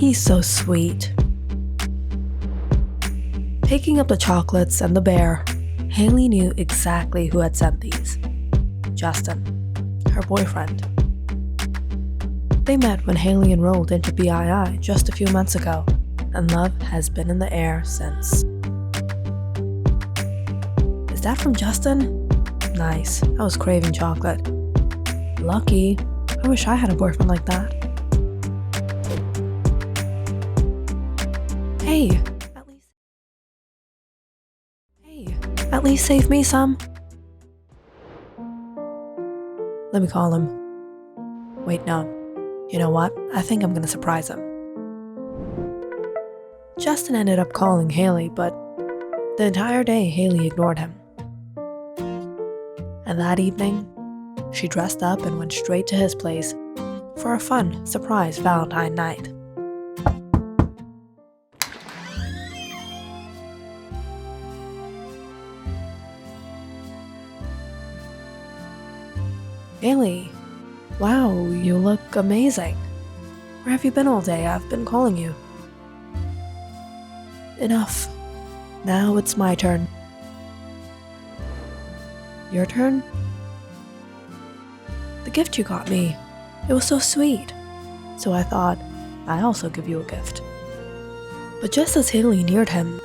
He's so sweet. Picking up the chocolates and the bear, Haley knew exactly who had sent these. Justin, her boyfriend. They met when Haley enrolled into BII just a few months ago, and love has been in the air since. Is that from Justin? Nice, I was craving chocolate. Lucky, I wish I had a boyfriend like that. Hey, at least save me some. Let me call him. Wait, no. You know what? I think I'm gonna surprise him. Justin ended up calling Haley, but the entire day Haley ignored him. And that evening, she dressed up and went straight to his place for a fun, surprise Valentine night. Haley, wow, you look amazing. Where have you been all day? I've been calling you. Enough. Now it's my turn. Your turn? The gift you got me. It was so sweet. So I thought, I'd also give you a gift. But just as Haley neared him,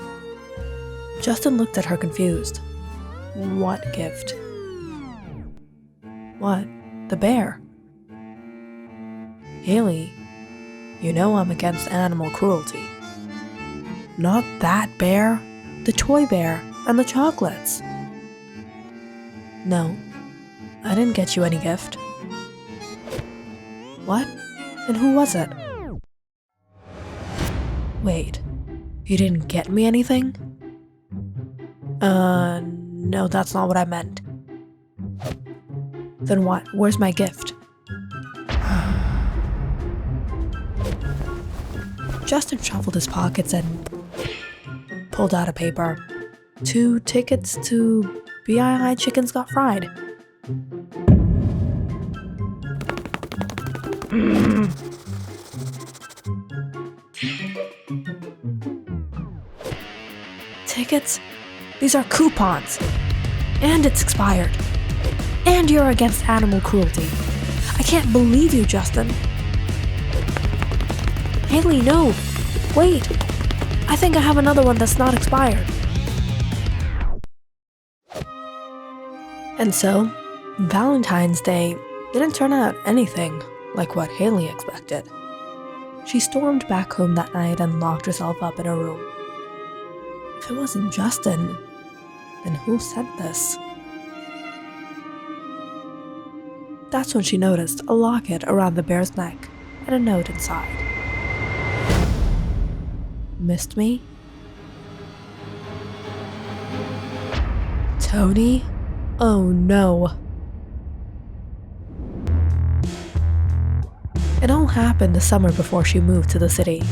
Justin looked at her confused. What gift? What? The bear? Haley, you know I'm against animal cruelty. Not that bear, the toy bear and the chocolates. No, I didn't get you any gift. What? And who was it? Wait, you didn't get me anything? No, that's not what I meant. Then what? Where's my gift? Justin shuffled his pockets and pulled out a paper. 2 tickets to BII Chickens Got Fried. Tickets? These are coupons. And it's expired. And you're against animal cruelty. I can't believe you, Justin. Haley, no. Wait. I think I have another one that's not expired. And so, Valentine's Day didn't turn out anything like what Haley expected. She stormed back home that night and locked herself up in her room. If it wasn't Justin, then who sent this? That's when she noticed a locket around the bear's neck and a note inside. Missed me? Tony? Oh no. It all happened the summer before she moved to the city,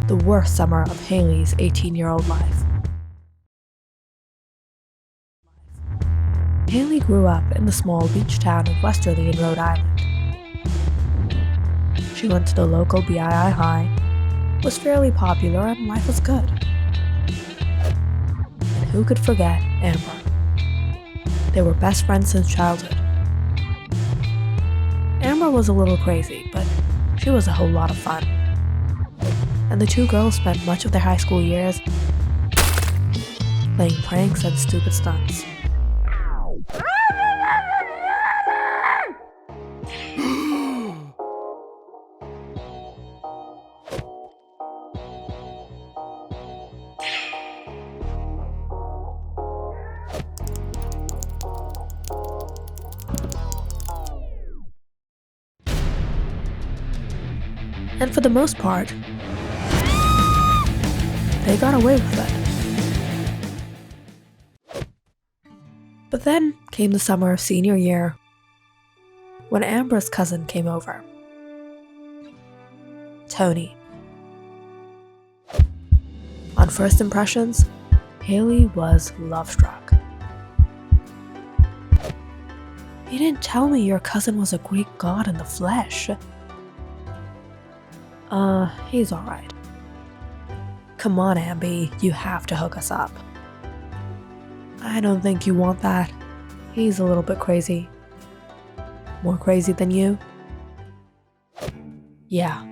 the worst summer of Haley's 18-year-old life. Haley grew up in the small beach town of Westerly in Rhode Island. She went to the local BII High, was fairly popular, and life was good. And who could forget Amber? They were best friends since childhood. Amber was a little crazy, but she was a whole lot of fun. And the two girls spent much of their high school years playing pranks and stupid stunts. And for the most part, they got away with it. But then came the summer of senior year, when Amber's cousin came over. Tony. On first impressions, Haley was love-struck. You didn't tell me your cousin was a Greek god in the flesh. He's alright. Come on, Amby, you have to hook us up. I don't think you want that. He's a little bit crazy. More crazy than you? Yeah,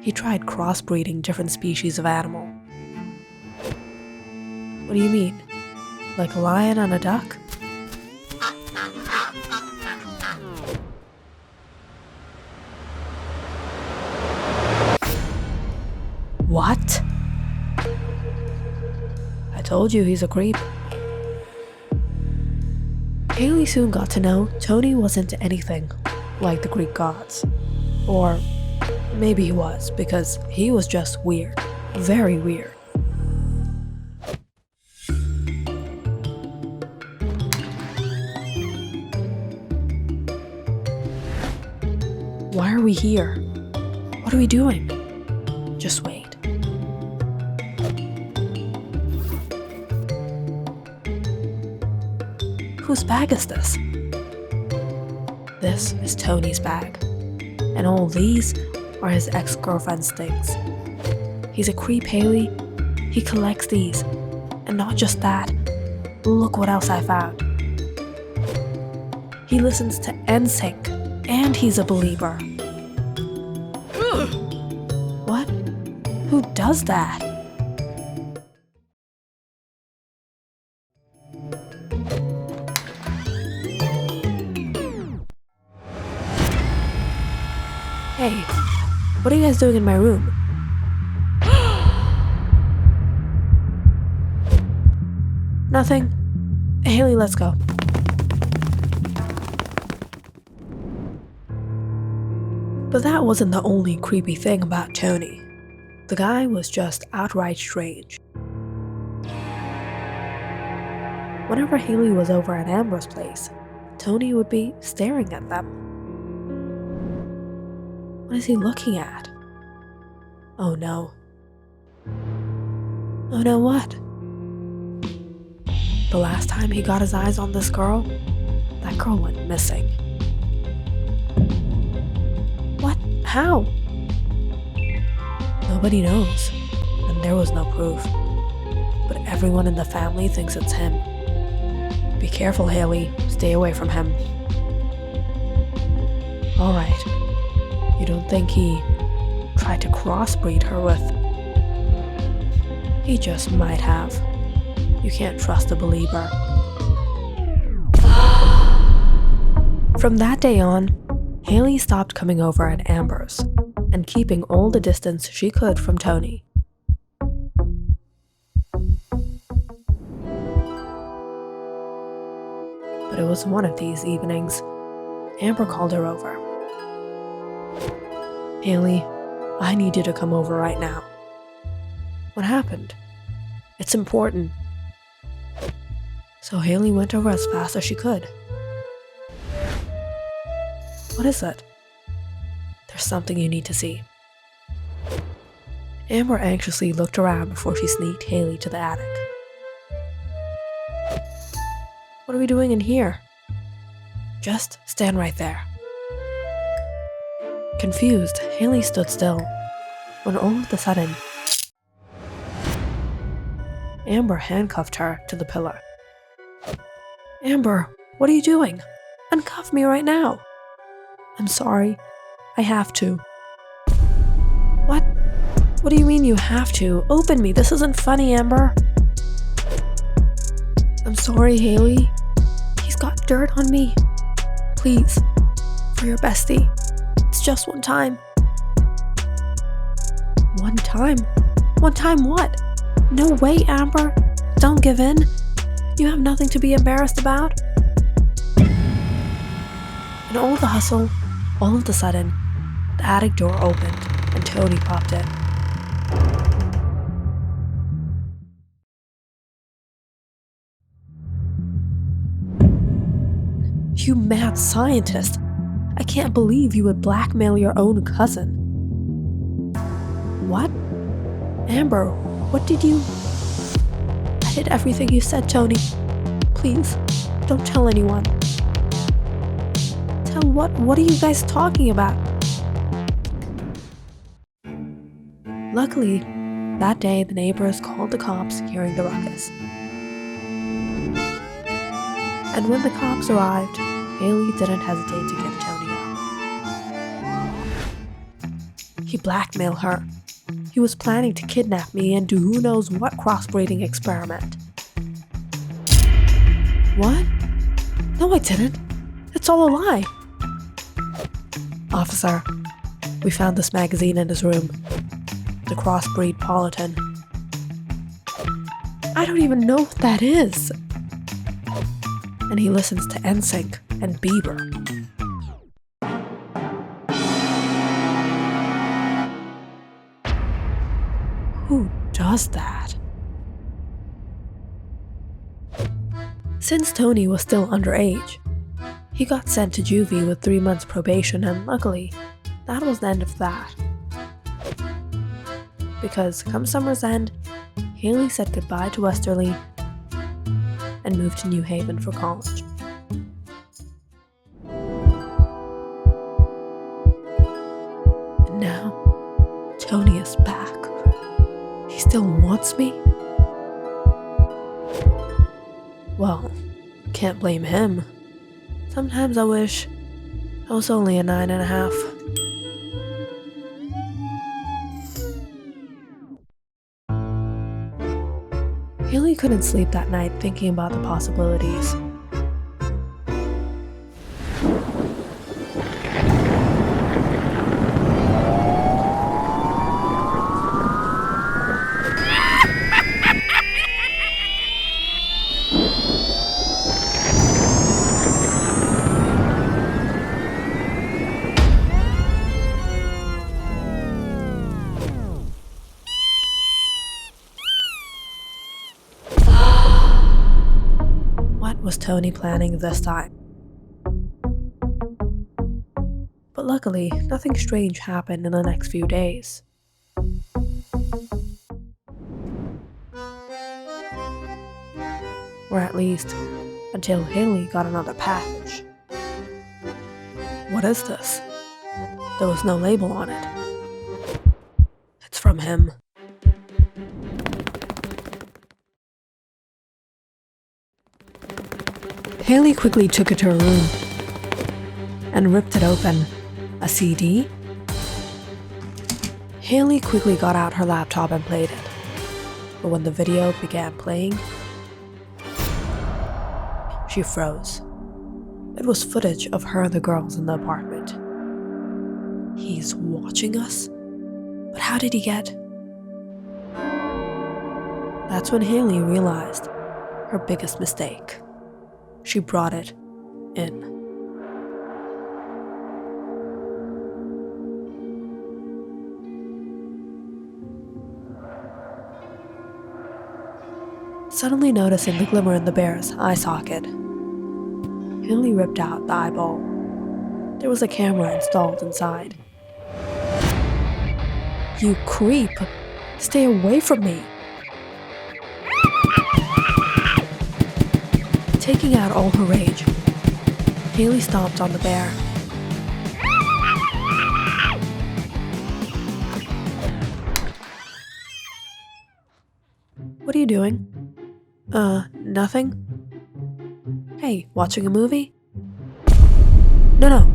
he tried crossbreeding different species of animal. What do you mean? Like a lion and a duck? What? I told you he's a creep. Haley soon got to know Tony wasn't anything like the Greek gods. Or maybe he was, because he was just weird. Very weird. Why are we here? What are we doing? Just wait. Whose bag is this? This is Tony's bag. And all these are his ex-girlfriend's things. He's a creep, Haley. He collects these. And not just that. Look what else I found. He listens to NSYNC. And he's a believer. What? Who does that? Hey, what are you guys doing in my room? Nothing. Haley, let's go. But that wasn't the only creepy thing about Tony. The guy was just outright strange. Whenever Haley was over at Amber's place, Tony would be staring at them. What is he looking at? Oh no. Oh no, what? The last time he got his eyes on this girl, that girl went missing. What? How? Nobody knows, and there was no proof. But everyone in the family thinks it's him. Be careful, Haley. Stay away from him. Alright. You don't think he tried to crossbreed her with... He just might have. You can't trust a believer. From that day on, Haley stopped coming over at Amber's and keeping all the distance she could from Tony. But it was one of these evenings. Amber called her over. Haley, I need you to come over right now. What happened? It's important. So Haley went over as fast as she could. What is it? There's something you need to see. Amber anxiously looked around before she sneaked Haley to the attic. What are we doing in here? Just stand right there. Confused, Haley stood still, when all of a sudden, Amber handcuffed her to the pillar. Amber, what are you doing? Uncuff me right now. I'm sorry. I have to. What? What do you mean you have to? Open me. This isn't funny, Amber. I'm sorry, Haley. He's got dirt on me. Please, for your bestie. It's just one time. One time? One time what? No way, Amber. Don't give in. You have nothing to be embarrassed about. In all the hustle, all of a sudden, the attic door opened and Tony popped in. You mad scientist! I can't believe you would blackmail your own cousin. What? Amber, what did you... I did everything you said, Tony. Please, don't tell anyone. Tell what? What are you guys talking about? Luckily, That day, the neighbors called the cops, hearing the ruckus. And when the cops arrived, Haley didn't hesitate to give Tony up. He blackmailed her. He was planning to kidnap me and do who knows what crossbreeding experiment. What? No, I didn't. It's all a lie. Officer, we found this magazine in his room. The Crossbreed Politan. I don't even know what that is. And he listens to NSYNC and Bieber. Who does that? Since Tony was still underage, he got sent to juvie with 3 months probation, and luckily, that was the end of that. Because come summer's end, Haley said goodbye to Westerly and moved to New Haven for college. And now, Tony is back. He still wants me? Well, can't blame him. Sometimes I wish I was only a 9.5. Haley couldn't sleep that night thinking about the possibilities. What was Tony planning this time? But luckily, nothing strange happened in the next few days. Or at least, until Haley got another package. What is this? There was no label on it. It's from him. Haley quickly took it to her room and ripped it open. A CD? Haley quickly got out her laptop and played it. But when the video began playing, she froze. It was footage of her and the girls in the apartment. He's watching us? But how did he get? That's when Haley realized her biggest mistake. She brought it in. Suddenly noticing the glimmer in the bear's eye socket, Haley ripped out the eyeball. There was a camera installed inside. You creep! Stay away from me! Taking out all her rage, Haley stomped on the bear. What are you doing? Nothing? Hey, watching a movie? No,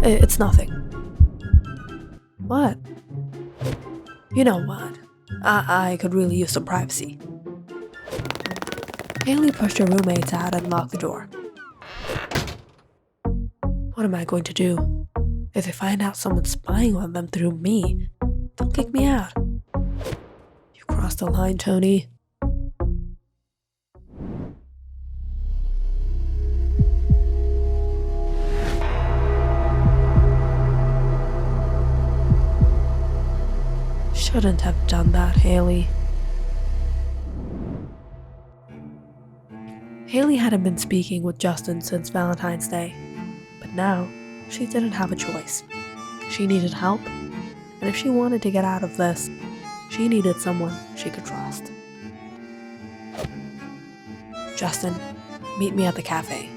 it's nothing. What? You know what? I could really use some privacy. Haley pushed her roommates out and locked the door. What am I going to do? If they find out someone's spying on them through me, they'll kick me out. You crossed the line, Tony. Shouldn't have done that, Haley. Haley hadn't been speaking with Justin since Valentine's Day, but now she didn't have a choice. She needed help, and if she wanted to get out of this, she needed someone she could trust. Justin, meet me at the cafe.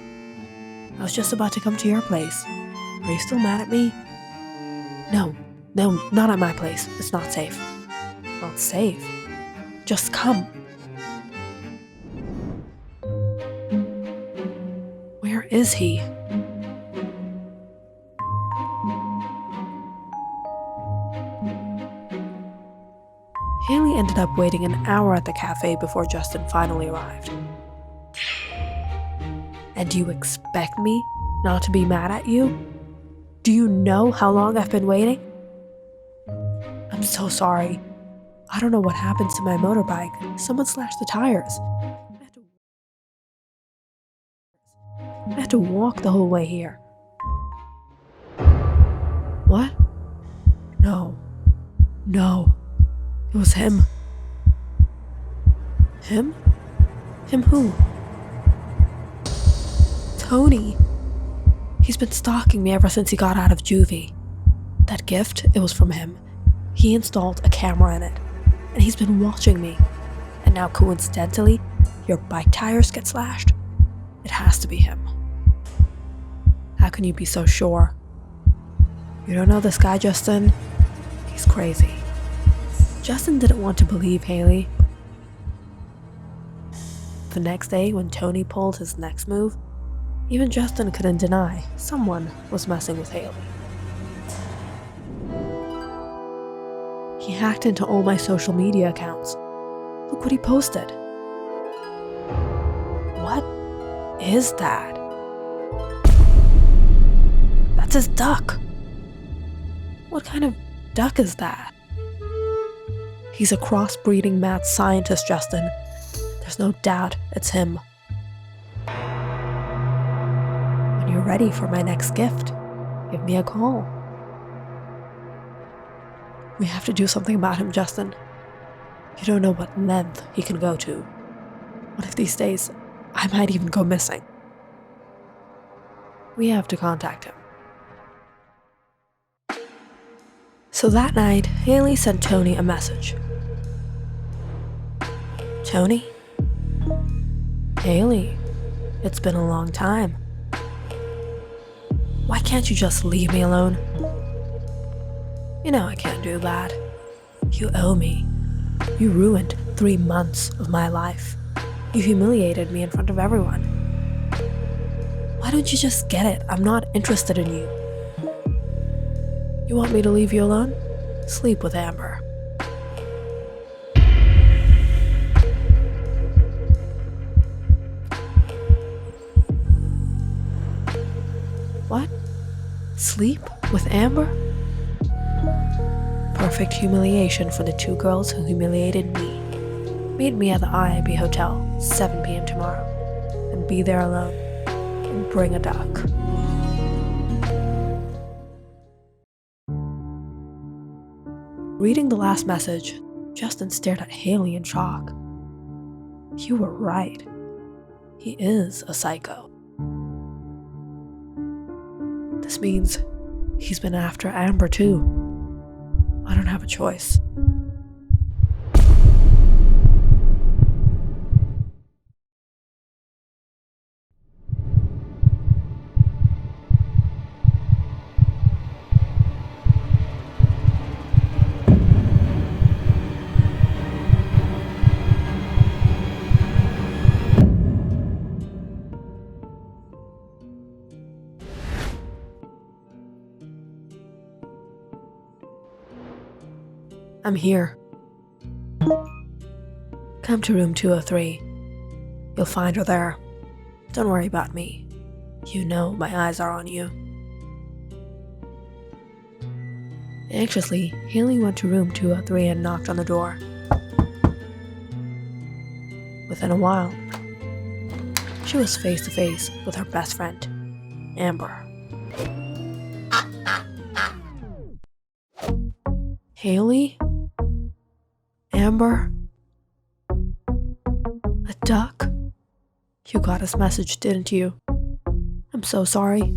I was just about to come to your place. Are you still mad at me? No, not at my place. It's not safe. not safe. Just come. Where is he? Haley ended up waiting an hour at the cafe before Justin finally arrived. And do you expect me not to be mad at you? Do you know how long I've been waiting? I'm so sorry. I don't know what happened to my motorbike. Someone slashed the tires. I had to walk the whole way here. What? No. It was him. Him? Him who? Tony. He's been stalking me ever since he got out of juvie. That gift, it was from him. He installed a camera in it, and he's been watching me. And now coincidentally, your bike tires get slashed? It has to be him. How can you be so sure? You don't know this guy, Justin? He's crazy. Justin didn't want to believe Haley. The next day, when Tony pulled his next move, even Justin couldn't deny someone was messing with Haley. He hacked into all my social media accounts. Look what he posted. What is that? That's his duck. What kind of duck is that? He's a crossbreeding mad scientist, Justin. There's no doubt it's him. When you're ready for my next gift, give me a call. We have to do something about him, Justin. You don't know what length he can go to. One of these days, I might even go missing. We have to contact him. So that night, Haley sent Tony a message. Tony? Haley, it's been a long time. Why can't you just leave me alone? You know I can't do that. You owe me. You ruined 3 months of my life. You humiliated me in front of everyone. Why don't you just get it? I'm not interested in you. You want me to leave you alone? Sleep with Amber. What? Sleep with Amber? Perfect humiliation for the 2 girls who humiliated me. Meet me at the IAB Hotel, 7 p.m. tomorrow, and be there alone, and bring a duck. Reading the last message, Justin stared at Haley in shock. You were right. He is a psycho. This means he's been after Amber too. I don't have a choice. I'm here. Come to room 203. You'll find her there. Don't worry about me. You know my eyes are on you. Anxiously, Haley went to room 203 and knocked on the door. Within a while, she was face to face with her best friend, Amber. Haley? Amber? A duck? You got his message, didn't you? I'm so sorry.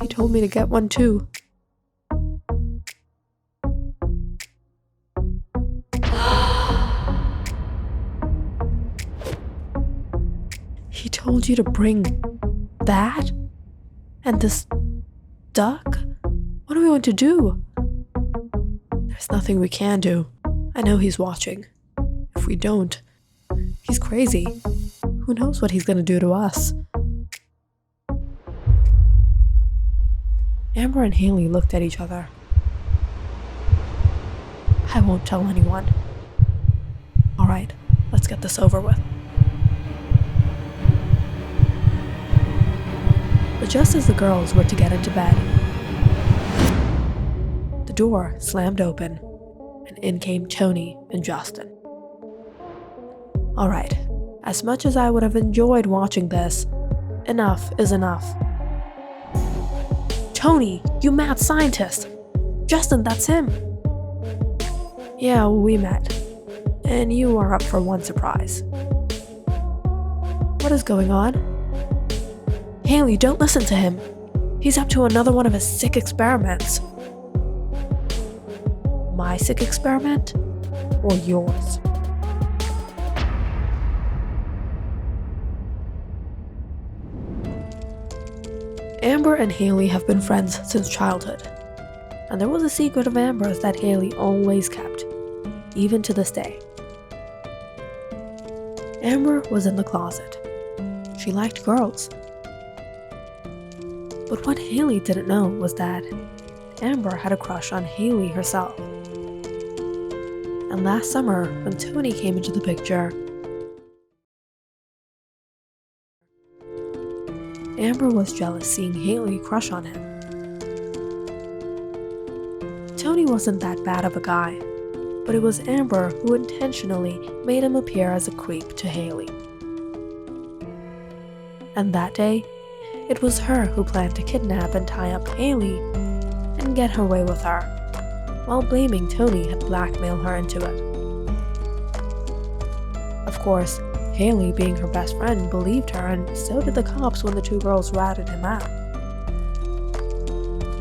He told me to get one too. He told you to bring that? And this duck? What are we going to do? There's nothing we can do. I know he's watching. If we don't, he's crazy. Who knows what he's gonna do to us? Amber and Haley looked at each other. I won't tell anyone. Alright, let's get this over with. But just as the girls were to get into bed, the door slammed open, and in came Tony and Justin. Alright, as much as I would have enjoyed watching this, enough is enough. Tony, you mad scientist! Justin, that's him! Yeah, we met. And you are up for one surprise. What is going on? Haley, don't listen to him. He's up to another one of his sick experiments. My sick experiment? Or yours? Amber and Haley have been friends since childhood, and there was a secret of Amber's that Haley always kept, even to this day. Amber was in the closet. She liked girls. But what Haley didn't know was that Amber had a crush on Haley herself. And last summer, when Tony came into the picture, Amber was jealous seeing Haley crush on him. Tony wasn't that bad of a guy, but it was Amber who intentionally made him appear as a creep to Haley. And that day, it was her who planned to kidnap and tie up Haley and get her way with her, while blaming Tony had blackmailed her into it. Of course, Haley, being her best friend, believed her, and so did the cops when the two girls ratted him out.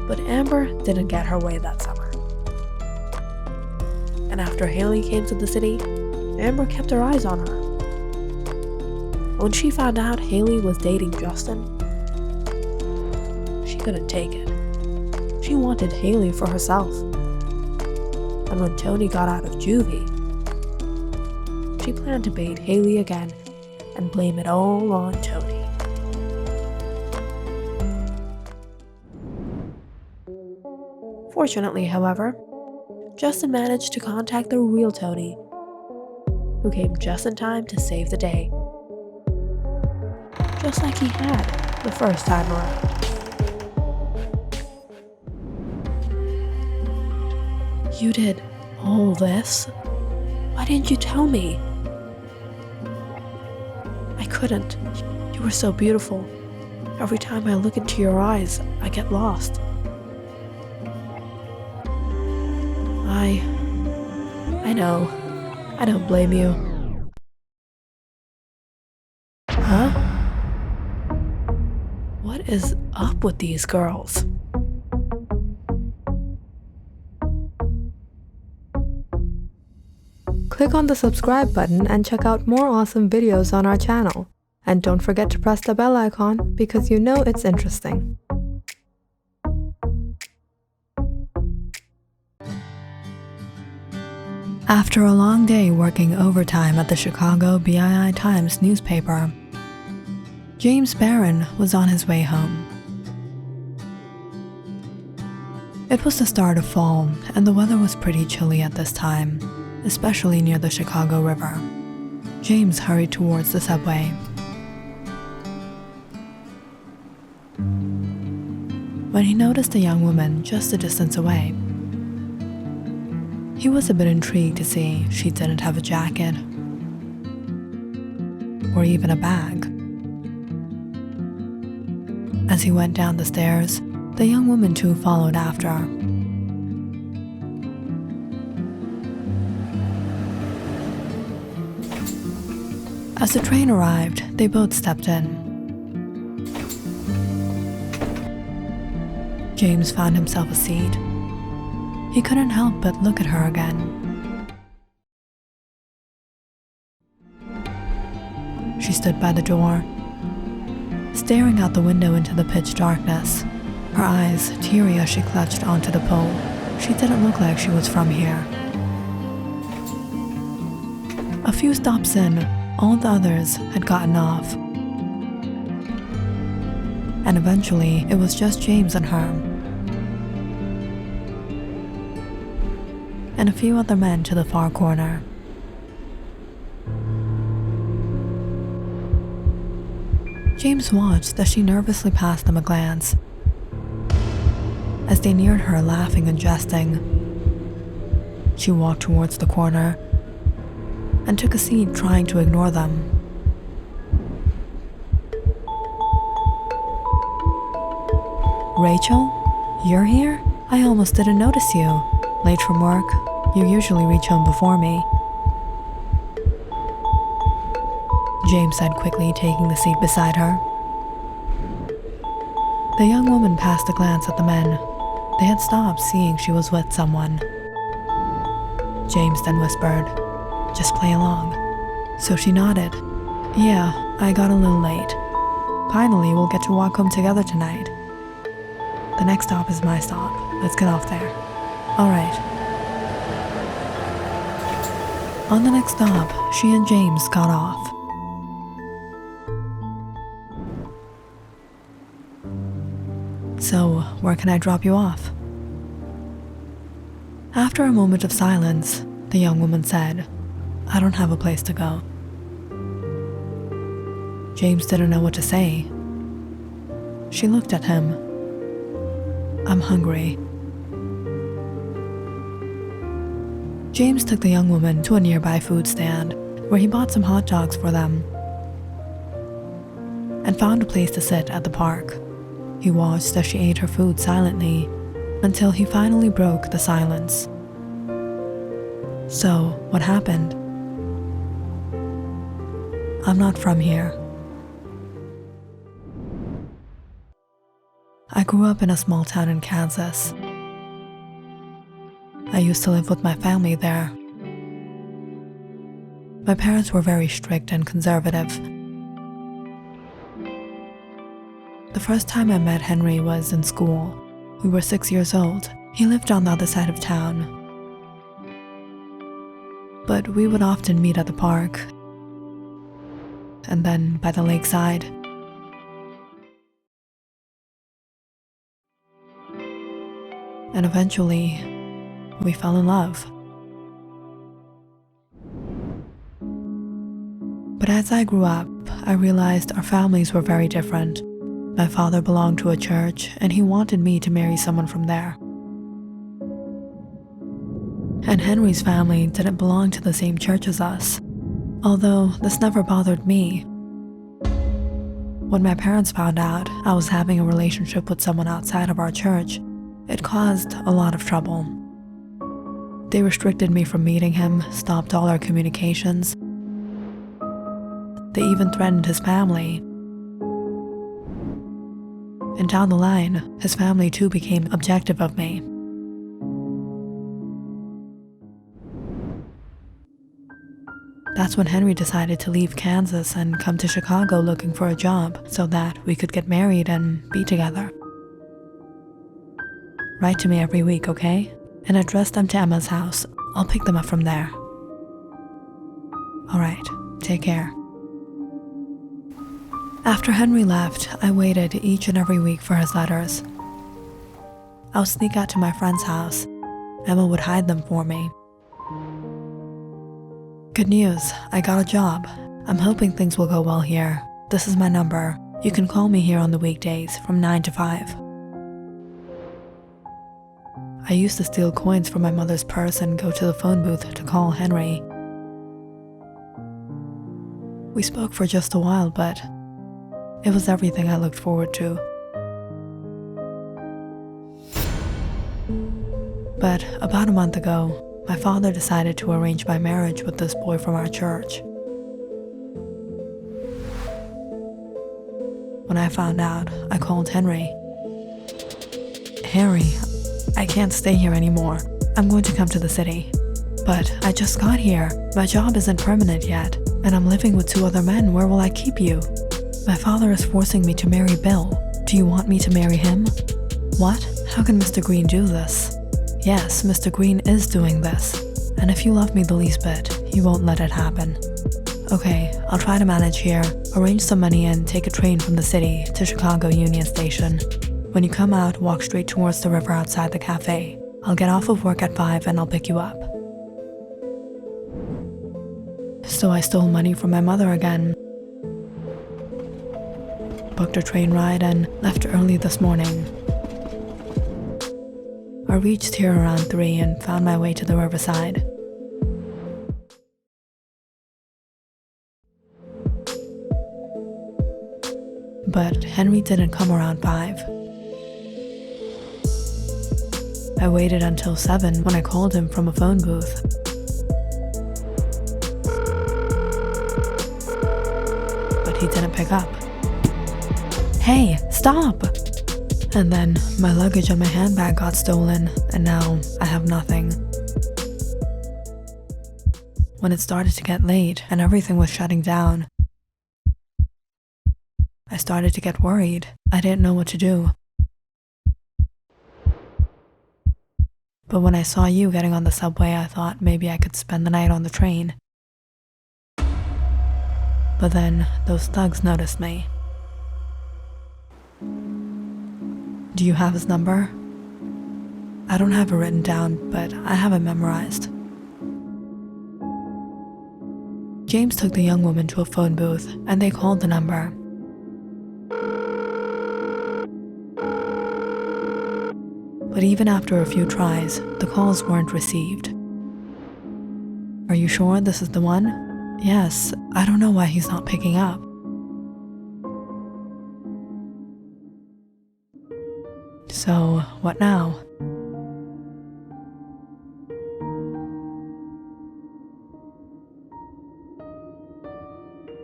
But Amber didn't get her way that summer. And after Haley came to the city, Amber kept her eyes on her. When she found out Haley was dating Justin, she couldn't take it. She wanted Haley for herself. And when Tony got out of juvie, she planned to bait Haley again and blame it all on Tony. Fortunately, however, Justin managed to contact the real Tony, who came just in time to save the day, just like he had the first time around. You did all this? Why didn't you tell me? I couldn't. You were so beautiful. Every time I look into your eyes, I get lost. I know. I don't blame you. Huh? What is up with these girls? Click on the subscribe button and check out more awesome videos on our channel. And don't forget to press the bell icon because you know it's interesting. After a long day working overtime at the Chicago BII Times newspaper, James Barron was on his way home. It was the start of fall, and the weather was pretty chilly at this time, especially near the Chicago River. James hurried towards the subway. When he noticed a young woman just a distance away, he was a bit intrigued to see she didn't have a jacket or even a bag. As he went down the stairs, the young woman too followed after. As the train arrived, they both stepped in. James found himself a seat. He couldn't help but look at her again. She stood by the door, staring out the window into the pitch darkness, her eyes teary as she clutched onto the pole. She didn't look like she was from here. A few stops in, all the others had gotten off. And eventually, it was just James and her. And a few other men to the far corner. James watched as she nervously passed them a glance. As they neared her, laughing and jesting, she walked towards the corner and took a seat, trying to ignore them. Rachel? You're here? I almost didn't notice you. Late from work? You usually reach home before me. James said quickly, taking the seat beside her. The young woman cast a glance at the men. They had stopped, seeing she was with someone. James then whispered, "Just play along." So she nodded. "Yeah, I got a little late. Finally, we'll get to walk home together tonight. The next stop is my stop. Let's get off there." "All right." On the next stop, she and James got off. "So, where can I drop you off?" After a moment of silence, the young woman said, "I don't have a place to go." James didn't know what to say. She looked at him. "I'm hungry." James took the young woman to a nearby food stand, where he bought some hot dogs for them, and found a place to sit at the park. He watched as she ate her food silently, until he finally broke the silence. "So, what happened?" "I'm not from here. I grew up in a small town in Kansas. I used to live with my family there. My parents were very strict and conservative. The first time I met Henry was in school. We were 6 years old. He lived on the other side of town. But we would often meet at the park, and then by the lakeside. And eventually, we fell in love. But as I grew up, I realized our families were very different. My father belonged to a church, and he wanted me to marry someone from there. And Henry's family didn't belong to the same church as us, although this never bothered me. When my parents found out I was having a relationship with someone outside of our church, it caused a lot of trouble. They restricted me from meeting him, stopped all our communications. They even threatened his family. And down the line, his family too became objective of me. That's when Henry decided to leave Kansas and come to Chicago looking for a job so that we could get married and be together. Write to me every week, okay? And address them to Emma's house. I'll pick them up from there. All right, take care. After Henry left, I waited each and every week for his letters. I would sneak out to my friend's house. Emma would hide them for me. Good news, I got a job. I'm hoping things will go well here. This is my number. You can call me here on the weekdays from 9 to 5. I used to steal coins from my mother's purse and go to the phone booth to call Henry. We spoke for just a while, but it was everything I looked forward to. But about a month ago, my father decided to arrange my marriage with this boy from our church. When I found out, I called Henry. "Harry, I can't stay here anymore. I'm going to come to the city. But I just got here. My job isn't permanent yet, and I'm living with 2 other men. Where will I keep you? My father is forcing me to marry Bill. Do you want me to marry him?" "What? How can Mr. Green do this?" "Yes, Mr. Green is doing this. And if you love me the least bit, he won't let it happen. Okay, I'll try to manage here, arrange some money and take a train from the city to Chicago Union Station. When you come out, walk straight towards the river outside the cafe. I'll get off of work at 5 and I'll pick you up. So I stole money from my mother again, booked a train ride and left early this morning. I reached here around 3 and found my way to the riverside. But Henry didn't come around 5. I waited until 7 when I called him from a phone booth. But he didn't pick up. Hey, stop! And then my luggage and my handbag got stolen, and now I have nothing. When it started to get late and everything was shutting down, I started to get worried. I didn't know what to do. But when I saw you getting on the subway, I thought maybe I could spend the night on the train. But then those thugs noticed me. Do you have his number? I don't have it written down, but I have it memorized. James took the young woman to a phone booth, and they called the number. But even after a few tries, the calls weren't received. Are you sure this is the one? Yes, I don't know why he's not picking up. So, what now?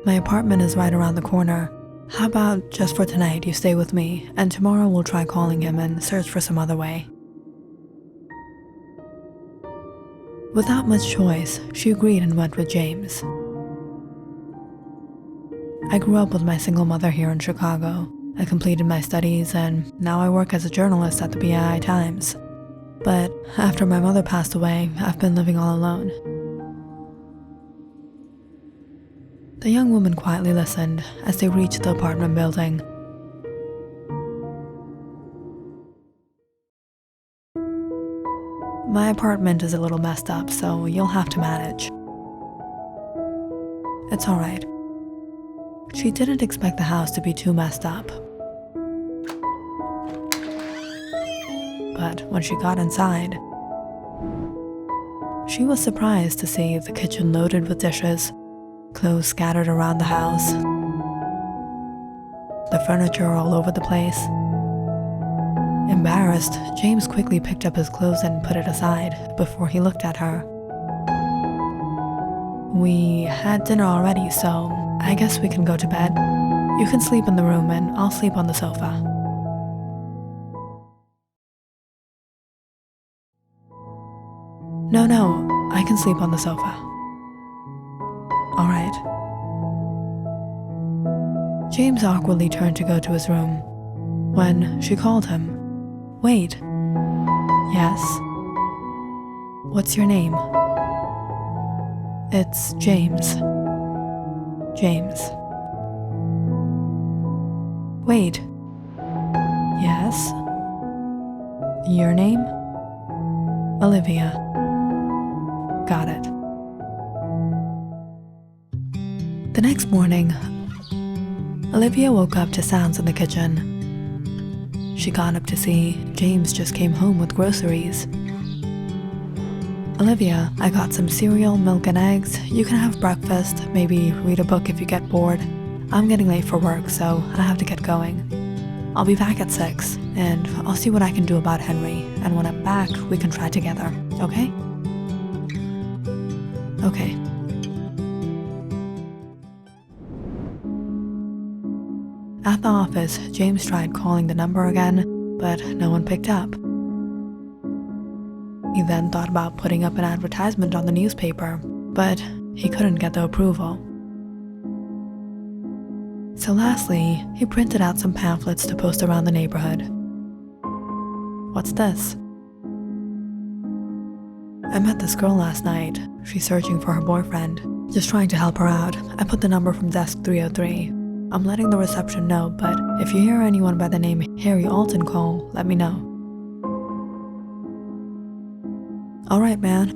My apartment is right around the corner. How about just for tonight you stay with me, and tomorrow we'll try calling him and search for some other way. Without much choice, she agreed and went with James. I grew up with my single mother here in Chicago. I completed my studies and now I work as a journalist at the BII Times. But after my mother passed away, I've been living all alone. The young woman quietly listened as they reached the apartment building. My apartment is a little messed up, so you'll have to manage. It's all right. She didn't expect the house to be too messed up. But when she got inside, she was surprised to see the kitchen loaded with dishes, clothes scattered around the house, the furniture all over the place. Embarrassed, James quickly picked up his clothes and put it aside before he looked at her. We had dinner already, so I guess we can go to bed. You can sleep in the room and I'll sleep on the sofa. No, I can sleep on the sofa. All right. James awkwardly turned to go to his room when she called him. Wait. Yes? What's your name? It's James. James. Wait. Yes? Your name? Olivia. Got it. The next morning, Olivia woke up to sounds in the kitchen. She got up to see James just came home with groceries. Olivia, I got some cereal, milk, and eggs. You can have breakfast, maybe read a book if you get bored. I'm getting late for work, so I have to get going. I'll be back at 6, and I'll see what I can do about Henry, and when I'm back, we can try together, okay? Okay. At the office, James tried calling the number again, but no one picked up. He then thought about putting up an advertisement on the newspaper, but he couldn't get the approval. So lastly, he printed out some pamphlets to post around the neighborhood. What's this? I met this girl last night. She's searching for her boyfriend. Just trying to help her out. I put the number from desk 303. I'm letting the reception know, but if you hear anyone by the name Harry Alton call, let me know. Alright, man.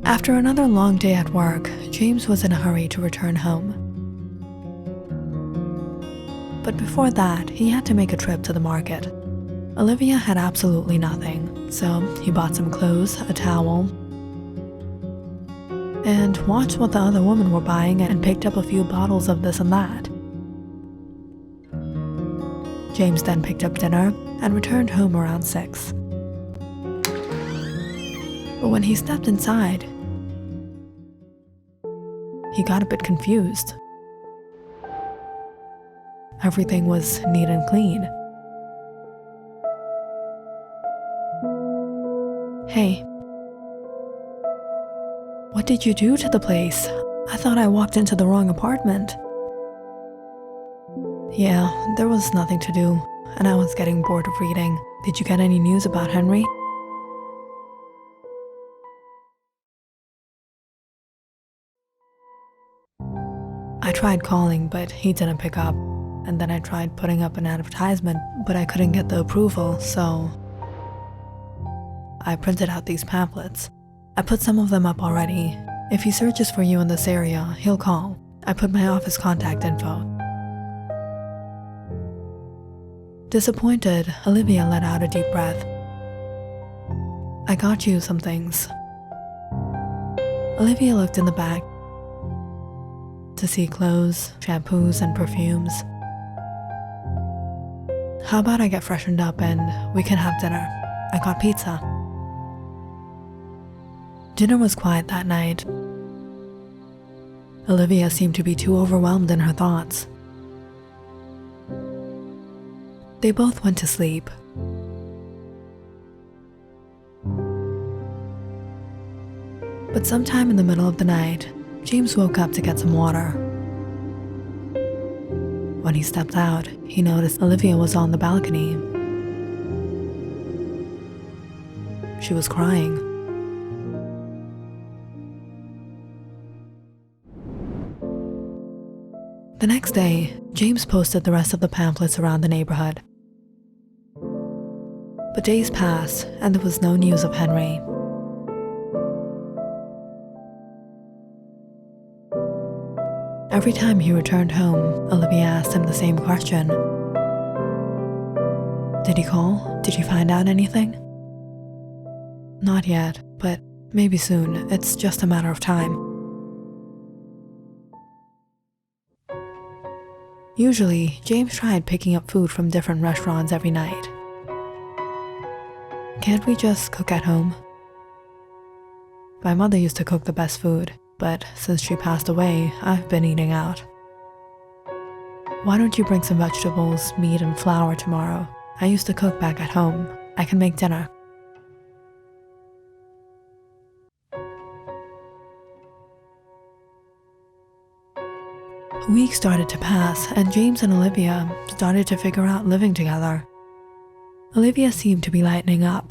After another long day at work, James was in a hurry to return home. But before that, he had to make a trip to the market. Olivia had absolutely nothing, so he bought some clothes, a towel, and watched what the other women were buying and picked up a few bottles of this and that. James then picked up dinner and returned home around 6. But when he stepped inside, he got a bit confused. Everything was neat and clean. Hey. What did you do to the place? I thought I walked into the wrong apartment. Yeah, there was nothing to do, and I was getting bored of reading. Did you get any news about Henry? I tried calling, but he didn't pick up. And then I tried putting up an advertisement, but I couldn't get the approval, so I printed out these pamphlets. I put some of them up already. If he searches for you in this area, he'll call. I put my office contact info. Disappointed, Olivia let out a deep breath. I got you some things. Olivia looked in the bag to see clothes, shampoos, and perfumes. How about I get freshened up and we can have dinner? I got pizza. Dinner was quiet that night. Olivia seemed to be too overwhelmed in her thoughts. They both went to sleep. But sometime in the middle of the night, James woke up to get some water. When he stepped out, he noticed Olivia was on the balcony. She was crying. The next day, James posted the rest of the pamphlets around the neighborhood. But days passed, and there was no news of Henry. Every time he returned home, Olivia asked him the same question. Did he call? Did you find out anything? Not yet, but maybe soon. It's just a matter of time. Usually, James tried picking up food from different restaurants every night. Can't we just cook at home? My mother used to cook the best food, but since she passed away, I've been eating out. Why don't you bring some vegetables, meat, and flour tomorrow? I used to cook back at home. I can make dinner. Weeks started to pass, and James and Olivia started to figure out living together. Olivia seemed to be lightening up.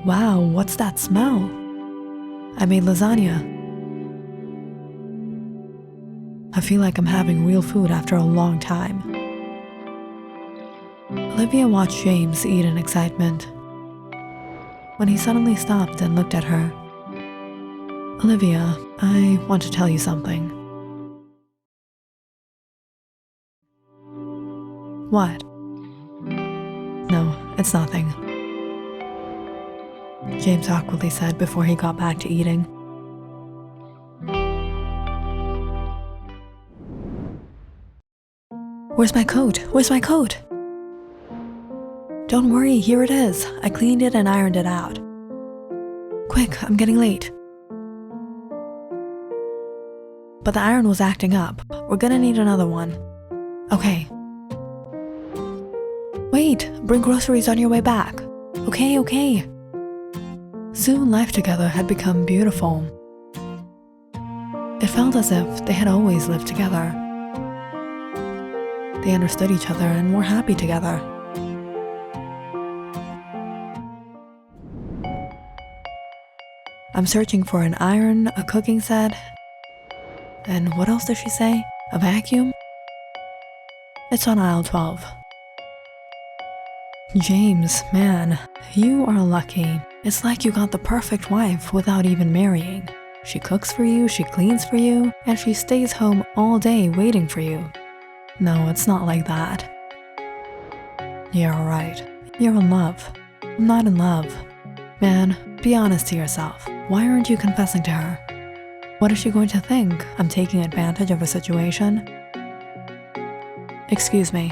Wow, what's that smell? I made lasagna. I feel like I'm having real food after a long time. Olivia watched James eat in excitement. When he suddenly stopped and looked at her, Olivia, I want to tell you something. What? No, it's nothing. James awkwardly said before he got back to eating. Where's my coat? Where's my coat? Don't worry, here it is. I cleaned it and ironed it out. Quick, I'm getting late. But the iron was acting up. We're gonna need another one. Okay. Wait, bring groceries on your way back. Okay. Soon life together had become beautiful. It felt as if they had always lived together. They understood each other and were happy together. I'm searching for an iron, a cooking set, and what else does she say? A vacuum? It's on aisle 12. James, man, you are lucky. It's like you got the perfect wife without even marrying. She cooks for you, she cleans for you, and she stays home all day waiting for you. No, it's not like that. Yeah, right. You're in love. I'm not in love. Man, be honest to yourself. Why aren't you confessing to her? What is she going to think? I'm taking advantage of a situation? Excuse me.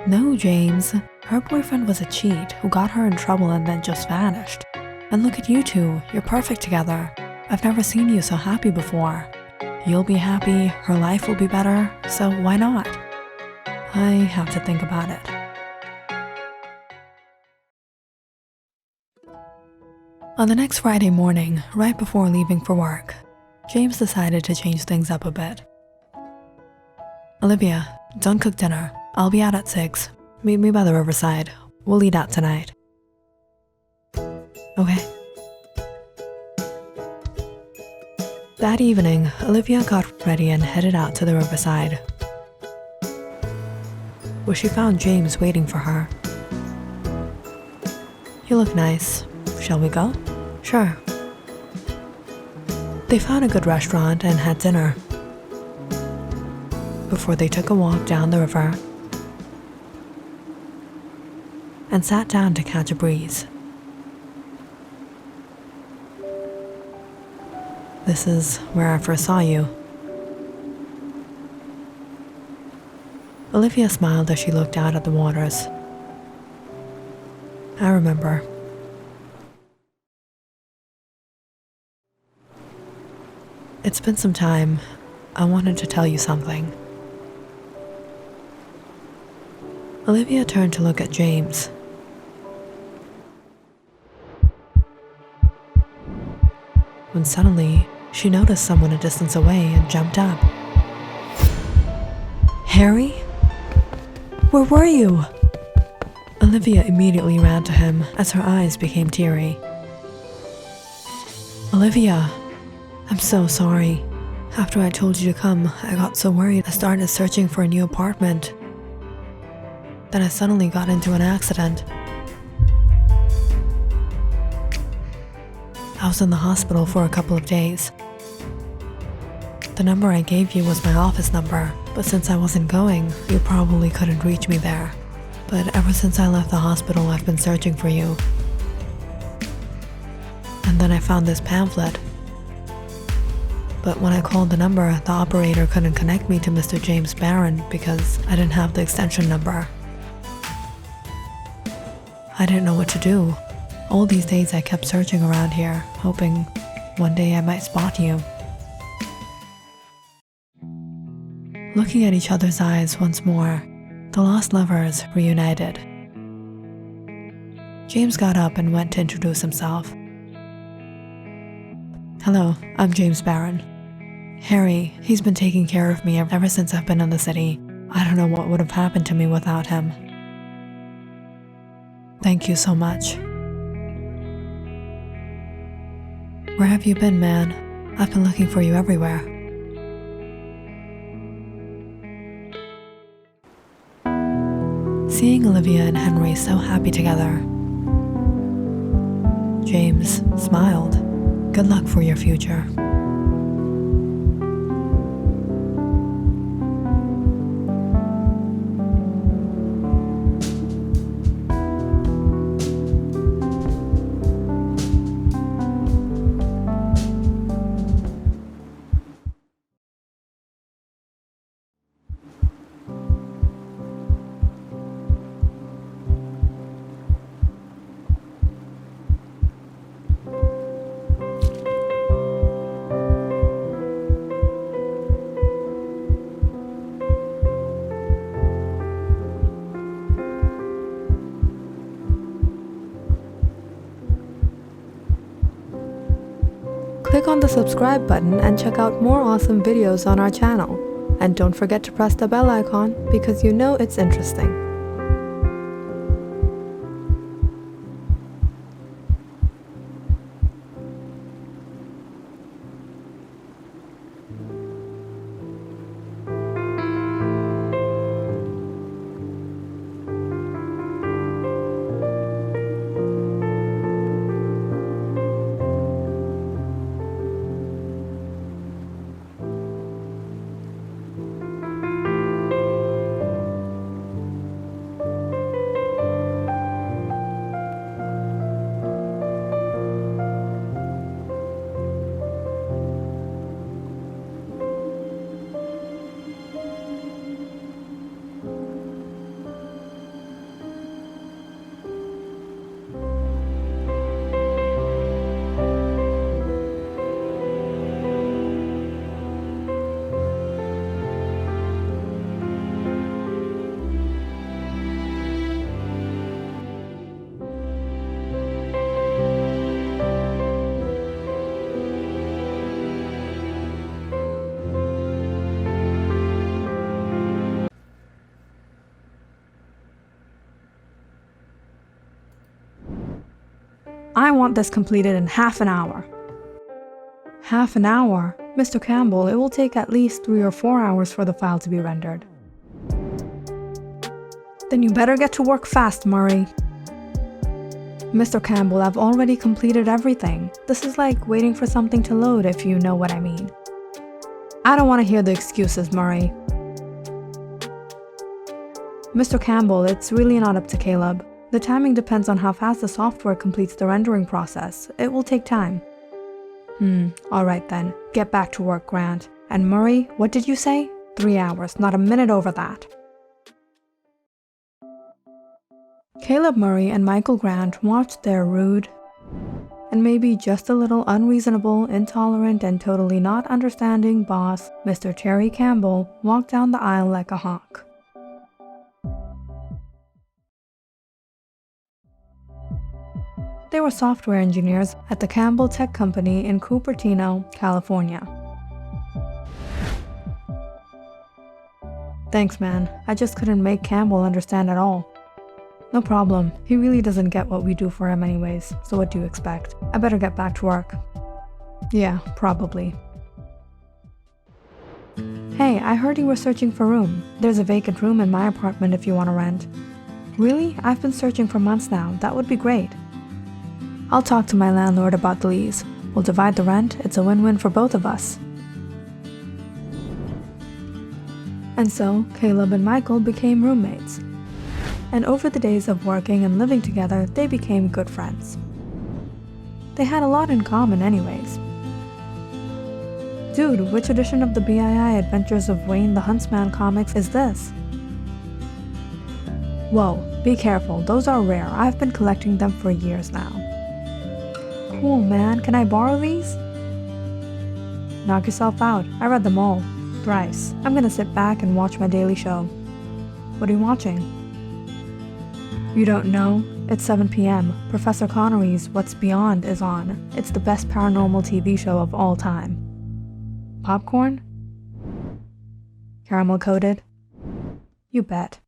No, James. Her boyfriend was a cheat who got her in trouble and then just vanished. And look at you two, you're perfect together. I've never seen you so happy before. You'll be happy, her life will be better, so why not? I have to think about it. On the next Friday morning, right before leaving for work, James decided to change things up a bit. Olivia, don't cook dinner. I'll be out at 6. Meet me by the riverside. We'll eat out tonight. Okay. That evening, Olivia got ready and headed out to the riverside, where she found James waiting for her. You look nice. Shall we go? Sure. They found a good restaurant and had dinner before they took a walk down the river and sat down to catch a breeze. This is where I first saw you. Olivia smiled as she looked out at the waters. I remember. It's been some time. I wanted to tell you something. Olivia turned to look at James. When suddenly, she noticed someone a distance away and jumped up. Harry? Where were you? Olivia immediately ran to him as her eyes became teary. Olivia, I'm so sorry. After I told you to come, I got so worried I started searching for a new apartment. Then I suddenly got into an accident. I was in the hospital for a couple of days. The number I gave you was my office number, but since I wasn't going, you probably couldn't reach me there. But ever since I left the hospital, I've been searching for you. And then I found this pamphlet. But when I called the number, the operator couldn't connect me to Mr. James Barron because I didn't have the extension number. I didn't know what to do. All these days I kept searching around here, hoping one day I might spot you. Looking at each other's eyes once more, the lost lovers reunited. James got up and went to introduce himself. Hello, I'm James Barron. Harry, he's been taking care of me ever since I've been in the city. I don't know what would have happened to me without him. Thank you so much. Where have you been, man? I've been looking for you everywhere. Seeing Olivia and Henry so happy together, James smiled. Good luck for your future. Click on the subscribe button and check out more awesome videos on our channel. And don't forget to press the bell icon because you know it's interesting. I want this completed in half an hour. Half an hour? Mr. Campbell, it will take at least 3 or 4 hours for the file to be rendered. Then you better get to work fast, Murray. Mr. Campbell, I've already completed everything. This is like waiting for something to load, if you know what I mean. I don't want to hear the excuses, Murray. Mr. Campbell, it's really not up to Caleb. The timing depends on how fast the software completes the rendering process. It will take time. Alright then. Get back to work, Grant. And Murray, what did you say? 3 hours, not a minute over that. Caleb Murray and Michael Grant watched their rude, and maybe just a little unreasonable, intolerant, and totally not understanding boss, Mr. Terry Campbell, walk down the aisle like a hawk. They were software engineers at the Campbell Tech Company in Cupertino, California. Thanks, man. I just couldn't make Campbell understand at all. No problem. He really doesn't get what we do for him anyways, so what do you expect? I better get back to work. Yeah, probably. Hey, I heard you were searching for a room. There's a vacant room in my apartment if you want to rent. Really? I've been searching for months now. That would be great. I'll talk to my landlord about the lease. We'll divide the rent. It's a win-win for both of us. And so, Caleb and Michael became roommates. And over the days of working and living together, they became good friends. They had a lot in common anyways. Dude, which edition of the BII Adventures of Wayne the Huntsman comics is this? Whoa, be careful, those are rare. I've been collecting them for years now. Cool, man, can I borrow these? Knock yourself out, I read them all. Thrice. I'm gonna sit back and watch my daily show. What are you watching? You don't know? It's 7 p.m. Professor Connery's What's Beyond is on. It's the best paranormal TV show of all time. Popcorn? Caramel coated? You bet.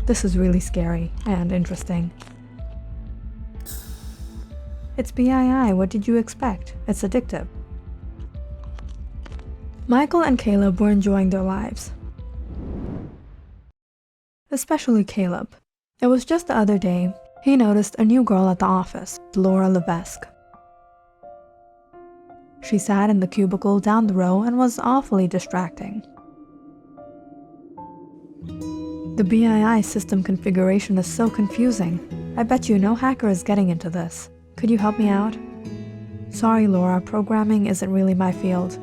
This is really scary and interesting. It's BII, what did you expect? It's addictive. Michael and Caleb were enjoying their lives. Especially Caleb. It was just the other day, he noticed a new girl at the office, Laura Levesque. She sat in the cubicle down the row and was awfully distracting. The BII system configuration is so confusing. I bet you no hacker is getting into this. Could you help me out? Sorry, Laura, programming isn't really my field.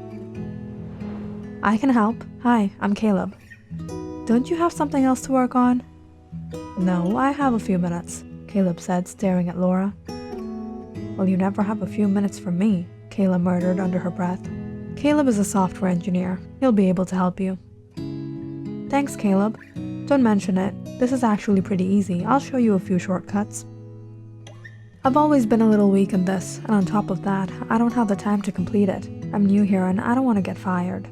I can help. Hi, I'm Caleb. Don't you have something else to work on? No, I have a few minutes, Caleb said, staring at Laura. Well, you never have a few minutes for me, Kayla murmured under her breath. Caleb is a software engineer. He'll be able to help you. Thanks, Caleb. Don't mention it. This is actually pretty easy. I'll show you a few shortcuts. I've always been a little weak in this, and on top of that, I don't have the time to complete it. I'm new here and I don't want to get fired.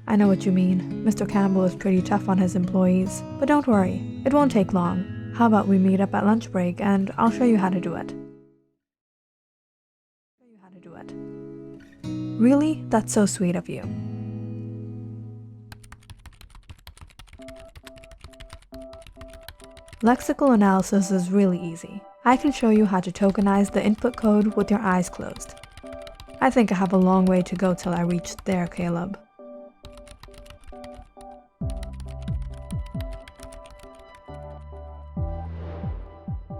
I know what you mean. Mr. Campbell is pretty tough on his employees, but don't worry, it won't take long. How about we meet up at lunch break and I'll show you how to do it. Really? That's so sweet of you. Lexical analysis is really easy. I can show you how to tokenize the input code with your eyes closed. I think I have a long way to go till I reach there, Caleb.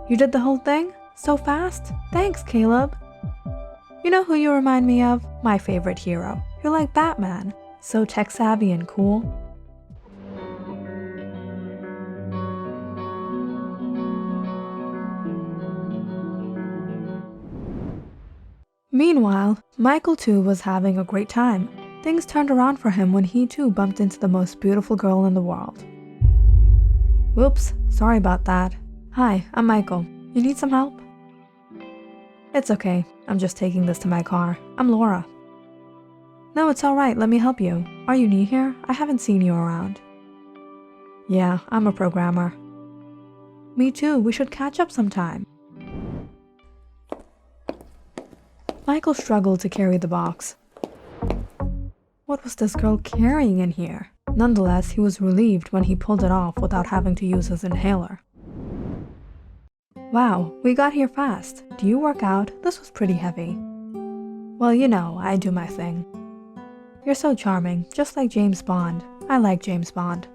You did the whole thing? So fast? Thanks, Caleb. You know who you remind me of? My favorite hero. You're like Batman. So tech-savvy and cool. Meanwhile, Michael too was having a great time. Things turned around for him when he too bumped into the most beautiful girl in the world. Whoops, sorry about that. Hi, I'm Michael. You need some help? It's okay, I'm just taking this to my car. I'm Laura. No, it's alright, let me help you. Are you new here? I haven't seen you around. Yeah, I'm a programmer. Me too, we should catch up sometime. Michael struggled to carry the box. What was this girl carrying in here? Nonetheless, he was relieved when he pulled it off without having to use his inhaler. Wow, we got here fast. Do you work out? This was pretty heavy. Well, you know, I do my thing. You're so charming, just like James Bond. I like James Bond.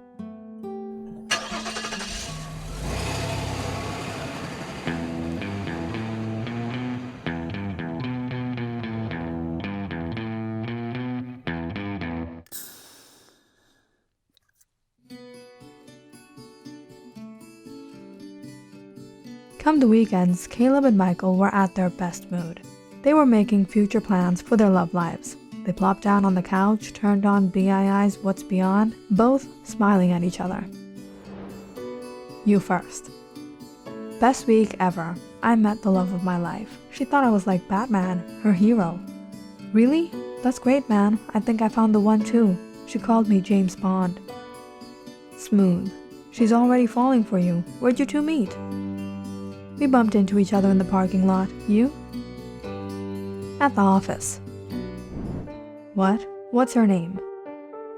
Come the weekends, Caleb and Michael were at their best mood. They were making future plans for their love lives. They plopped down on the couch, turned on BII's What's Beyond, both smiling at each other. You first. Best week ever. I met the love of my life. She thought I was like Batman, her hero. Really? That's great, man. I think I found the one too. She called me James Bond. Smooth. She's already falling for you. Where'd you two meet? We bumped into each other in the parking lot. You? At the office. What? What's her name?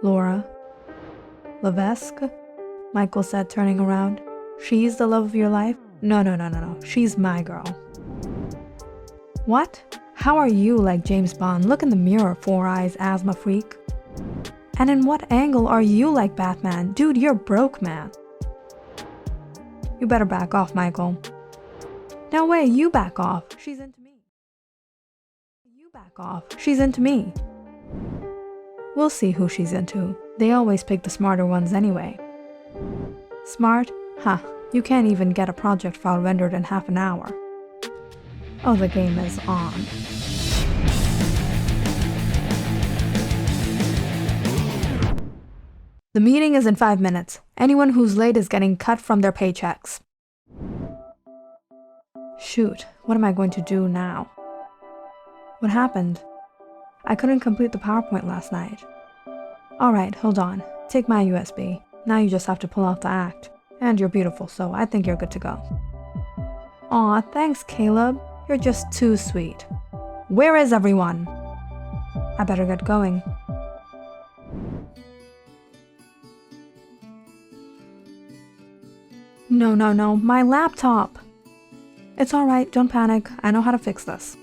Laura. Levesque? Michael said, turning around. She's the love of your life? No. She's my girl. What? How are you like James Bond? Look in the mirror, Four Eyes asthma freak. And in what angle are you like Batman? Dude, you're broke, man. You better back off, Michael. No way, you back off. She's into me. You back off. She's into me. We'll see who she's into. They always pick the smarter ones anyway. Smart? Huh. You can't even get a project file rendered in half an hour. Oh, the game is on. The meeting is in 5 minutes. Anyone who's late is getting cut from their paychecks. Shoot, what am I going to do now? What happened? I couldn't complete the PowerPoint last night. Alright, hold on. Take my USB. Now you just have to pull off the act. And you're beautiful, so I think you're good to go. Aw, thanks, Caleb. You're just too sweet. Where is everyone? I better get going. No, my laptop! It's alright, don't panic. I know how to fix this.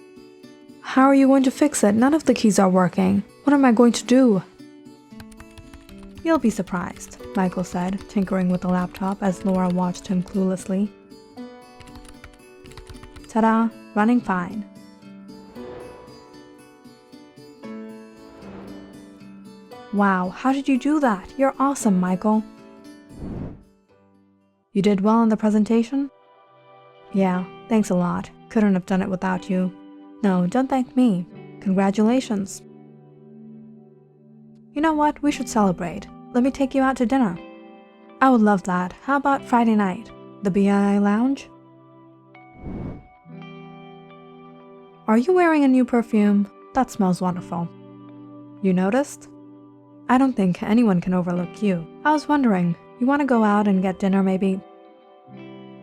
How are you going to fix it? None of the keys are working. What am I going to do? You'll be surprised, Michael said, tinkering with the laptop as Laura watched him cluelessly. Ta-da! Running fine. Wow, how did you do that? You're awesome, Michael. You did well in the presentation? Yeah, thanks a lot. Couldn't have done it without you. No, don't thank me. Congratulations. You know what? We should celebrate. Let me take you out to dinner. I would love that. How about Friday night? The BII lounge? Are you wearing a new perfume? That smells wonderful. You noticed? I don't think anyone can overlook you. I was wondering, you want to go out and get dinner maybe?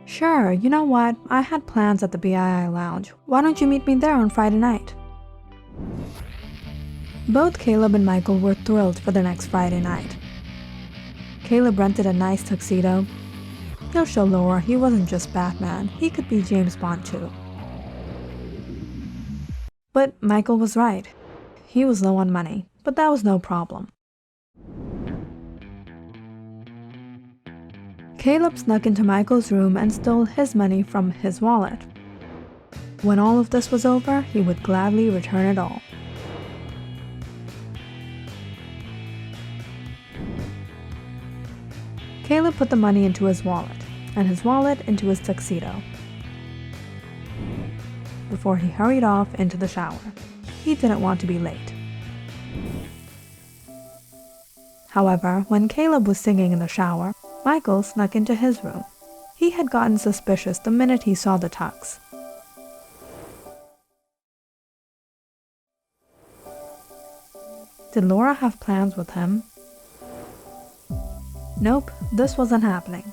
Sure, you know what? I had plans at the BII lounge. Why don't you meet me there on Friday night? Both Caleb and Michael were thrilled for the next Friday night. Caleb rented a nice tuxedo. He'll show Laura he wasn't just Batman, he could be James Bond too. But Michael was right. He was low on money, but that was no problem. Caleb snuck into Michael's room and stole his money from his wallet. When all of this was over, he would gladly return it all. Caleb put the money into his wallet, and his wallet into his tuxedo, before he hurried off into the shower. He didn't want to be late. However, when Caleb was singing in the shower, Michael snuck into his room. He had gotten suspicious the minute he saw the tux. Did Laura have plans with him? Nope, this wasn't happening.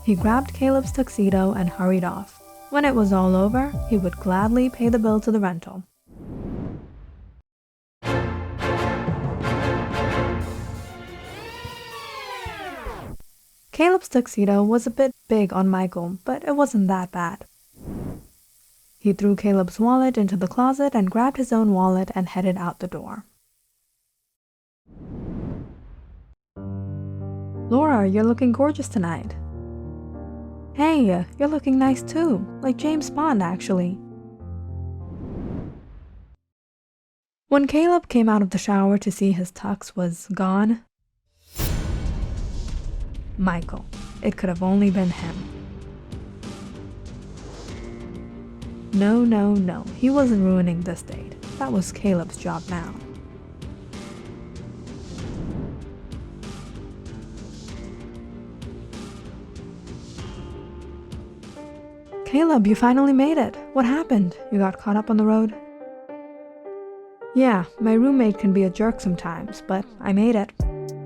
He grabbed Caleb's tuxedo and hurried off. When it was all over, he would gladly pay the bill to the rental. Caleb's tuxedo was a bit big on Michael, but it wasn't that bad. He threw Caleb's wallet into the closet and grabbed his own wallet and headed out the door. Laura, you're looking gorgeous tonight. Hey, you're looking nice too, like James Bond actually. When Caleb came out of the shower to see his tux was gone, Michael. It could have only been him. No, he wasn't ruining this date. That was Caleb's job now. Caleb, you finally made it. What happened? You got caught up on the road? Yeah, my roommate can be a jerk sometimes, but I made it,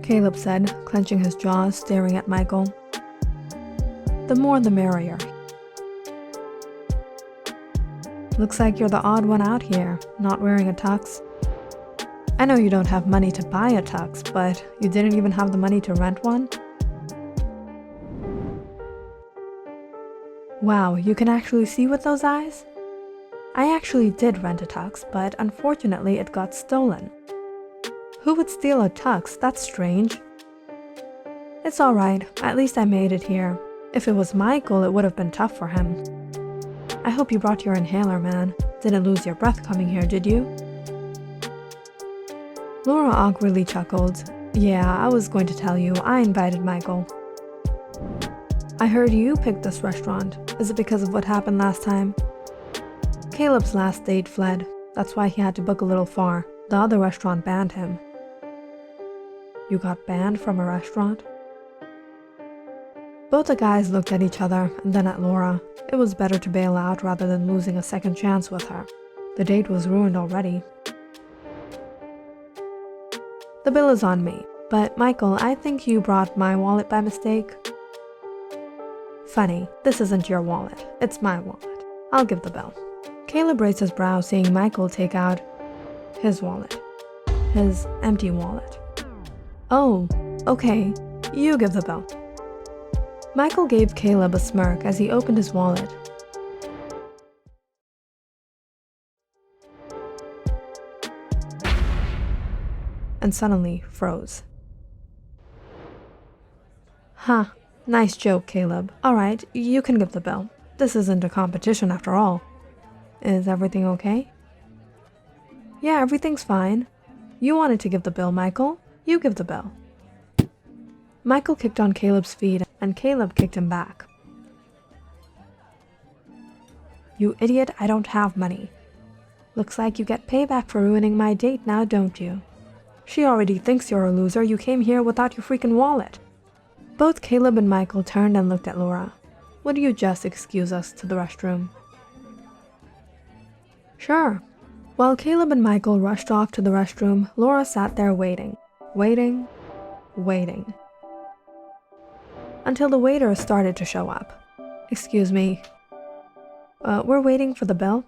Caleb said, clenching his jaws, staring at Michael. The more the merrier. Looks like you're the odd one out here, not wearing a tux. I know you don't have money to buy a tux, but you didn't even have the money to rent one? Wow, you can actually see with those eyes? I actually did rent a tux, but unfortunately it got stolen. Who would steal a tux? That's strange. It's alright, at least I made it here. If it was Michael, it would have been tough for him. I hope you brought your inhaler, man. Didn't lose your breath coming here, did you? Laura awkwardly chuckled. Yeah, I was going to tell you, I invited Michael. I heard you picked this restaurant. Is it because of what happened last time? Caleb's last date fled. That's why he had to book a little far. The other restaurant banned him. You got banned from a restaurant? Both the guys looked at each other and then at Laura. It was better to bail out rather than losing a second chance with her. The date was ruined already. The bill is on me, but Michael, I think you brought my wallet by mistake. Funny, this isn't your wallet, it's my wallet. I'll give the bill. Caleb raised his brow seeing Michael take out his wallet. His empty wallet. Oh, okay, you give the bill. Michael gave Caleb a smirk as he opened his wallet. And suddenly froze. Huh. Nice joke, Caleb. Alright, you can give the bill. This isn't a competition after all. Is everything okay? Yeah, everything's fine. You wanted to give the bill, Michael. You give the bill. Michael kicked on Caleb's feet, and Caleb kicked him back. You idiot, I don't have money. Looks like you get payback for ruining my date now, don't you? She already thinks you're a loser. You came here without your freaking wallet. Both Caleb and Michael turned and looked at Laura. Would you just excuse us to the restroom? Sure. While Caleb and Michael rushed off to the restroom, Laura sat there waiting. Until the waiter started to show up. Excuse me. We're waiting for the bill?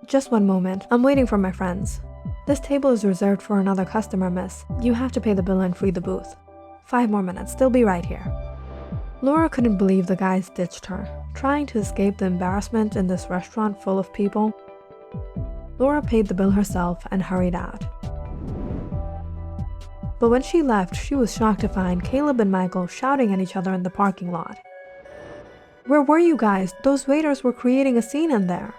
Just one moment. I'm waiting for my friends. This table is reserved for another customer, miss. You have to pay the bill and free the booth. 5 more minutes. They'll be right here. Laura couldn't believe the guys ditched her, trying to escape the embarrassment in this restaurant full of people. Laura paid the bill herself and hurried out. But when she left, she was shocked to find Caleb and Michael shouting at each other in the parking lot. Where were you guys? Those waiters were creating a scene in there.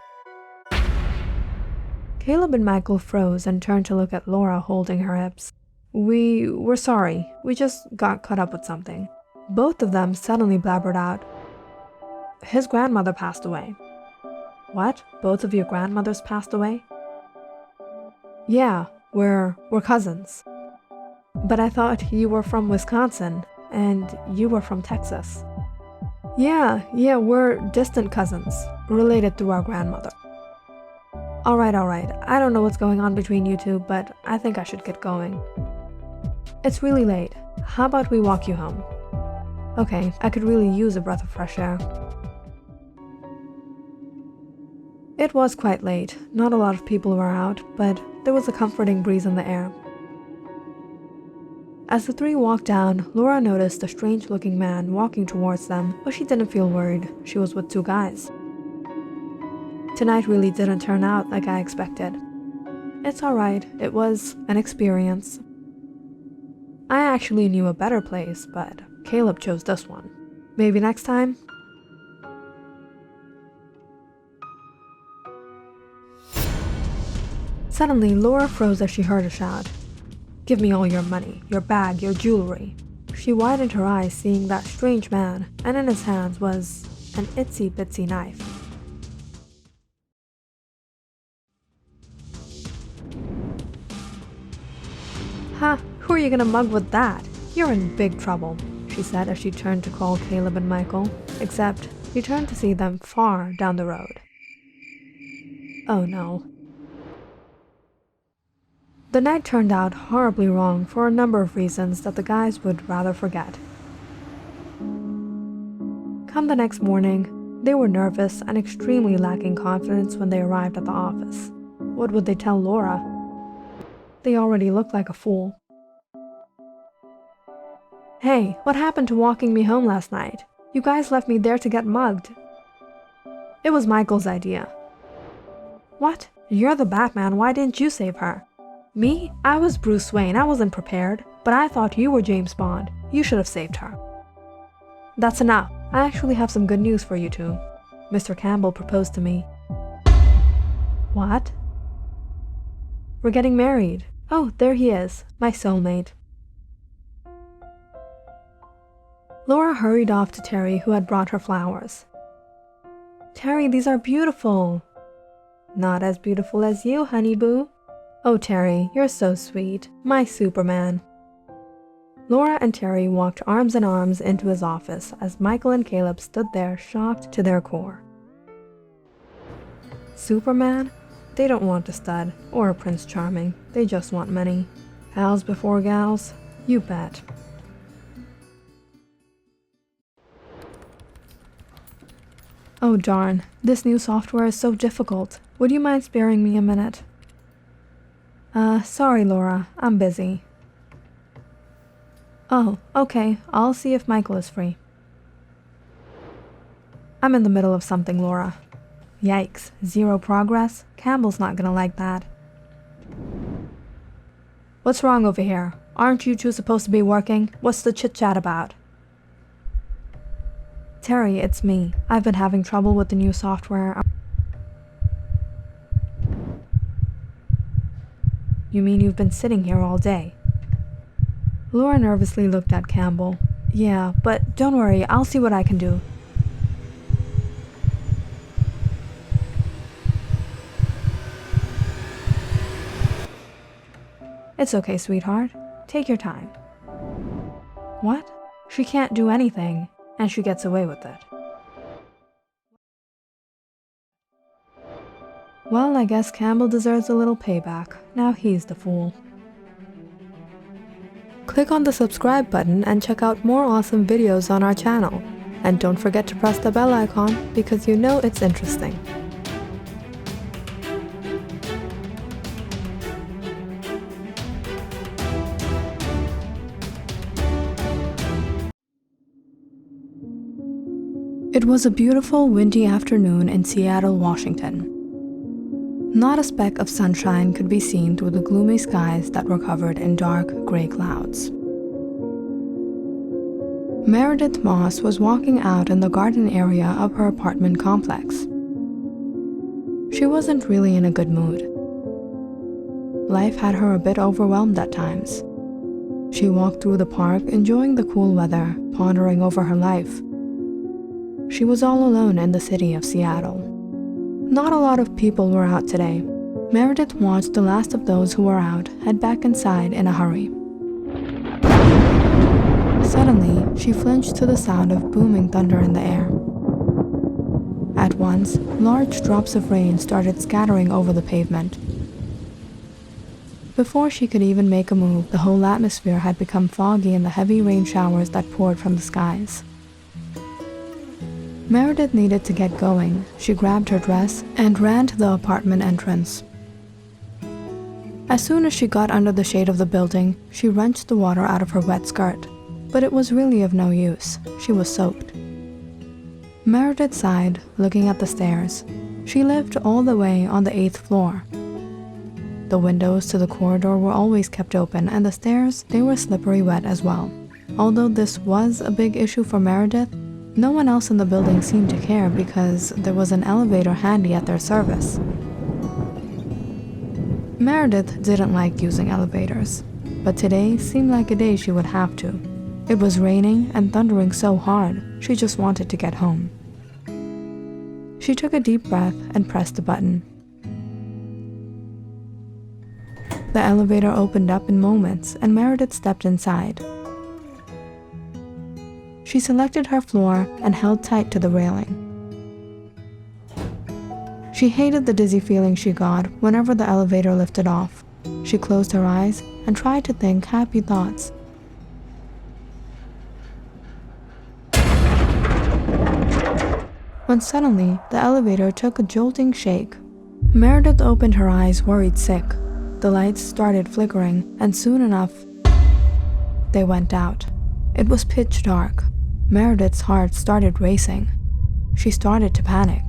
Caleb and Michael froze and turned to look at Laura holding her hips. We're sorry. We just got caught up with something. Both of them suddenly blabbered out. His grandmother passed away. What? Both of your grandmothers passed away? Yeah, we're cousins. But I thought you were from Wisconsin, and you were from Texas. Yeah, we're distant cousins, related through our grandmother. Alright, I don't know what's going on between you two, but I think I should get going. It's really late. How about we walk you home? Okay, I could really use a breath of fresh air. It was quite late. Not a lot of people were out, but there was a comforting breeze in the air. As the three walked down, Laura noticed a strange-looking man walking towards them, but she didn't feel worried. She was with 2 guys. Tonight really didn't turn out like I expected. It's alright, it was an experience. I actually knew a better place, but Caleb chose this one. Maybe next time? Suddenly, Laura froze as she heard a shout. Give me all your money, your bag, your jewelry. She widened her eyes seeing that strange man, and in his hands was an itsy-bitsy knife. Ha, who are you gonna mug with that? You're in big trouble, she said as she turned to call Caleb and Michael, except she turned to see them far down the road. Oh no. The night turned out horribly wrong for a number of reasons that the guys would rather forget. Come the next morning, they were nervous and extremely lacking confidence when they arrived at the office. What would they tell Laura? They already looked like a fool. Hey, what happened to walking me home last night? You guys left me there to get mugged. It was Michael's idea. What? You're the Batman, why didn't you save her? Me? I was Bruce Wayne, I wasn't prepared, but I thought you were James Bond. You should have saved her. That's enough. I actually have some good news for you two. Mr. Campbell proposed to me. What? We're getting married. Oh, there he is, my soulmate. Laura hurried off to Terry, who had brought her flowers. Terry, these are beautiful. Not as beautiful as you, honey boo. Oh, Terry, you're so sweet. My Superman. Laura and Terry walked arms in arms into his office as Michael and Caleb stood there shocked to their core. Superman? They don't want a stud or a Prince Charming. They just want money. Pals before gals? You bet. Oh darn, this new software is so difficult. Would you mind sparing me a minute? Sorry Laura, I'm busy. Oh, okay, I'll see if Michael is free. I'm in the middle of something, Laura. Yikes, 0 progress? Campbell's not gonna like that. What's wrong over here? Aren't you two supposed to be working? What's the chit-chat about? Terry, it's me. I've been having trouble with the new software. You mean you've been sitting here all day? Laura nervously looked at Campbell. Yeah, but don't worry, I'll see what I can do. It's okay, sweetheart. Take your time. What? She can't do anything, and she gets away with it. Well, I guess Campbell deserves a little payback. Now he's the fool. Click on the subscribe button and check out more awesome videos on our channel. And don't forget to press the bell icon because you know it's interesting. It was a beautiful, windy afternoon in Seattle, Washington. Not a speck of sunshine could be seen through the gloomy skies that were covered in dark, gray clouds. Meredith Moss was walking out in the garden area of her apartment complex. She wasn't really in a good mood. Life had her a bit overwhelmed at times. She walked through the park, enjoying the cool weather, pondering over her life. She was all alone in the city of Seattle. Not a lot of people were out today. Meredith watched the last of those who were out head back inside in a hurry. Suddenly, she flinched to the sound of booming thunder in the air. At once, large drops of rain started scattering over the pavement. Before she could even make a move, the whole atmosphere had become foggy in the heavy rain showers that poured from the skies. Meredith needed to get going. She grabbed her dress and ran to the apartment entrance. As soon as she got under the shade of the building, she wrenched the water out of her wet skirt. But it was really of no use. She was soaked. Meredith sighed, looking at the stairs. She lived all the way on the 8th floor. The windows to the corridor were always kept open, and the stairs, they were slippery wet as well. Although this was a big issue for Meredith, no one else in the building seemed to care because there was an elevator handy at their service. Meredith didn't like using elevators, but today seemed like a day she would have to. It was raining and thundering so hard, she just wanted to get home. She took a deep breath and pressed the button. The elevator opened up in moments and Meredith stepped inside. She selected her floor and held tight to the railing. She hated the dizzy feeling she got whenever the elevator lifted off. She closed her eyes and tried to think happy thoughts. When suddenly, the elevator took a jolting shake. Meredith opened her eyes, worried sick. The lights started flickering, and soon enough, they went out. It was pitch dark. Meredith's heart started racing. She started to panic.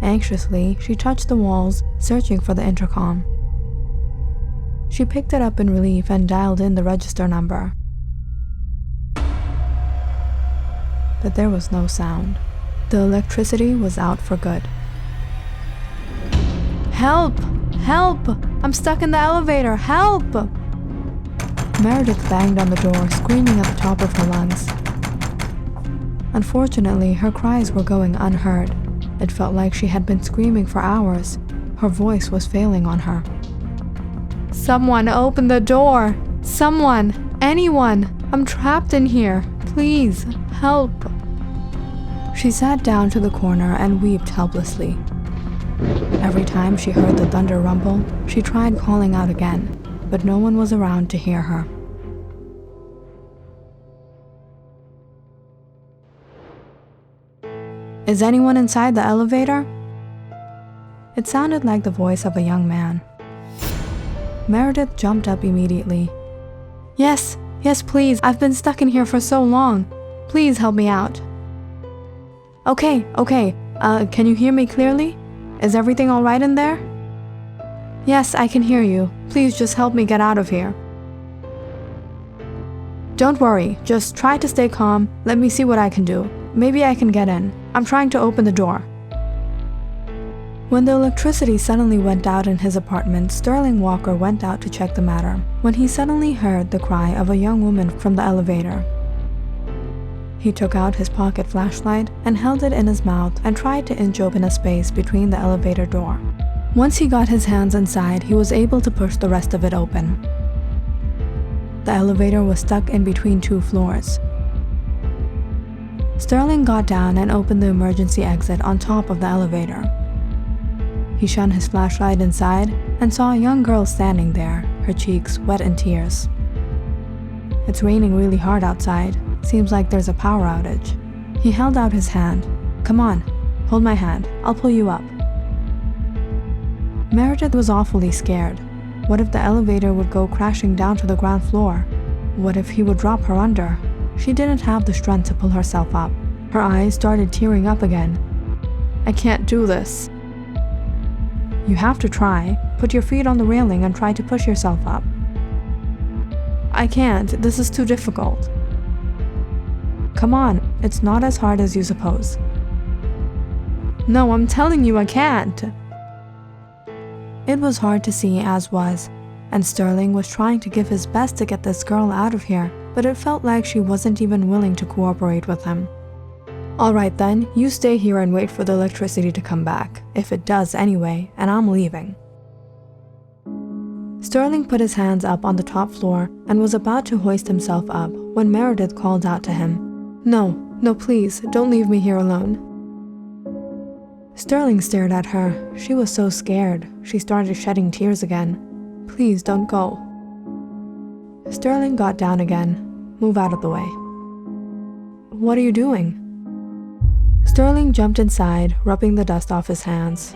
Anxiously, she touched the walls, searching for the intercom. She picked it up in relief and dialed in the register number. But there was no sound. The electricity was out for good. "Help! Help! I'm stuck in the elevator! Help!" Meredith banged on the door, screaming at the top of her lungs. Unfortunately, her cries were going unheard. It felt like she had been screaming for hours. Her voice was failing on her. "Someone open the door! Someone! Anyone! I'm trapped in here! Please, help!" She sat down to the corner and wept helplessly. Every time she heard the thunder rumble, she tried calling out again, but no one was around to hear her. "Is anyone inside the elevator?" It sounded like the voice of a young man. Meredith jumped up immediately. Yes, please, I've been stuck in here for so long. Please help me out." Okay, can you hear me clearly? Is everything all right in there?" "Yes, I can hear you. Please just help me get out of here." "Don't worry, just try to stay calm. Let me see what I can do. Maybe I can get in. I'm trying to open the door." When the electricity suddenly went out in his apartment, Sterling Walker went out to check the matter, when he suddenly heard the cry of a young woman from the elevator. He took out his pocket flashlight and held it in his mouth and tried to inch open a space between the elevator door. Once he got his hands inside, he was able to push the rest of it open. The elevator was stuck in between two floors. Sterling got down and opened the emergency exit on top of the elevator. He shone his flashlight inside and saw a young girl standing there, her cheeks wet in tears. It's raining really hard outside. Seems like there's a power outage. He held out his hand. Come on, hold my hand. I'll pull you up. Meredith was awfully scared. What if the elevator would go crashing down to the ground floor? What if he would drop her under? She didn't have the strength to pull herself up. Her eyes started tearing up again. I can't do this. You have to try. Put your feet on the railing and try to push yourself up. I can't. This is too difficult. Come on, it's not as hard as you suppose. No, I'm telling you I can't. It was hard to see as was, and Sterling was trying to give his best to get this girl out of here, but it felt like she wasn't even willing to cooperate with him. Alright then, you stay here and wait for the electricity to come back, if it does anyway, and I'm leaving. Sterling put his hands up on the top floor and was about to hoist himself up when Meredith called out to him. No, please, don't leave me here alone. Sterling stared at her. She was so scared. She started shedding tears again. Please don't go. Sterling got down again. Move out of the way. What are you doing? Sterling jumped inside, rubbing the dust off his hands.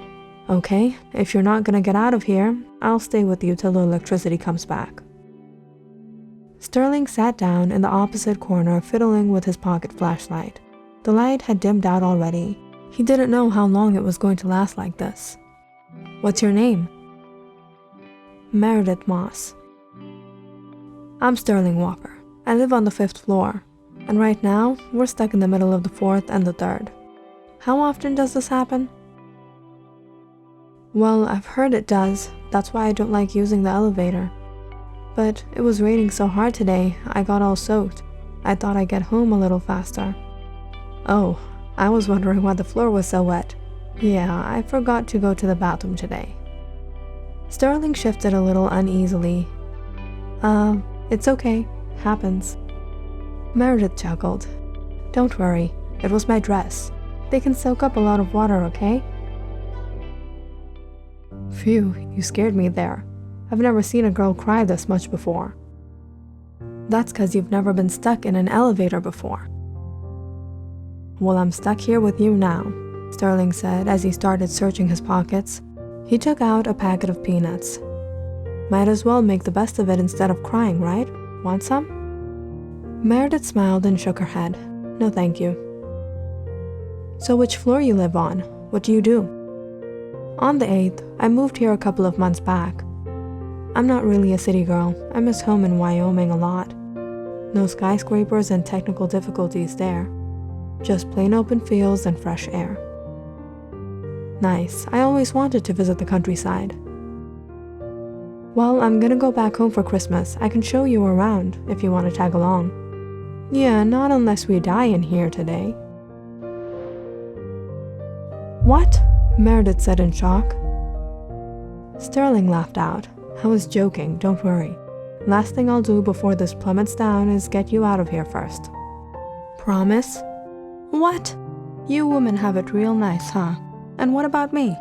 Okay, if you're not gonna get out of here, I'll stay with you till the electricity comes back. Sterling sat down in the opposite corner, fiddling with his pocket flashlight. The light had dimmed out already. He didn't know how long it was going to last like this. What's your name? Meredith Moss. I'm Sterling Walker. I live on the 5th floor, and right now, we're stuck in the middle of the 4th and the 3rd. How often does this happen? Well, I've heard it does. That's why I don't like using the elevator. But it was raining so hard today, I got all soaked. I thought I'd get home a little faster. Oh, I was wondering why the floor was so wet. Yeah, I forgot to go to the bathroom today. Sterling shifted a little uneasily. It's okay. Happens. Meredith chuckled. Don't worry, it was my dress. They can soak up a lot of water, okay? Phew, you scared me there. I've never seen a girl cry this much before. That's 'cause you've never been stuck in an elevator before. Well, I'm stuck here with you now, Sterling said as he started searching his pockets. He took out a packet of peanuts. Might as well make the best of it instead of crying, right? Want some? Meredith smiled and shook her head. No, thank you. So which floor you live on? What do you do? On the 8th, I moved here a couple of months back. I'm not really a city girl. I miss home in Wyoming a lot. No skyscrapers and technical difficulties there. Just plain open fields and fresh air. Nice. I always wanted to visit the countryside. Well, I'm gonna go back home for Christmas. I can show you around if you want to tag along. Yeah, not unless we die in here today. What? Meredith said in shock. Sterling laughed out. I was joking, don't worry. Last thing I'll do before this plummets down is get you out of here first. Promise? What? You women have it real nice, huh? And what about me?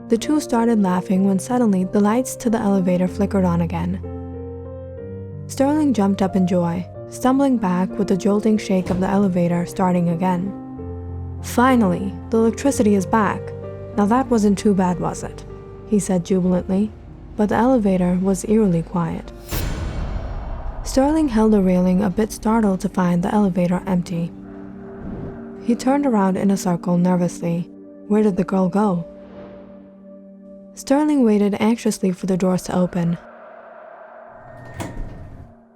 The two started laughing when suddenly the lights to the elevator flickered on again. Sterling jumped up in joy, stumbling back with the jolting shake of the elevator starting again. Finally, the electricity is back. Now that wasn't too bad, was it? He said jubilantly, but the elevator was eerily quiet. Sterling held the railing, a bit startled to find the elevator empty. He turned around in a circle nervously. Where did the girl go? Sterling waited anxiously for the doors to open.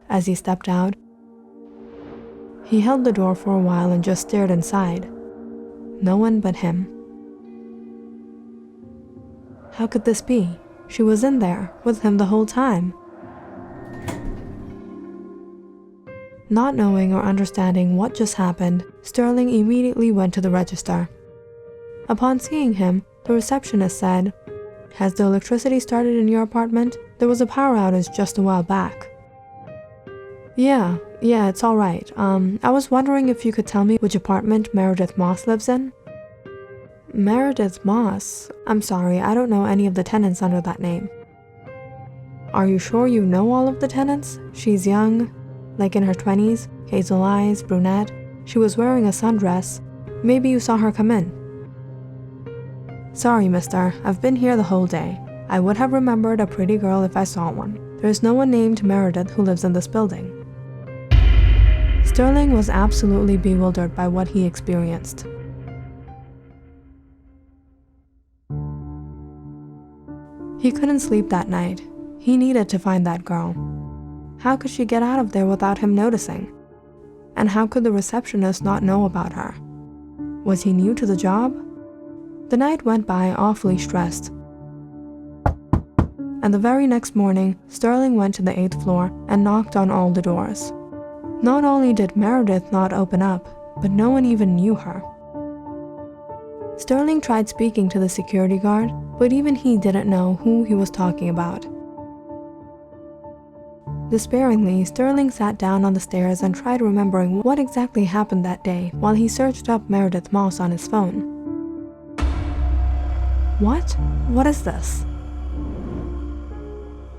As he stepped out, he held the door for a while and just stared inside. No one but him. How could this be? She was in there, with him the whole time. Not knowing or understanding what just happened, Sterling immediately went to the register. Upon seeing him, the receptionist said, "Has the electricity started in your apartment? There was a power outage just a while back." Yeah, it's alright. I was wondering if you could tell me which apartment Meredith Moss lives in? Meredith Moss? I'm sorry, I don't know any of the tenants under that name. Are you sure you know all of the tenants? She's young, like in her 20s, hazel eyes, brunette. She was wearing a sundress. Maybe you saw her come in. Sorry, mister, I've been here the whole day. I would have remembered a pretty girl if I saw one. There's no one named Meredith who lives in this building. Sterling was absolutely bewildered by what he experienced. He couldn't sleep that night. He needed to find that girl. How could she get out of there without him noticing? And how could the receptionist not know about her? Was he new to the job? The night went by awfully stressed. And the very next morning, Sterling went to the 8th floor and knocked on all the doors. Not only did Meredith not open up, but no one even knew her. Sterling tried speaking to the security guard, but even he didn't know who he was talking about. Despairingly, Sterling sat down on the stairs and tried remembering what exactly happened that day while he searched up Meredith Moss on his phone. What? What is this?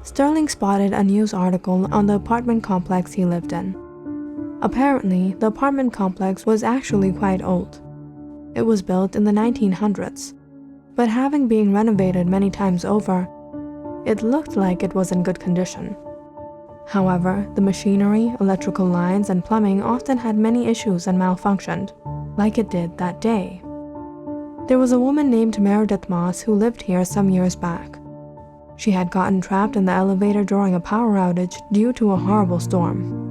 Sterling spotted a news article on the apartment complex he lived in. Apparently, the apartment complex was actually quite old. It was built in the 1900s, but having been renovated many times over, it looked like it was in good condition. However, the machinery, electrical lines, and plumbing often had many issues and malfunctioned, like it did that day. There was a woman named Meredith Moss who lived here some years back. She had gotten trapped in the elevator during a power outage due to a horrible storm.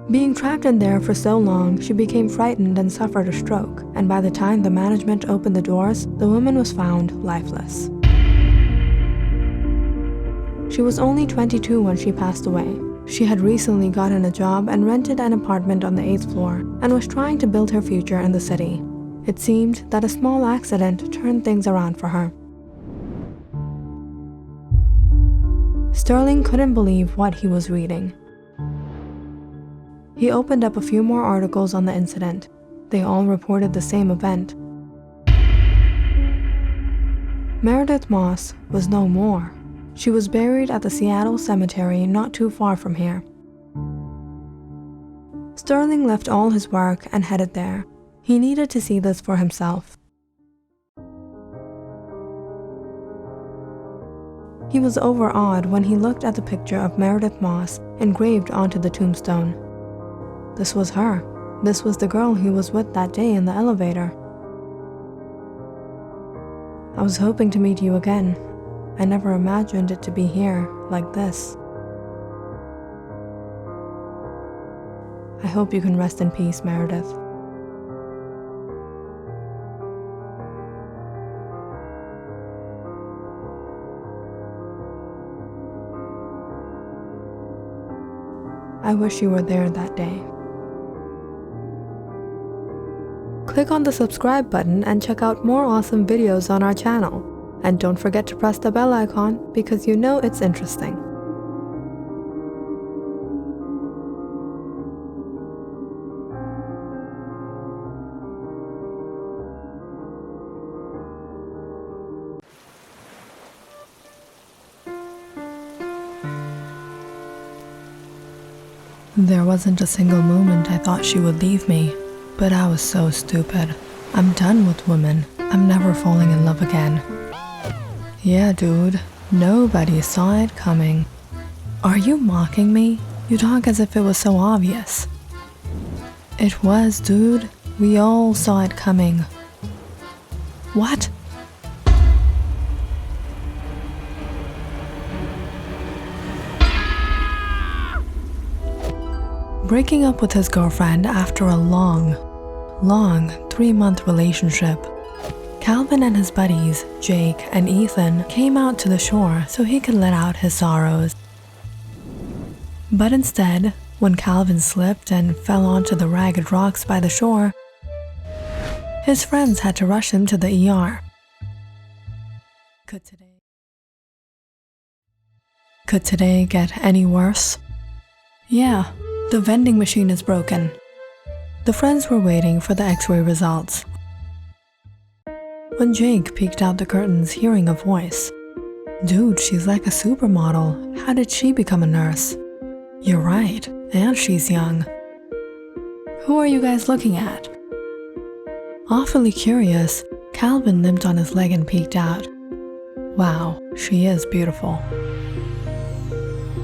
Being trapped in there for so long, she became frightened and suffered a stroke, and by the time the management opened the doors, the woman was found lifeless. She was only 22 when she passed away. She had recently gotten a job and rented an apartment on the 8th floor and was trying to build her future in the city. It seemed that a small accident turned things around for her. Sterling couldn't believe what he was reading. He opened up a few more articles on the incident. They all reported the same event. Meredith Moss was no more. She was buried at the Seattle Cemetery not too far from here. Sterling left all his work and headed there. He needed to see this for himself. He was overawed when he looked at the picture of Meredith Moss engraved onto the tombstone. This was her. This was the girl he was with that day in the elevator. I was hoping to meet you again. I never imagined it to be here, like this. I hope you can rest in peace, Meredith. I wish you were there that day. Click on the subscribe button and check out more awesome videos on our channel. And don't forget to press the bell icon because you know it's interesting. There wasn't a single moment I thought she would leave me, but I was so stupid. I'm done with women. I'm never falling in love again. Yeah, dude, nobody saw it coming. Are you mocking me? You talk as if it was so obvious. It was, dude. We all saw it coming. What? Breaking up with his girlfriend after a long 3-month relationship, Calvin and his buddies, Jake and Ethan, came out to the shore so he could let out his sorrows. But instead, when Calvin slipped and fell onto the ragged rocks by the shore, his friends had to rush him to the ER. Could today get any worse? Yeah, The vending machine is broken. The friends were waiting for the x-ray results when Jake peeked out the curtains, hearing a voice. Dude, she's like a supermodel. How did she become a nurse? You're right, and she's young. Who are you guys looking at? Awfully curious, Calvin limped on his leg and peeked out. Wow, she is beautiful.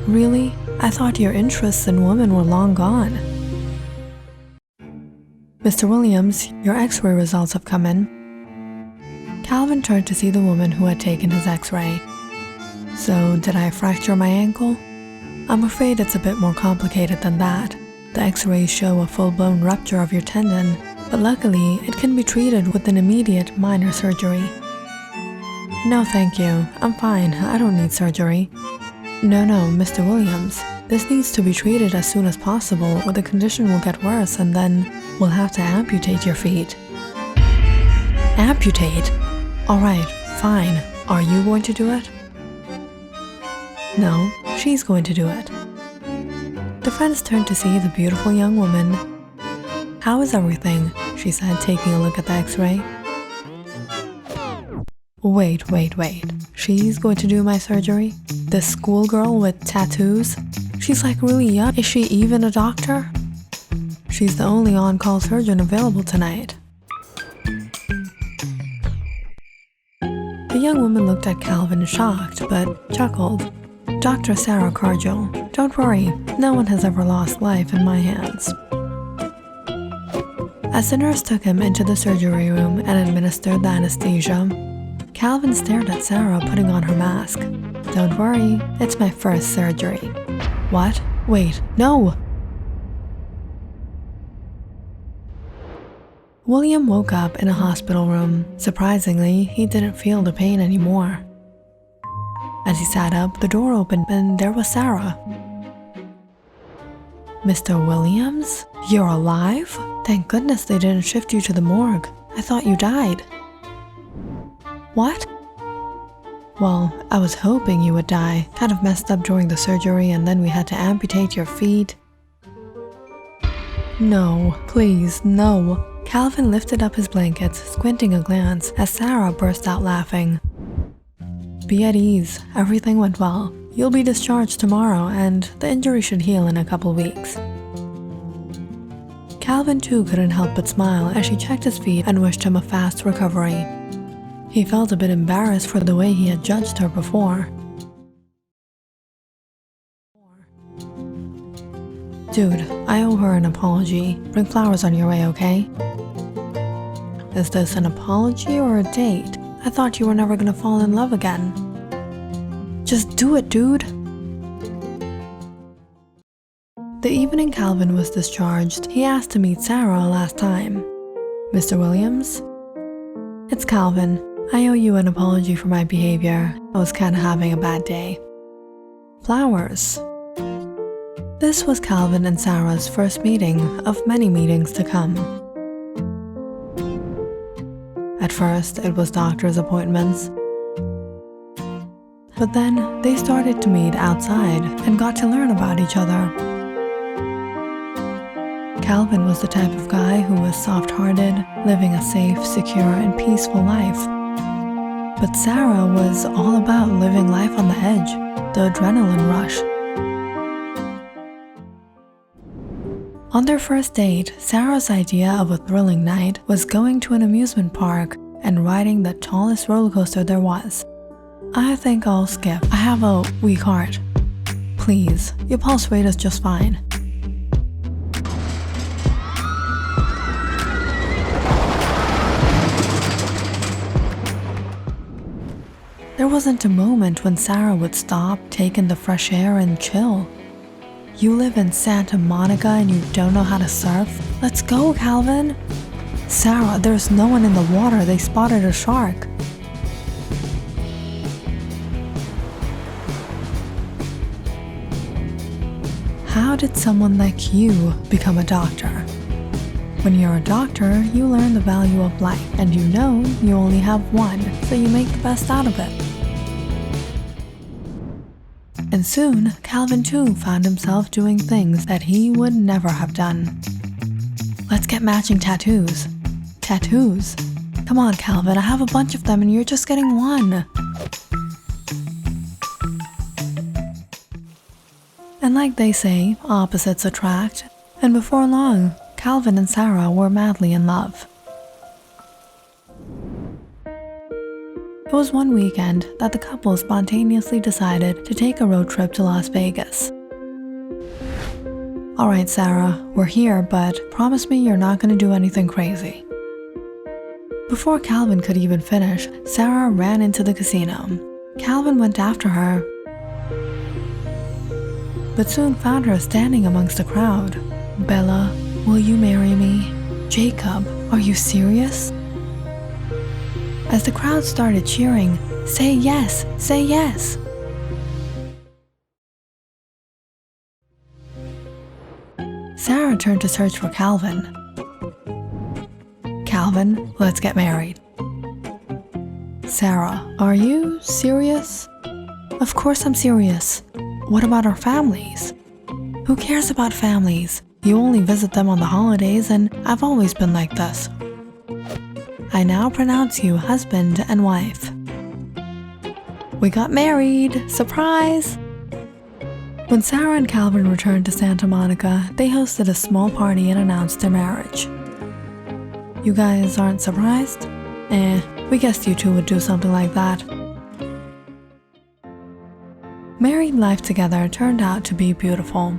Really? I thought your interests in women were long gone. Mr. Williams, your x-ray results have come in. Calvin turned to see the woman who had taken his x-ray. So, did I fracture my ankle? I'm afraid it's a bit more complicated than that. The x-rays show a full-blown rupture of your tendon, but luckily, it can be treated with an immediate minor surgery. No, thank you. I'm fine. I don't need surgery. No, Mr. Williams. This needs to be treated as soon as possible, or the condition will get worse and then we'll have to amputate your feet. Amputate? Alright, fine. Are you going to do it? No, she's going to do it. The friends turned to see the beautiful young woman. How is everything? She said, taking a look at the x-ray. Wait. She's going to do my surgery? This schoolgirl with tattoos? She's like really young. Is she even a doctor? She's the only on-call surgeon available tonight. The young woman looked at Calvin shocked, but chuckled. Dr. Sarah Cargill, don't worry, no one has ever lost life in my hands. As the nurse took him into the surgery room and administered the anesthesia, Calvin stared at Sarah putting on her mask. Don't worry, it's my first surgery. What? Wait, no! William woke up in a hospital room. Surprisingly, he didn't feel the pain anymore. As he sat up, the door opened and there was Sarah. Mr. Williams? You're alive? Thank goodness they didn't shift you to the morgue. I thought you died. What? Well, I was hoping you would die. Kind of messed up during the surgery and then we had to amputate your feet. No, please, no. Calvin lifted up his blankets, squinting a glance as Sarah burst out laughing. Be at ease, everything went well. You'll be discharged tomorrow and the injury should heal in a couple weeks. Calvin too couldn't help but smile as she checked his feet and wished him a fast recovery. He felt a bit embarrassed for the way he had judged her before. Dude, I owe her an apology. Bring flowers on your way, okay? Is this an apology or a date? I thought you were never gonna fall in love again. Just do it, dude! The evening Calvin was discharged, he asked to meet Sarah last time. Mr. Williams? It's Calvin. I owe you an apology for my behavior. I was kinda having a bad day. Flowers. This was Calvin and Sarah's first meeting of many meetings to come. At first, it was doctor's appointments. But then, they started to meet outside and got to learn about each other. Calvin was the type of guy who was soft-hearted, living a safe, secure, and peaceful life. But Sarah was all about living life on the edge, the adrenaline rush. On their first date, Sarah's idea of a thrilling night was going to an amusement park and riding the tallest roller coaster there was. I think I'll skip. I have a weak heart. Please, your pulse rate is just fine. There wasn't a moment when Sarah would stop, take in the fresh air, and chill. You live in Santa Monica and you don't know how to surf? Let's go, Calvin! Sarah, there's no one in the water. They spotted a shark. How did someone like you become a doctor? When you're a doctor, you learn the value of life, and you know you only have one, so you make the best out of it. And soon, Calvin too found himself doing things that he would never have done. Let's get matching tattoos. Tattoos? Come on, Calvin, I have a bunch of them and you're just getting one. And like they say, opposites attract. And before long, Calvin and Sarah were madly in love. It was one weekend that the couple spontaneously decided to take a road trip to Las Vegas. Alright, Sarah, we're here, but promise me you're not going to do anything crazy. Before Calvin could even finish, Sarah ran into the casino. Calvin went after her, but soon found her standing amongst a crowd. Bella, will you marry me? Jacob, are you serious? As the crowd started cheering, say yes, say yes. Sarah turned to search for Calvin. Calvin, let's get married. Sarah, are you serious? Of course I'm serious. What about our families? Who cares about families? You only visit them on the holidays, and I've always been like this. I now pronounce you husband and wife. We got married! Surprise! When Sarah and Calvin returned to Santa Monica, they hosted a small party and announced their marriage. You guys aren't surprised? We guessed you two would do something like that. Married life together turned out to be beautiful.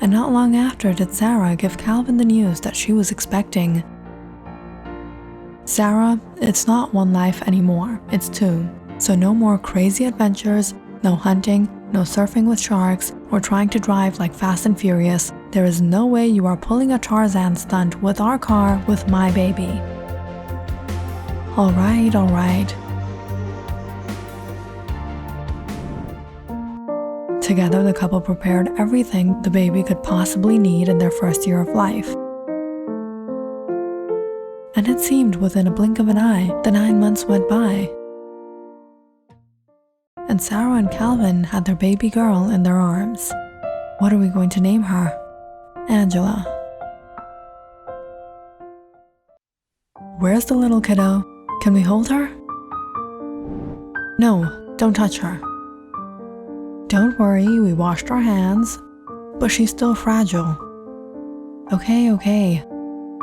And not long after did Sarah give Calvin the news that she was expecting. Sarah, it's not one life anymore, it's two. So no more crazy adventures, no hunting, no surfing with sharks, or trying to drive like Fast and Furious. There is no way you are pulling a Tarzan stunt with our car with my baby. Alright, alright. Together, the couple prepared everything the baby could possibly need in their first year of life. And it seemed within a blink of an eye, the 9 months went by. And Sarah and Calvin had their baby girl in their arms. What are we going to name her? Angela. Where's the little kiddo? Can we hold her? No, don't touch her. Don't worry, we washed our hands, but she's still fragile. Okay, okay.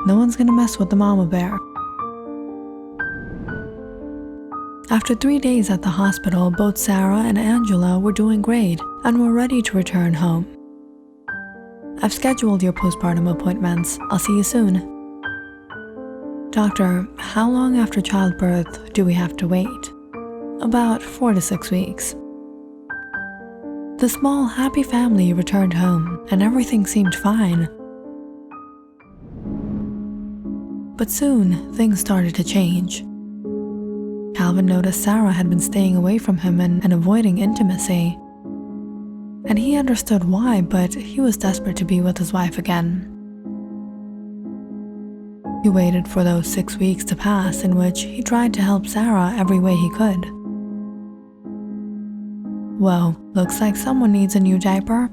No one's gonna mess with the mama bear. After 3 days at the hospital, both Sarah and Angela were doing great and were ready to return home. I've scheduled your postpartum appointments. I'll see you soon. Doctor, how long after childbirth do we have to wait? About 4 to 6 weeks. The small, happy family returned home, and everything seemed fine. But soon, things started to change. Calvin noticed Sarah had been staying away from him and avoiding intimacy. And he understood why, but he was desperate to be with his wife again. He waited for those 6 weeks to pass in which he tried to help Sarah every way he could. Well, looks like someone needs a new diaper.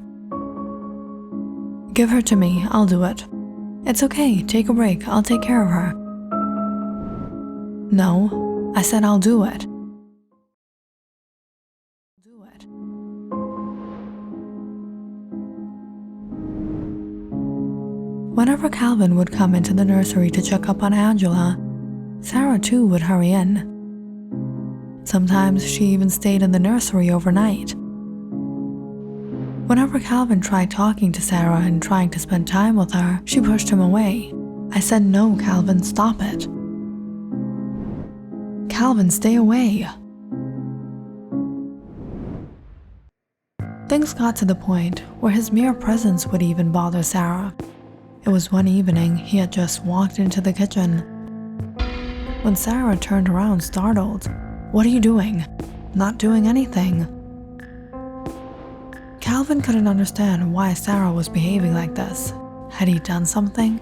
Give her to me, I'll do it. It's okay, take a break, I'll take care of her. No, I said I'll do it. Whenever Calvin would come into the nursery to check up on Angela, Sarah too would hurry in. Sometimes she even stayed in the nursery overnight. Whenever Calvin tried talking to Sarah and trying to spend time with her, she pushed him away. I said, no, Calvin, stop it. Calvin, stay away. Things got to the point where his mere presence would even bother Sarah. It was one evening he had just walked into the kitchen. When Sarah turned around startled, "What are you doing?" "Not doing anything." Calvin couldn't understand why Sarah was behaving like this. Had he done something?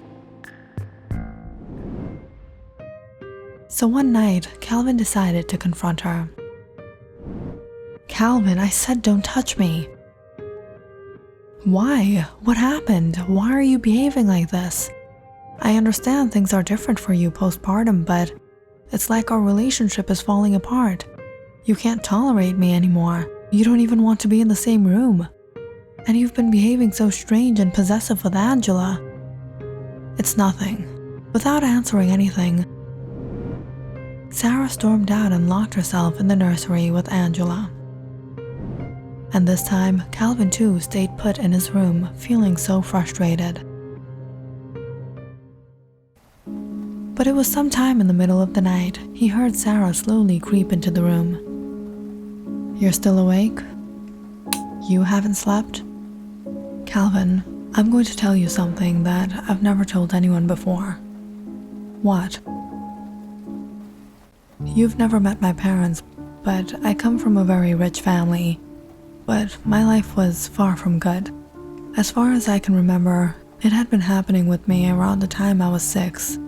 So one night, Calvin decided to confront her. Calvin, I said don't touch me. Why? What happened? Why are you behaving like this? I understand things are different for you postpartum, but it's like our relationship is falling apart. You can't tolerate me anymore. You don't even want to be in the same room. And you've been behaving so strange and possessive with Angela. It's nothing. Without answering anything, Sarah stormed out and locked herself in the nursery with Angela. And this time, Calvin too stayed put in his room, feeling so frustrated. But it was sometime in the middle of the night, he heard Sarah slowly creep into the room. You're still awake? You haven't slept? Calvin, I'm going to tell you something that I've never told anyone before. What? You've never met my parents, but I come from a very rich family. But my life was far from good. As far as I can remember, it had been happening with me around the time I was 6.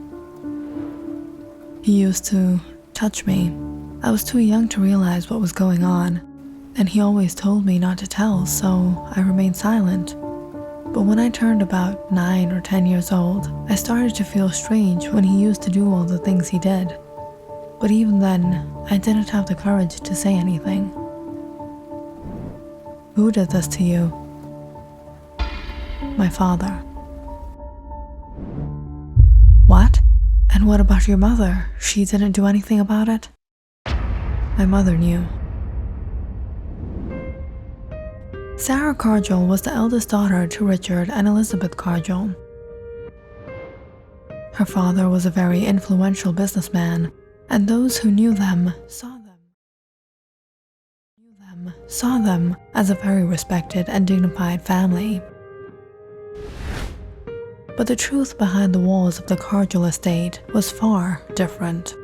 He used to touch me. I was too young to realize what was going on, and he always told me not to tell, so I remained silent. But when I turned about 9 or 10 years old, I started to feel strange when he used to do all the things he did. But even then, I didn't have the courage to say anything. Who did this to you? My father. What? And what about your mother? She didn't do anything about it? My mother knew. Sarah Cargill was the eldest daughter to Richard and Elizabeth Cargill. Her father was a very influential businessman, and those who knew them saw them as a very respected and dignified family. But the truth behind the walls of the Cargill estate was far different.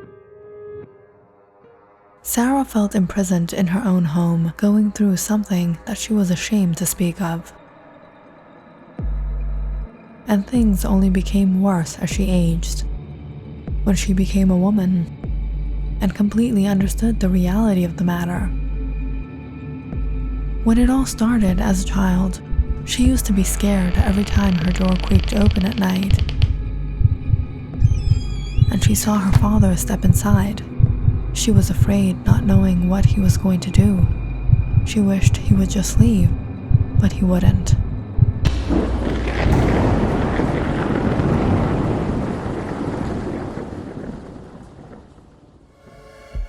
Sarah felt imprisoned in her own home, going through something that she was ashamed to speak of. And things only became worse as she aged. When she became a woman and completely understood the reality of the matter. When it all started as a child, she used to be scared every time her door creaked open at night, and she saw her father step inside. She was afraid, not knowing what he was going to do. She wished he would just leave, but he wouldn't.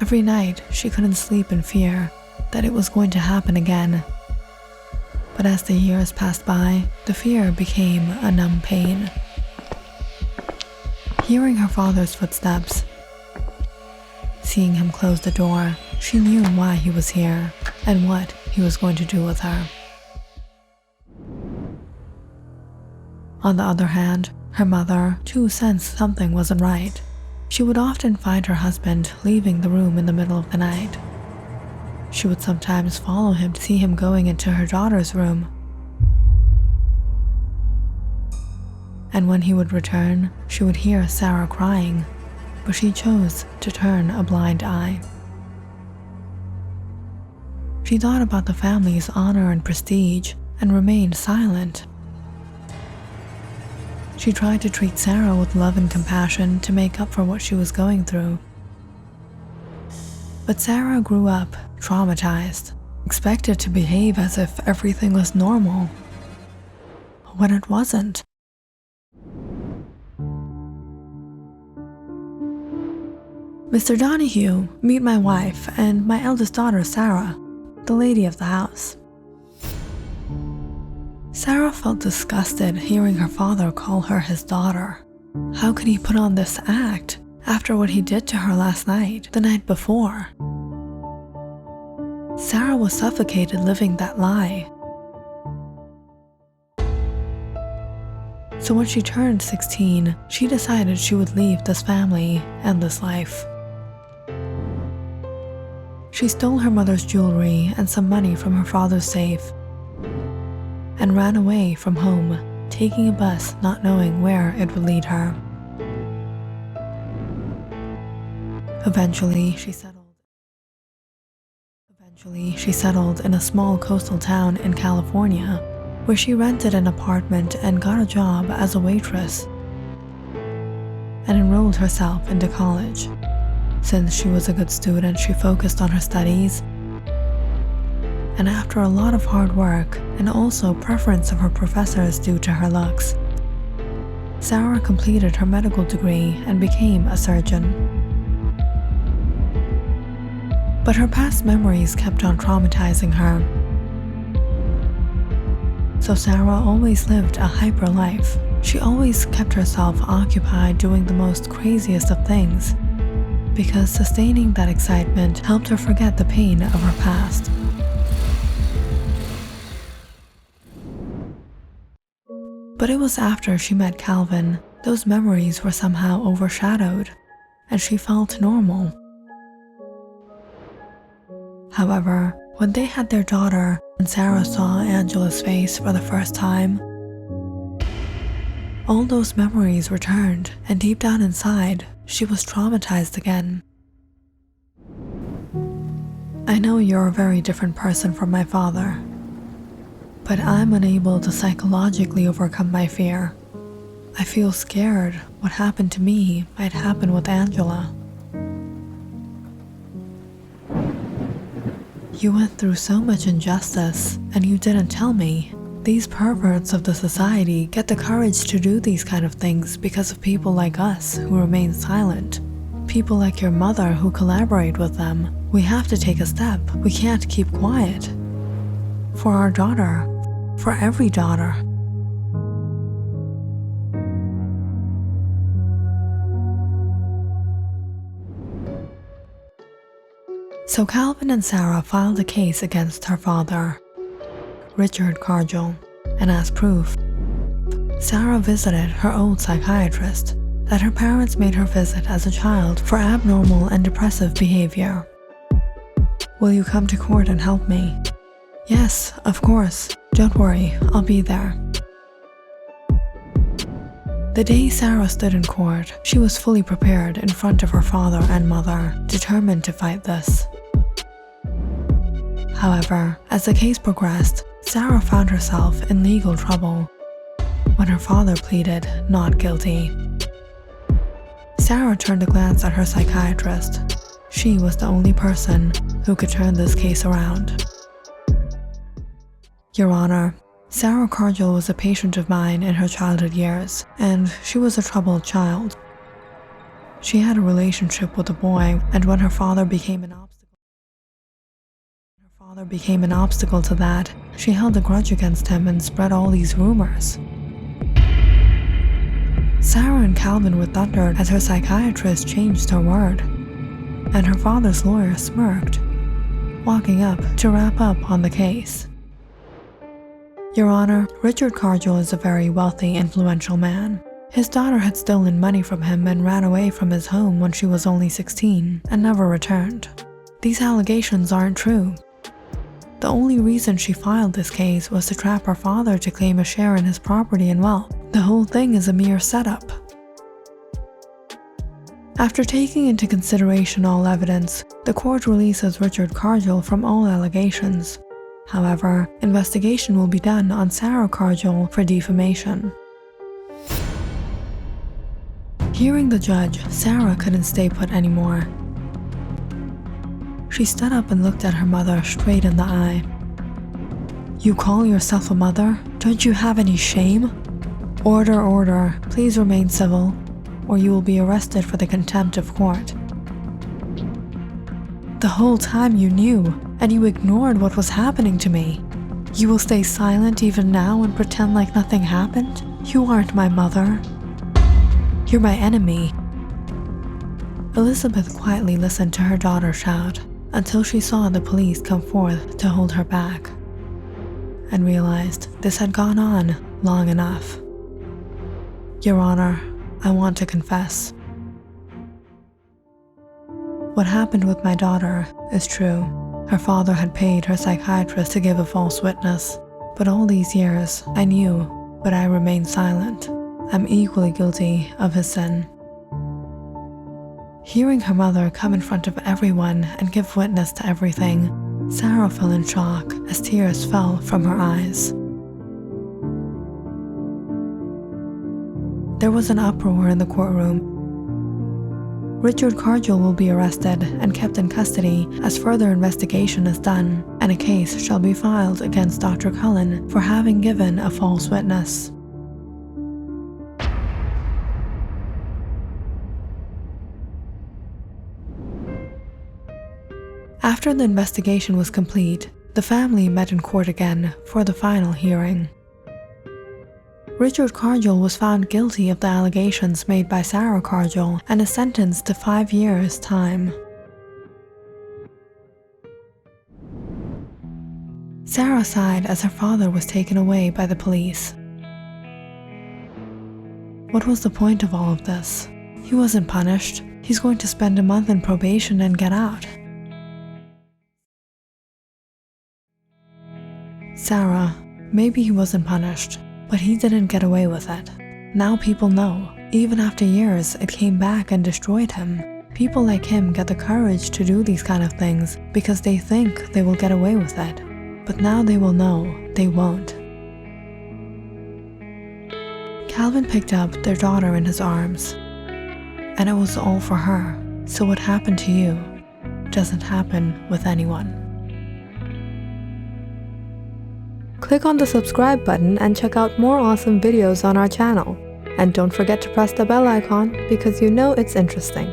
Every night, she couldn't sleep in fear that it was going to happen again. But as the years passed by, the fear became a numb pain. Hearing her father's footsteps, seeing him close the door, she knew why he was here and what he was going to do with her. On the other hand, her mother too sensed something wasn't right. She would often find her husband leaving the room in the middle of the night. She would sometimes follow him to see him going into her daughter's room. And when he would return, she would hear Sarah crying, but she chose to turn a blind eye. She thought about the family's honor and prestige and remained silent. She tried to treat Sarah with love and compassion to make up for what she was going through. But Sarah grew up traumatized, expected to behave as if everything was normal, when it wasn't. Mr. Donahue, meet my wife and my eldest daughter, Sarah, the lady of the house. Sarah felt disgusted hearing her father call her his daughter. How could he put on this act after what he did to her last night, the night before? Sarah was suffocated living that lie. So when she turned 16, she decided she would leave this family and this life. She stole her mother's jewelry and some money from her father's safe and ran away from home, taking a bus not knowing where it would lead her. Eventually, she settled Eventually, she settled in a small coastal town in California, where she rented an apartment and got a job as a waitress, and enrolled herself into college. Since she was a good student, she focused on her studies, and after a lot of hard work and also preference of her professors due to her looks, Sarah completed her medical degree and became a surgeon. But her past memories kept on traumatizing her, so Sarah always lived a hyper life. She always kept herself occupied doing the most craziest of things, because sustaining that excitement helped her forget the pain of her past. But it was after she met Calvin, those memories were somehow overshadowed, and she felt normal. However, when they had their daughter and Sarah saw Angela's face for the first time, all those memories returned, and deep down inside, she was traumatized again. I know you're a very different person from my father, but I'm unable to psychologically overcome my fear. I feel scared what happened to me might happen with Angela. You went through so much injustice, and you didn't tell me. These perverts of the society get the courage to do these kind of things because of people like us who remain silent. People like your mother who collaborate with them. We have to take a step. We can't keep quiet. For our daughter. For every daughter. So Calvin and Sarah filed a case against her father, Richard Cargill, and as proof, Sarah visited her old psychiatrist that her parents made her visit as a child for abnormal and depressive behavior. Will you come to court and help me? Yes, of course. Don't worry, I'll be there. The day Sarah stood in court, she was fully prepared in front of her father and mother, determined to fight this. However, as the case progressed, Sarah found herself in legal trouble when her father pleaded not guilty. Sarah turned a glance at her psychiatrist. She was the only person who could turn this case around. Your Honor, Sarah Cargill was a patient of mine in her childhood years, and she was a troubled child. She had a relationship with a boy, and when her father became an obstacle to that, she held a grudge against him and spread all these rumors. Sarah and Calvin were thundered as her psychiatrist changed her word, and her father's lawyer smirked, walking up to wrap up on the case. Your Honor, Richard Cargill is a very wealthy, influential man. His daughter had stolen money from him and ran away from his home when she was only 16 and never returned. These allegations aren't true. The only reason she filed this case was to trap her father to claim a share in his property and wealth. The whole thing is a mere setup. After taking into consideration all evidence, the court releases Richard Cargill from all allegations. However, investigation will be done on Sarah Cargill for defamation. Hearing the judge, Sarah couldn't stay put anymore. She stood up and looked at her mother straight in the eye. You call yourself a mother? Don't you have any shame? Order, order, please remain civil, or you will be arrested for the contempt of court. The whole time you knew, and you ignored what was happening to me. You will stay silent even now and pretend like nothing happened? You aren't my mother. You're my enemy. Elizabeth quietly listened to her daughter shout until she saw the police come forth to hold her back, and realized this had gone on long enough. Your Honor, I want to confess. What happened with my daughter is true. Her father had paid her psychiatrist to give a false witness, but all these years I knew, but I remained silent. I'm equally guilty of his sin. Hearing her mother come in front of everyone and give witness to everything, Sarah fell in shock as tears fell from her eyes. There was an uproar in the courtroom. Richard Cargill will be arrested and kept in custody as further investigation is done, and a case shall be filed against Dr. Cullen for having given a false witness. After the investigation was complete, the family met in court again for the final hearing. Richard Cargill was found guilty of the allegations made by Sarah Cargill and is sentenced to 5 years' time. Sarah sighed as her father was taken away by the police. What was the point of all of this? He wasn't punished. He's going to spend a month in probation and get out. Sarah, maybe he wasn't punished, but he didn't get away with it. Now people know. Even after years, it came back and destroyed him. People like him get the courage to do these kind of things because they think they will get away with it. But now they will know they won't. Calvin picked up their daughter in his arms, and it was all for her. So what happened to you doesn't happen with anyone. Click on the subscribe button and check out more awesome videos on our channel. And don't forget to press the bell icon because you know it's interesting.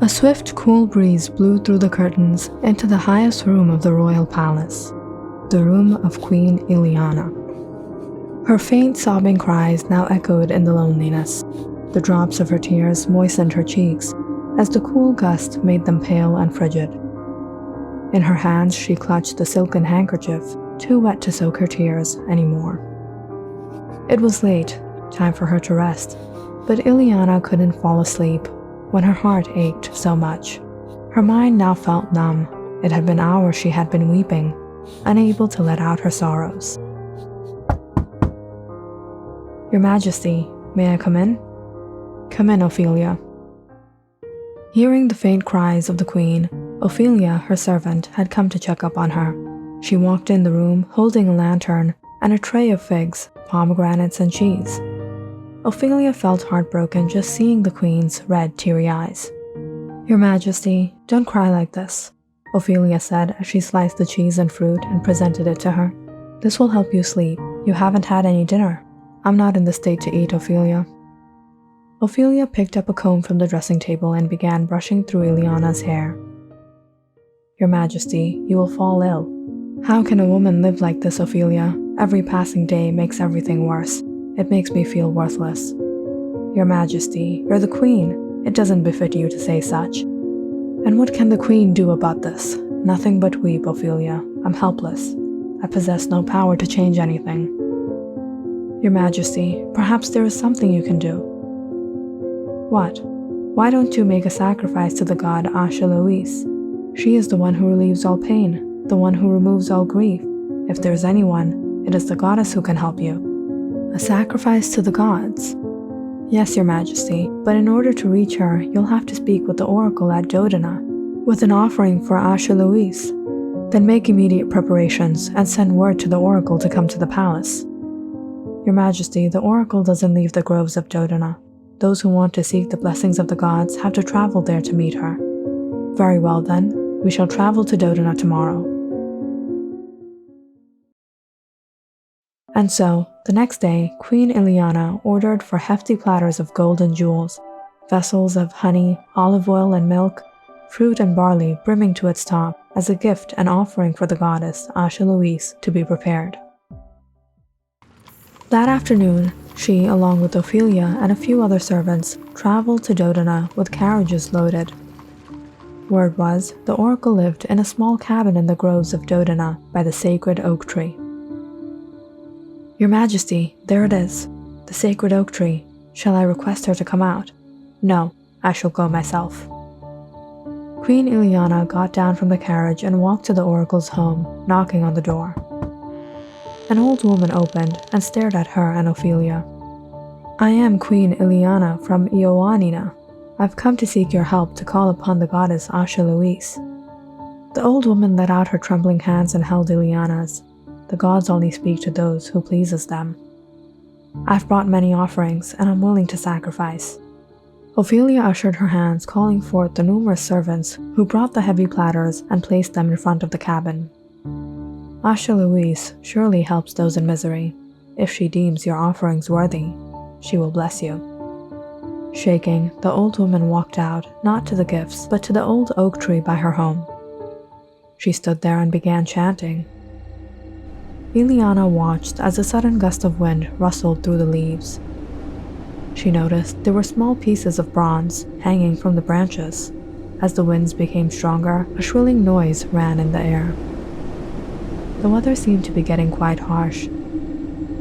A swift, cool breeze blew through the curtains into the highest room of the royal palace, the room of Queen Ileana. Her faint sobbing cries now echoed in the loneliness. The drops of her tears moistened her cheeks as the cool gust made them pale and frigid. In her hands she clutched the silken handkerchief, too wet to soak her tears anymore. It was late, time for her to rest, but Ileana couldn't fall asleep when her heart ached so much. Her mind now felt numb. It had been hours she had been weeping, unable to let out her sorrows. Your Majesty, may I come in? Come in, Ophelia. Hearing the faint cries of the Queen, Ophelia, her servant, had come to check up on her. She walked in the room holding a lantern and a tray of figs, pomegranates, and cheese. Ophelia felt heartbroken just seeing the Queen's red, teary eyes. Your Majesty, don't cry like this, Ophelia said as she sliced the cheese and fruit and presented it to her. This will help you sleep. You haven't had any dinner. I'm not in the state to eat, Ophelia. Ophelia picked up a comb from the dressing table and began brushing through Ileana's hair. Your Majesty, you will fall ill. How can a woman live like this, Ophelia? Every passing day makes everything worse. It makes me feel worthless. Your Majesty, you're the Queen. It doesn't befit you to say such. And what can the Queen do about this? Nothing but weep, Ophelia. I'm helpless. I possess no power to change anything. Your Majesty, perhaps there is something you can do. What? Why don't you make a sacrifice to the god Asha Louise? She is the one who relieves all pain, the one who removes all grief. If there's anyone, it is the goddess who can help you. A sacrifice to the gods? Yes, Your Majesty, but in order to reach her, you'll have to speak with the oracle at Dodona, with an offering for Asha Louise. Then make immediate preparations and send word to the oracle to come to the palace. Your Majesty, the oracle doesn't leave the groves of Dodona. Those who want to seek the blessings of the gods have to travel there to meet her. Very well then, we shall travel to Dodona tomorrow. And so, the next day, Queen Ileana ordered for hefty platters of gold and jewels, vessels of honey, olive oil and milk, fruit and barley brimming to its top as a gift and offering for the goddess Asha Louise to be prepared. That afternoon, she, along with Ophelia and a few other servants, traveled to Dodona with carriages loaded. Word was, the oracle lived in a small cabin in the groves of Dodona by the sacred oak tree. Your Majesty, there it is, the sacred oak tree. Shall I request her to come out? No, I shall go myself. Queen Ileana got down from the carriage and walked to the oracle's home, knocking on the door. An old woman opened and stared at her and Ophelia. "I am Queen Ileana from Ioannina. I've come to seek your help to call upon the goddess Asha Louise." The old woman let out her trembling hands and held Ileana's. "The gods only speak to those who pleases them. I've brought many offerings, and I'm willing to sacrifice." Ophelia ushered her hands, calling forth the numerous servants who brought the heavy platters and placed them in front of the cabin. "Asha Louise surely helps those in misery. If she deems your offerings worthy, she will bless you." Shaking, the old woman walked out, not to the gifts, but to the old oak tree by her home. She stood there and began chanting. Ileana watched as a sudden gust of wind rustled through the leaves. She noticed there were small pieces of bronze hanging from the branches. As the winds became stronger, a shrilling noise ran in the air. The weather seemed to be getting quite harsh,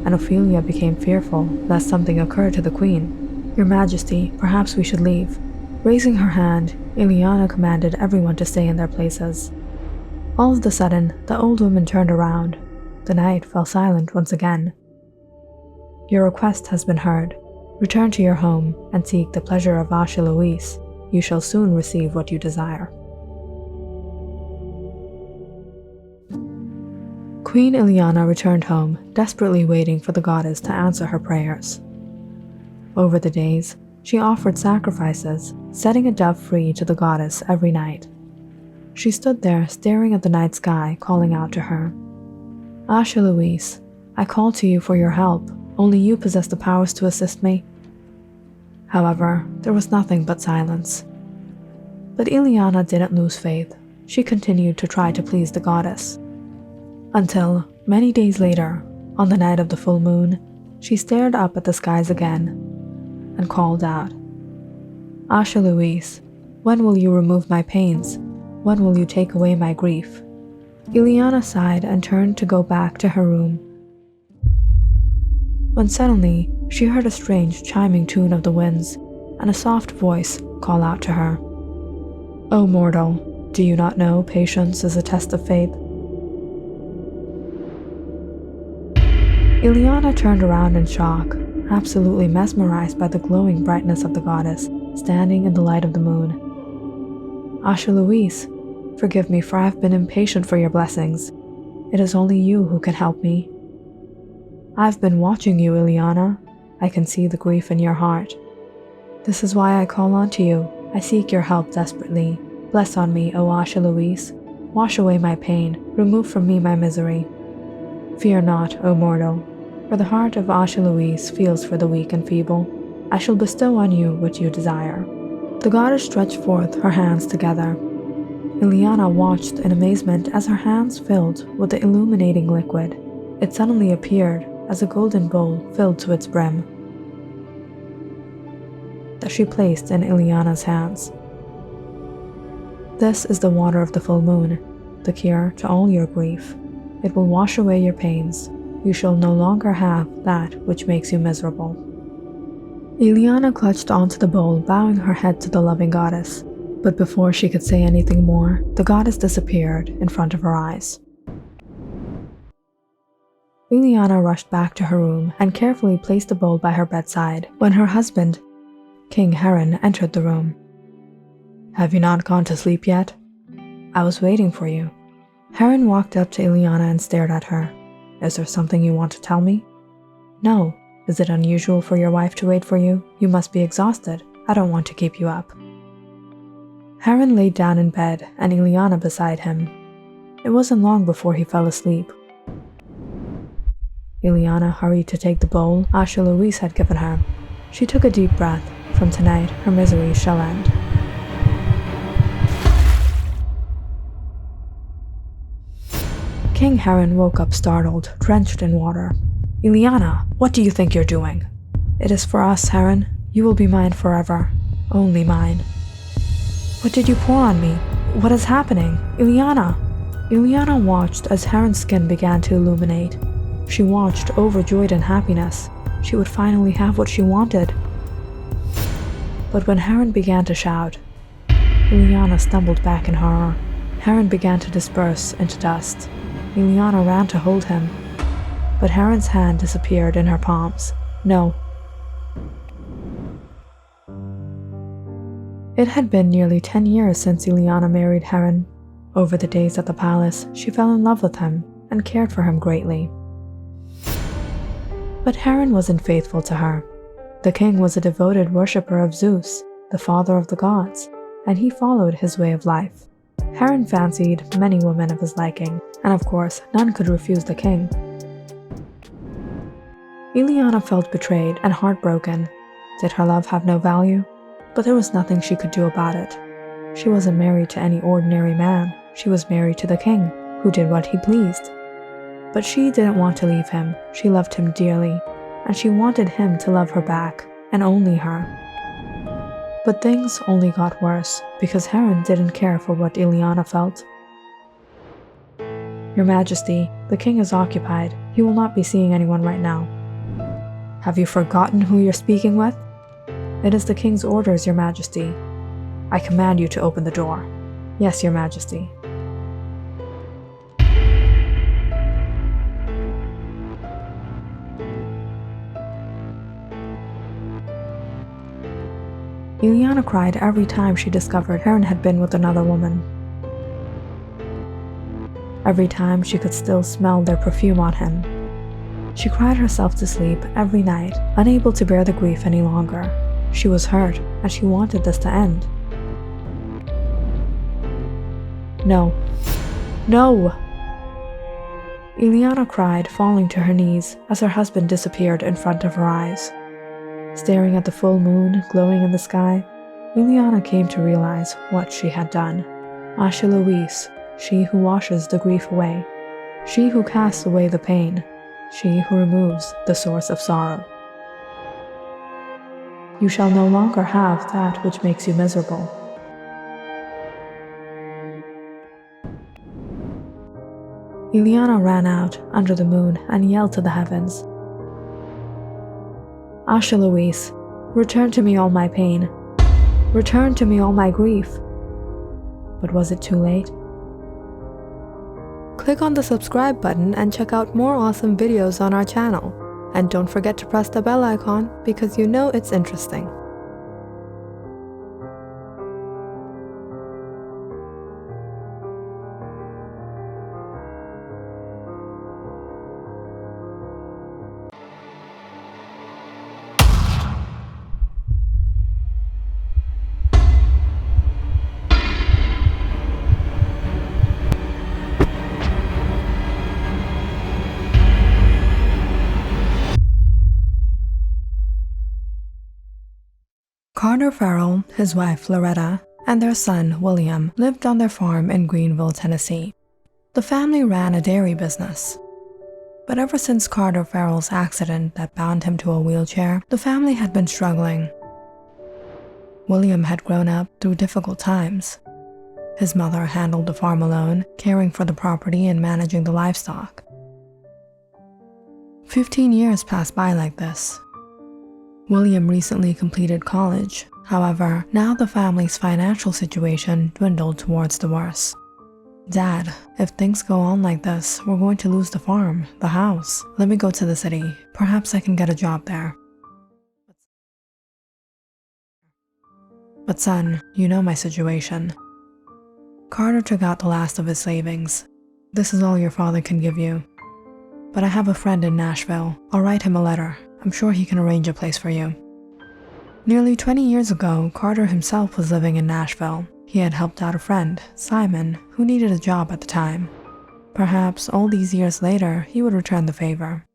and Ophelia became fearful lest something occurred to the queen. "Your Majesty, perhaps we should leave." Raising her hand, Ileana commanded everyone to stay in their places. All of a sudden, the old woman turned around. The night fell silent once again. "Your request has been heard. Return to your home and seek the pleasure of Asha Louise. You shall soon receive what you desire." Queen Ileana returned home, desperately waiting for the goddess to answer her prayers. Over the days, she offered sacrifices, setting a dove free to the goddess every night. She stood there staring at the night sky, calling out to her. "Asha Louise, I call to you for your help. Only you possess the powers to assist me." However, there was nothing but silence. But Ileana didn't lose faith. She continued to try to please the goddess. Until, many days later, on the night of the full moon, she stared up at the skies again and called out, "Asha Louise, when will you remove my pains? When will you take away my grief?" Ileana sighed and turned to go back to her room, when suddenly she heard a strange chiming tune of the winds and a soft voice call out to her. "O mortal, do you not know patience is a test of faith?" Ileana turned around in shock, absolutely mesmerized by the glowing brightness of the goddess standing in the light of the moon. "Asha Louise, forgive me, for I have been impatient for your blessings. It is only you who can help me." "I've been watching you, Ileana. I can see the grief in your heart. This is why I call on to you. I seek your help desperately. Bless on me, O Asha Louise. Wash away my pain. Remove from me my misery. Fear not, O mortal, for the heart of Asha Louise feels for the weak and feeble. I shall bestow on you what you desire." The goddess stretched forth her hands together. Ileana watched in amazement as her hands filled with the illuminating liquid. It suddenly appeared as a golden bowl filled to its brim that she placed in Ileana's hands. "This is the water of the full moon, the cure to all your grief. It will wash away your pains. You shall no longer have that which makes you miserable." Ileana clutched onto the bowl, bowing her head to the loving goddess. But before she could say anything more, the goddess disappeared in front of her eyes. Ileana rushed back to her room and carefully placed the bowl by her bedside when her husband, King Heron, entered the room. "Have you not gone to sleep yet? I was waiting for you." Heron walked up to Ileana and stared at her. "Is there something you want to tell me?" "No. Is it unusual for your wife to wait for you? You must be exhausted. I don't want to keep you up." Heron laid down in bed and Ileana beside him. It wasn't long before he fell asleep. Ileana hurried to take the bowl Asha Louise had given her. She took a deep breath. From tonight, her misery shall end. King Heron woke up startled, drenched in water. "Ileana, what do you think you're doing?" "It is for us, Heron. You will be mine forever. Only mine." "What did you pour on me? What is happening? Ileana!" Ileana watched as Heron's skin began to illuminate. She watched, overjoyed in happiness. She would finally have what she wanted. But when Heron began to shout, Ileana stumbled back in horror. Heron began to disperse into dust. Ileana ran to hold him, but Heron's hand disappeared in her palms. No. It had been nearly 10 years since Ileana married Heron. Over the days at the palace, she fell in love with him and cared for him greatly. But Heron wasn't faithful to her. The king was a devoted worshipper of Zeus, the father of the gods, and he followed his way of life. Heron fancied many women of his liking, and of course, none could refuse the king. Ileana felt betrayed and heartbroken. Did her love have no value? But there was nothing she could do about it. She wasn't married to any ordinary man. She was married to the king, who did what he pleased. But she didn't want to leave him. She loved him dearly, and she wanted him to love her back, and only her. But things only got worse, because Heron didn't care for what Ileana felt. Your Majesty, the king is occupied. He will not be seeing anyone right now. Have you forgotten who you're speaking with? It is the king's orders, Your Majesty. I command you to open the door. Yes, Your Majesty. Ileana cried every time she discovered Heron had been with another woman. Every time she could still smell their perfume on him. She cried herself to sleep every night, unable to bear the grief any longer. She was hurt, and she wanted this to end. No. No! Ileana cried, falling to her knees as her husband disappeared in front of her eyes. Staring at the full moon glowing in the sky, Ileana came to realize what she had done. Asha Louise, she who washes the grief away, she who casts away the pain, she who removes the source of sorrow. You shall no longer have that which makes you miserable. Ileana ran out under the moon and yelled to the heavens. Asha Louise, return to me all my pain. Return to me all my grief. But was it too late? Click on the subscribe button and check out more awesome videos on our channel. And don't forget to press the bell icon because you know it's interesting. Carter Farrell, his wife Loretta, and their son William lived on their farm in Greenville, Tennessee. The family ran a dairy business. But ever since Carter Farrell's accident that bound him to a wheelchair, the family had been struggling. William had grown up through difficult times. His mother handled the farm alone, caring for the property and managing the livestock. 15 years passed by like this. William recently completed college. However, now the family's financial situation dwindled towards the worst. Dad, if things go on like this, we're going to lose the farm, the house. Let me go to the city. Perhaps I can get a job there. But son, you know my situation. Carter took out the last of his savings. This is all your father can give you. But I have a friend in Nashville. I'll write him a letter. I'm sure he can arrange a place for you. Nearly 20 years ago, Carter himself was living in Nashville. He had helped out a friend, Simon, who needed a job at the time. Perhaps all these years later, he would return the favor.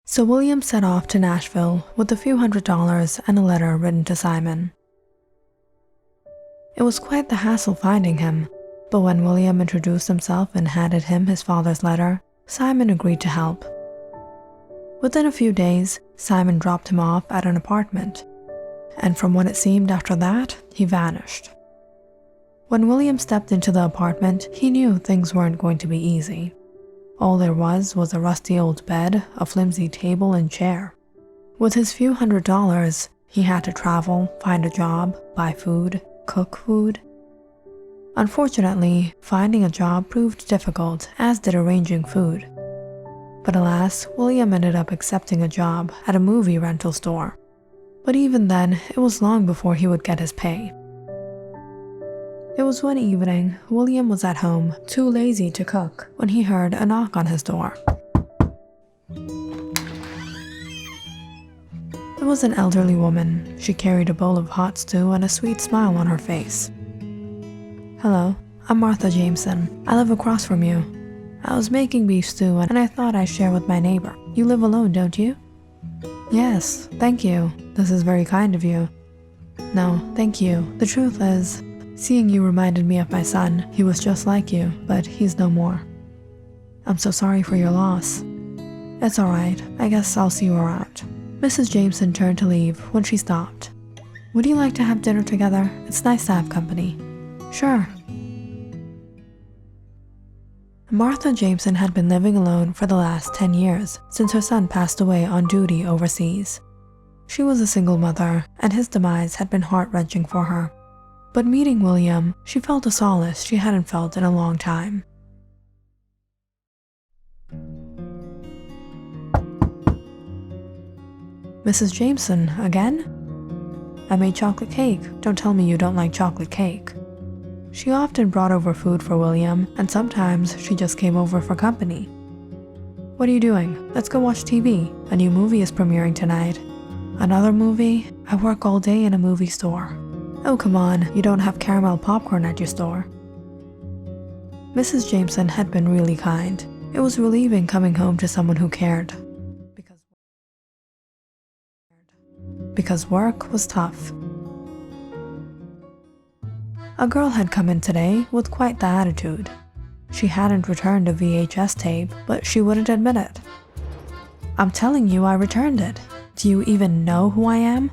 So William set off to Nashville with a few $100s and a letter written to Simon. It was quite the hassle finding him, but when William introduced himself and handed him his father's letter, Simon agreed to help. Within a few days, Simon dropped him off at an apartment, and from what it seemed after that, he vanished. When William stepped into the apartment, he knew things weren't going to be easy. All there was a rusty old bed, a flimsy table and chair. With his few $100s, he had to travel, find a job, buy food, cook food. Unfortunately, finding a job proved difficult, as did arranging food. But alas, William ended up accepting a job at a movie rental store. But even then, it was long before he would get his pay. It was one evening, William was at home, too lazy to cook, when he heard a knock on his door. It was an elderly woman. She carried a bowl of hot stew and a sweet smile on her face. "Hello, I'm Martha Jameson. I live across from you. I was making beef stew and I thought I'd share with my neighbor. You live alone, don't you?" "Yes, thank you. This is very kind of you." "No, thank you. The truth is, seeing you reminded me of my son. He was just like you, but he's no more. I'm so sorry for your loss." "It's alright. I guess I'll see you around." Mrs. Jameson turned to leave when she stopped. "Would you like to have dinner together? It's nice to have company." "Sure." Martha Jameson had been living alone for the last 10 years, since her son passed away on duty overseas. She was a single mother, and his demise had been heart-wrenching for her. But meeting William, she felt a solace she hadn't felt in a long time. "Mrs. Jameson, again? I made chocolate cake. Don't tell me you don't like chocolate cake." She often brought over food for William, and sometimes she just came over for company. "What are you doing? Let's go watch TV. A new movie is premiering tonight." "Another movie? I work all day in a movie store." "Oh, come on, you don't have caramel popcorn at your store." Mrs. Jameson had been really kind. It was relieving coming home to someone who cared. Because work was tough. A girl had come in today with quite the attitude. She hadn't returned a VHS tape, but she wouldn't admit it. "I'm telling you I returned it. Do you even know who I am?"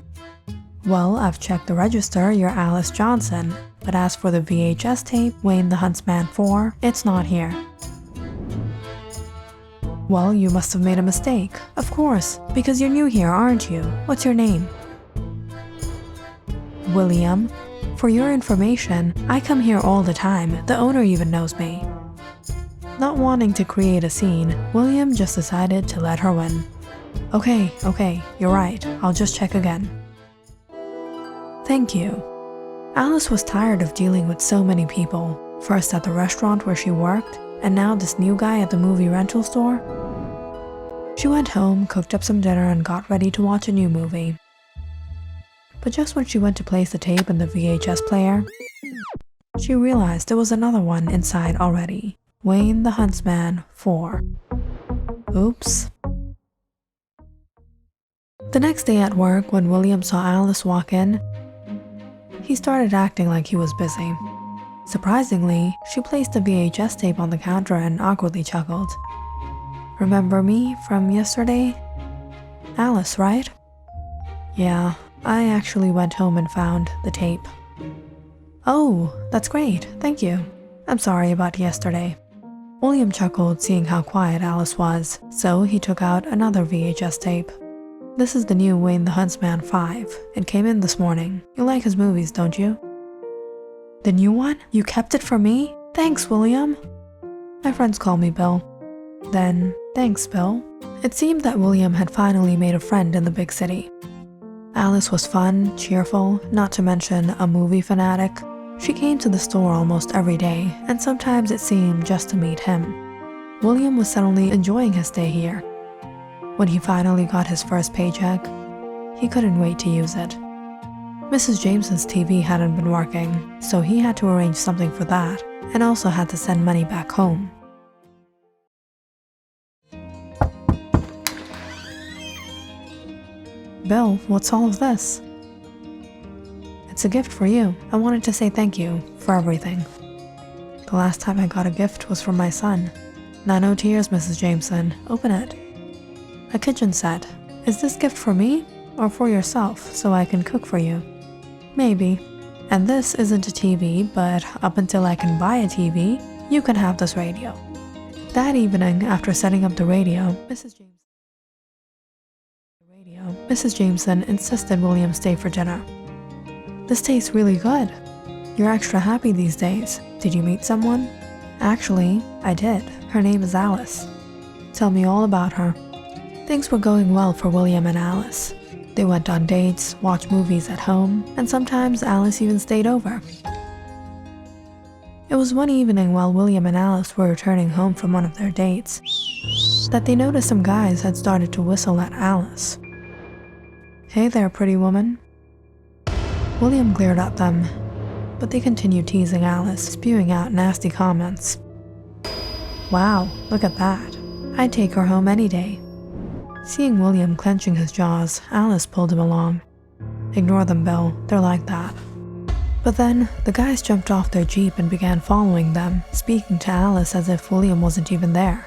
"Well, I've checked the register, you're Alice Johnson, but as for the VHS tape, Wayne the Huntsman 4, it's not here." "Well, you must have made a mistake. Of course, because you're new here, aren't you? What's your name?" "William. For your information, I come here all the time. The owner even knows me." Not wanting to create a scene, William just decided to let her win. Okay, you're right. I'll just check again." "Thank you." Alice was tired of dealing with so many people, first at the restaurant where she worked, and now this new guy at the movie rental store. She went home, cooked up some dinner, and got ready to watch a new movie. But just when she went to place the tape in the VHS player, she realized there was another one inside already. Wayne the Huntsman 4. Oops. The next day at work, when William saw Alice walk in, he started acting like he was busy. Surprisingly, she placed the VHS tape on the counter and awkwardly chuckled. "Remember me from yesterday? Alice, right?" "Yeah, I actually went home and found the tape." "Oh, that's great, thank you. I'm sorry about yesterday." William chuckled, seeing how quiet Alice was, so he took out another VHS tape. "This is the new Wayne the Huntsman 5. It came in this morning. You like his movies, don't you?" "The new one? You kept it for me? Thanks, William." "My friends call me Bill." "Then, thanks, Bill." It seemed that William had finally made a friend in the big city. Alice was fun, cheerful, not to mention a movie fanatic. She came to the store almost every day, and sometimes it seemed just to meet him. William was suddenly enjoying his stay here. When he finally got his first paycheck, he couldn't wait to use it. Mrs. Jameson's TV hadn't been working, so he had to arrange something for that, and also had to send money back home. "Bill, what's all of this?" "It's a gift for you. I wanted to say thank you for everything. The last time I got a gift was from my son." "Now no tears, Mrs. Jameson. Open it." "A kitchen set. Is this gift for me or for yourself so I can cook for you?" "Maybe. And this isn't a TV, but up until I can buy a TV, you can have this radio." That evening, after setting up the radio, Mrs. Jameson insisted William stay for dinner. "This tastes really good. You're extra happy these days. Did you meet someone?" "Actually, I did. Her name is Alice." Tell me all about her. Things were going well for William and Alice. They went on dates, watched movies at home, and sometimes Alice even stayed over. It was one evening while William and Alice were returning home from one of their dates that they noticed some guys had started to whistle at Alice. "Hey there, pretty woman." William glared at them, but they continued teasing Alice, spewing out nasty comments. "Wow, look at that. I'd take her home any day." Seeing William clenching his jaws, Alice pulled him along. "Ignore them, Bill. They're like that." But then, the guys jumped off their Jeep and began following them, speaking to Alice as if William wasn't even there.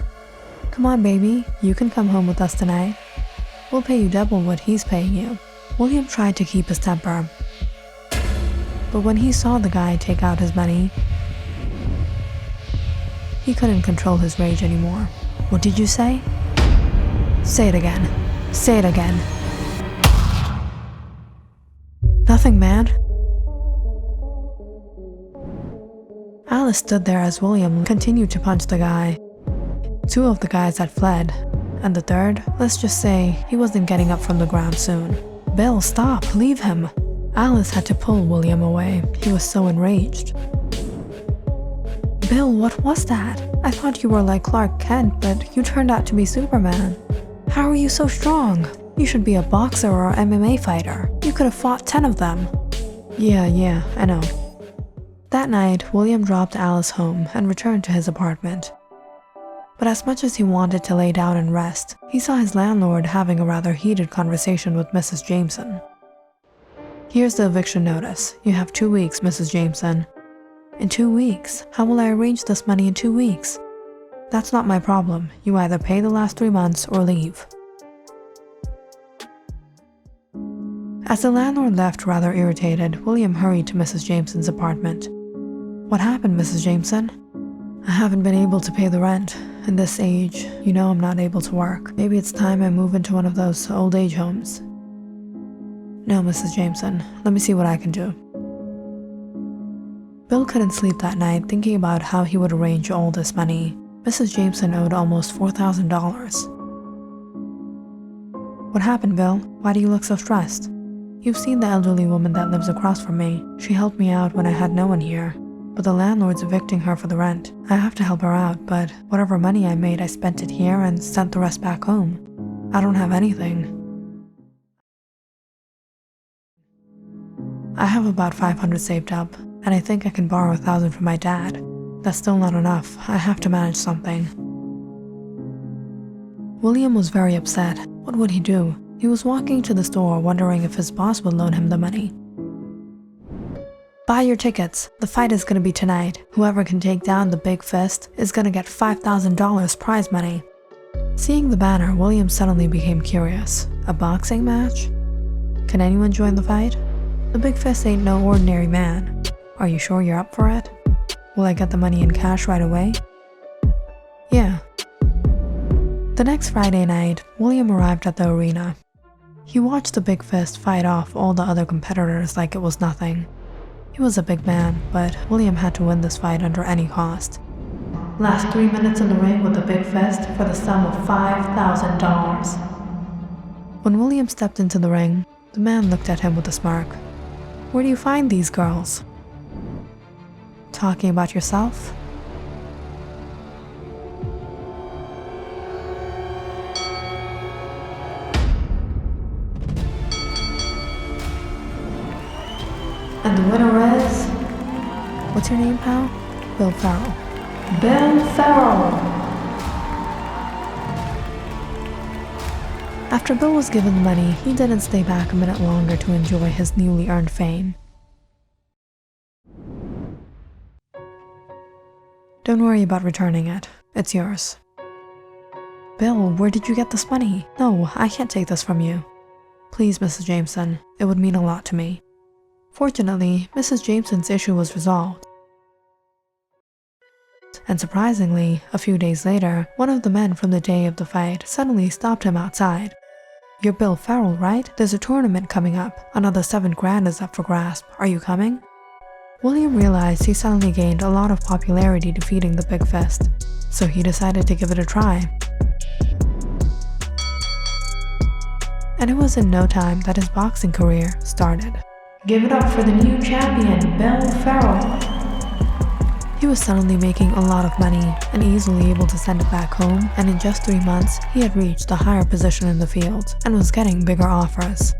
"Come on, baby. You can come home with us tonight. We'll pay you double what he's paying you." William tried to keep his temper, but when he saw the guy take out his money, he couldn't control his rage anymore. "What did you say?" "Say it again. Say it again." "Nothing, man." Alice stood there as William continued to punch the guy. Two of the guys had fled, and the third, let's just say, he wasn't getting up from the ground soon. "Bill, stop, leave him." Alice had to pull William away. He was so enraged. "Bill, what was that? I thought you were like Clark Kent, but you turned out to be Superman. How are you so strong? You should be a boxer or MMA fighter. You could have fought 10 of them." Yeah, I know." That night, William dropped Alice home and returned to his apartment. But as much as he wanted to lay down and rest, he saw his landlord having a rather heated conversation with Mrs. Jameson. "Here's the eviction notice. You have 2 weeks, Mrs. Jameson." "In 2 weeks? How will I arrange this money in 2 weeks?" "That's not my problem. You either pay the last 3 months or leave." As the landlord left rather irritated, William hurried to Mrs. Jameson's apartment. "What happened, Mrs. Jameson?" "I haven't been able to pay the rent. In this age, you know I'm not able to work. Maybe it's time I move into one of those old age homes." "No, Mrs. Jameson. Let me see what I can do." Bill couldn't sleep that night, thinking about how he would arrange all this money. Mrs. Jameson owed almost $4,000. "What happened, Bill? Why do you look so stressed?" "You've seen the elderly woman that lives across from me. She helped me out when I had no one here. But the landlord's evicting her for the rent. I have to help her out, but whatever money I made, I spent it here and sent the rest back home. I don't have anything. I have about $500 saved up, and I think I can borrow $1,000 from my dad. That's still not enough. I have to manage something." William was very upset. What would he do? He was walking to the store wondering if his boss would loan him the money. "Buy your tickets. The fight is going to be tonight. Whoever can take down the big fist is going to get $5,000 prize money." Seeing the banner, William suddenly became curious. A boxing match? Can anyone join the fight? The big fist ain't no ordinary man. Are you sure you're up for it? Will I get the money in cash right away? Yeah. The next Friday night, William arrived at the arena. He watched the big fist fight off all the other competitors like it was nothing. He was a big man, but William had to win this fight under any cost. Last 3 minutes in the ring with the big fist for the sum of $5,000. When William stepped into the ring, the man looked at him with a smirk. "Where do you find these girls?" "Talking about yourself?" And the winner is... What's your name, pal? Bill Farrell. Bill Farrell! After Bill was given the money, he didn't stay back a minute longer to enjoy his newly earned fame. "Don't worry about returning it. It's yours." "Bill, where did you get this money? No, I can't take this from you." "Please, Mrs. Jameson. It would mean a lot to me." Fortunately, Mrs. Jameson's issue was resolved. And surprisingly, a few days later, one of the men from the day of the fight suddenly stopped him outside. "You're Bill Farrell, right? There's a tournament coming up. Another $7,000 is up for grasp. Are you coming?" William realized he suddenly gained a lot of popularity defeating the big fist, so he decided to give it a try. And it was in no time that his boxing career started. Give it up for the new champion, Bill Farrell. He was suddenly making a lot of money and easily able to send it back home, and in just 3 months, he had reached a higher position in the field and was getting bigger offers.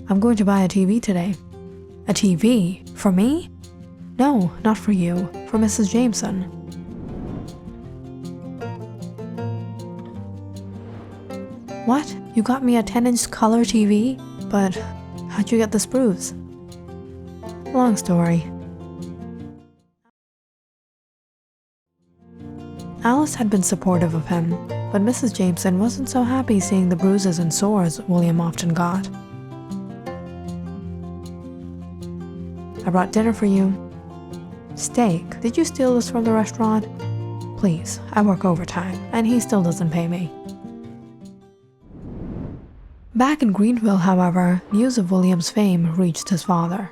I'm going to buy a TV today. A TV? For me? No, not for you. For Mrs. Jameson. What? You got me a 10-inch color TV? But how'd you get the sprues? Long story. Alice had been supportive of him, but Mrs. Jameson wasn't so happy seeing the bruises and sores William often got. I brought dinner for you. Steak. Did you steal this from the restaurant? Please, I work overtime, and he still doesn't pay me. Back in Greenville, however, news of William's fame reached his father.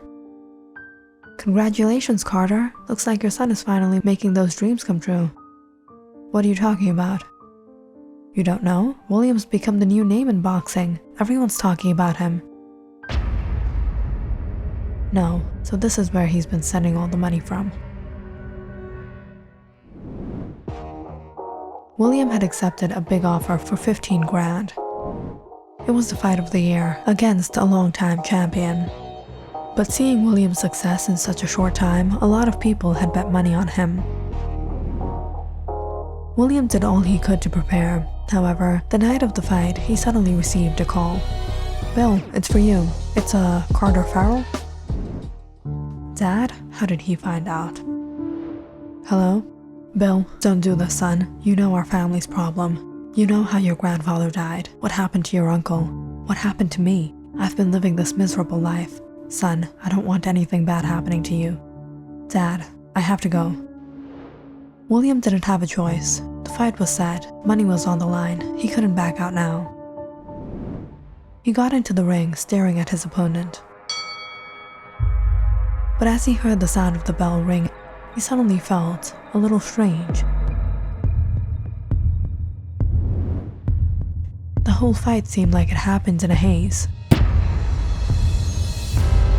Congratulations, Carter. Looks like your son is finally making those dreams come true. What are you talking about? You don't know? William's become the new name in boxing. Everyone's talking about him. No, so this is where he's been sending all the money from. William had accepted a big offer for 15 grand. It was the fight of the year against a longtime champion. But seeing William's success in such a short time, a lot of people had bet money on him. William did all he could to prepare. However, the night of the fight, he suddenly received a call. Bill, it's for you. It's Carter Farrell? Dad? How did he find out? Hello? Bill, don't do this, son. You know our family's problem. You know how your grandfather died. What happened to your uncle? What happened to me? I've been living this miserable life. Son, I don't want anything bad happening to you. Dad, I have to go. William didn't have a choice. The fight was set. Money was on the line. He couldn't back out now. He got into the ring, staring at his opponent. But as he heard the sound of the bell ring, he suddenly felt a little strange. The whole fight seemed like it happened in a haze,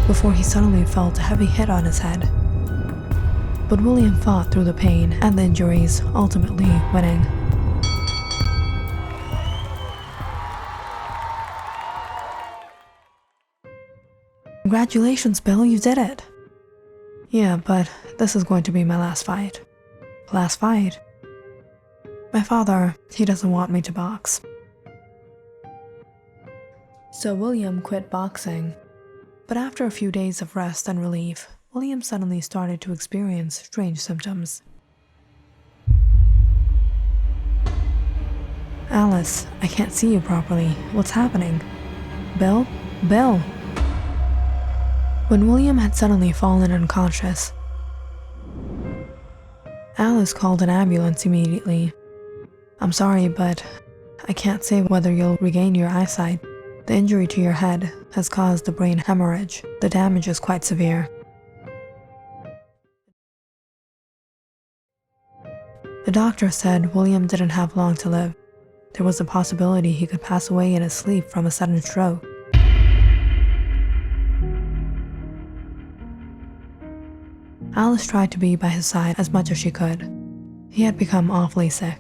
before he suddenly felt a heavy hit on his head. But William fought through the pain and the injuries, ultimately winning. Congratulations, Bill, you did it! Yeah, but this is going to be my last fight. Last fight? My father, he doesn't want me to box. So William quit boxing. But after a few days of rest and relief, William suddenly started to experience strange symptoms. Alice, I can't see you properly. What's happening? Bill? Bill! When William had suddenly fallen unconscious, Alice called an ambulance immediately. I'm sorry, but I can't say whether you'll regain your eyesight. The injury to your head has caused a brain hemorrhage. The damage is quite severe. The doctor said William didn't have long to live. There was a possibility he could pass away in his sleep from a sudden stroke. Alice tried to be by his side as much as she could. He had become awfully sick.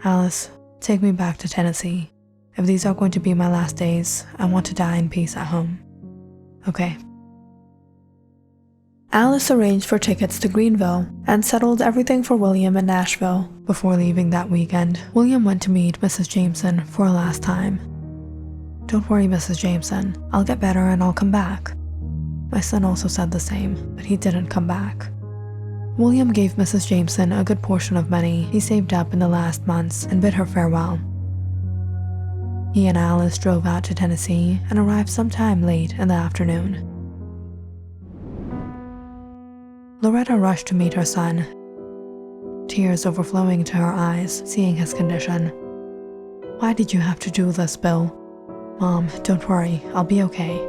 Alice, take me back to Tennessee. If these are going to be my last days, I want to die in peace at home. Okay. Alice arranged for tickets to Greenville and settled everything for William in Nashville. Before leaving that weekend, William went to meet Mrs. Jameson for a last time. Don't worry, Mrs. Jameson. I'll get better and I'll come back. My son also said the same, but he didn't come back. William gave Mrs. Jameson a good portion of money he saved up in the last months and bid her farewell. He and Alice drove out to Tennessee and arrived sometime late in the afternoon. Loretta rushed to meet her son, tears overflowing to her eyes, seeing his condition. Why did you have to do this, Bill? Mom, don't worry, I'll be okay.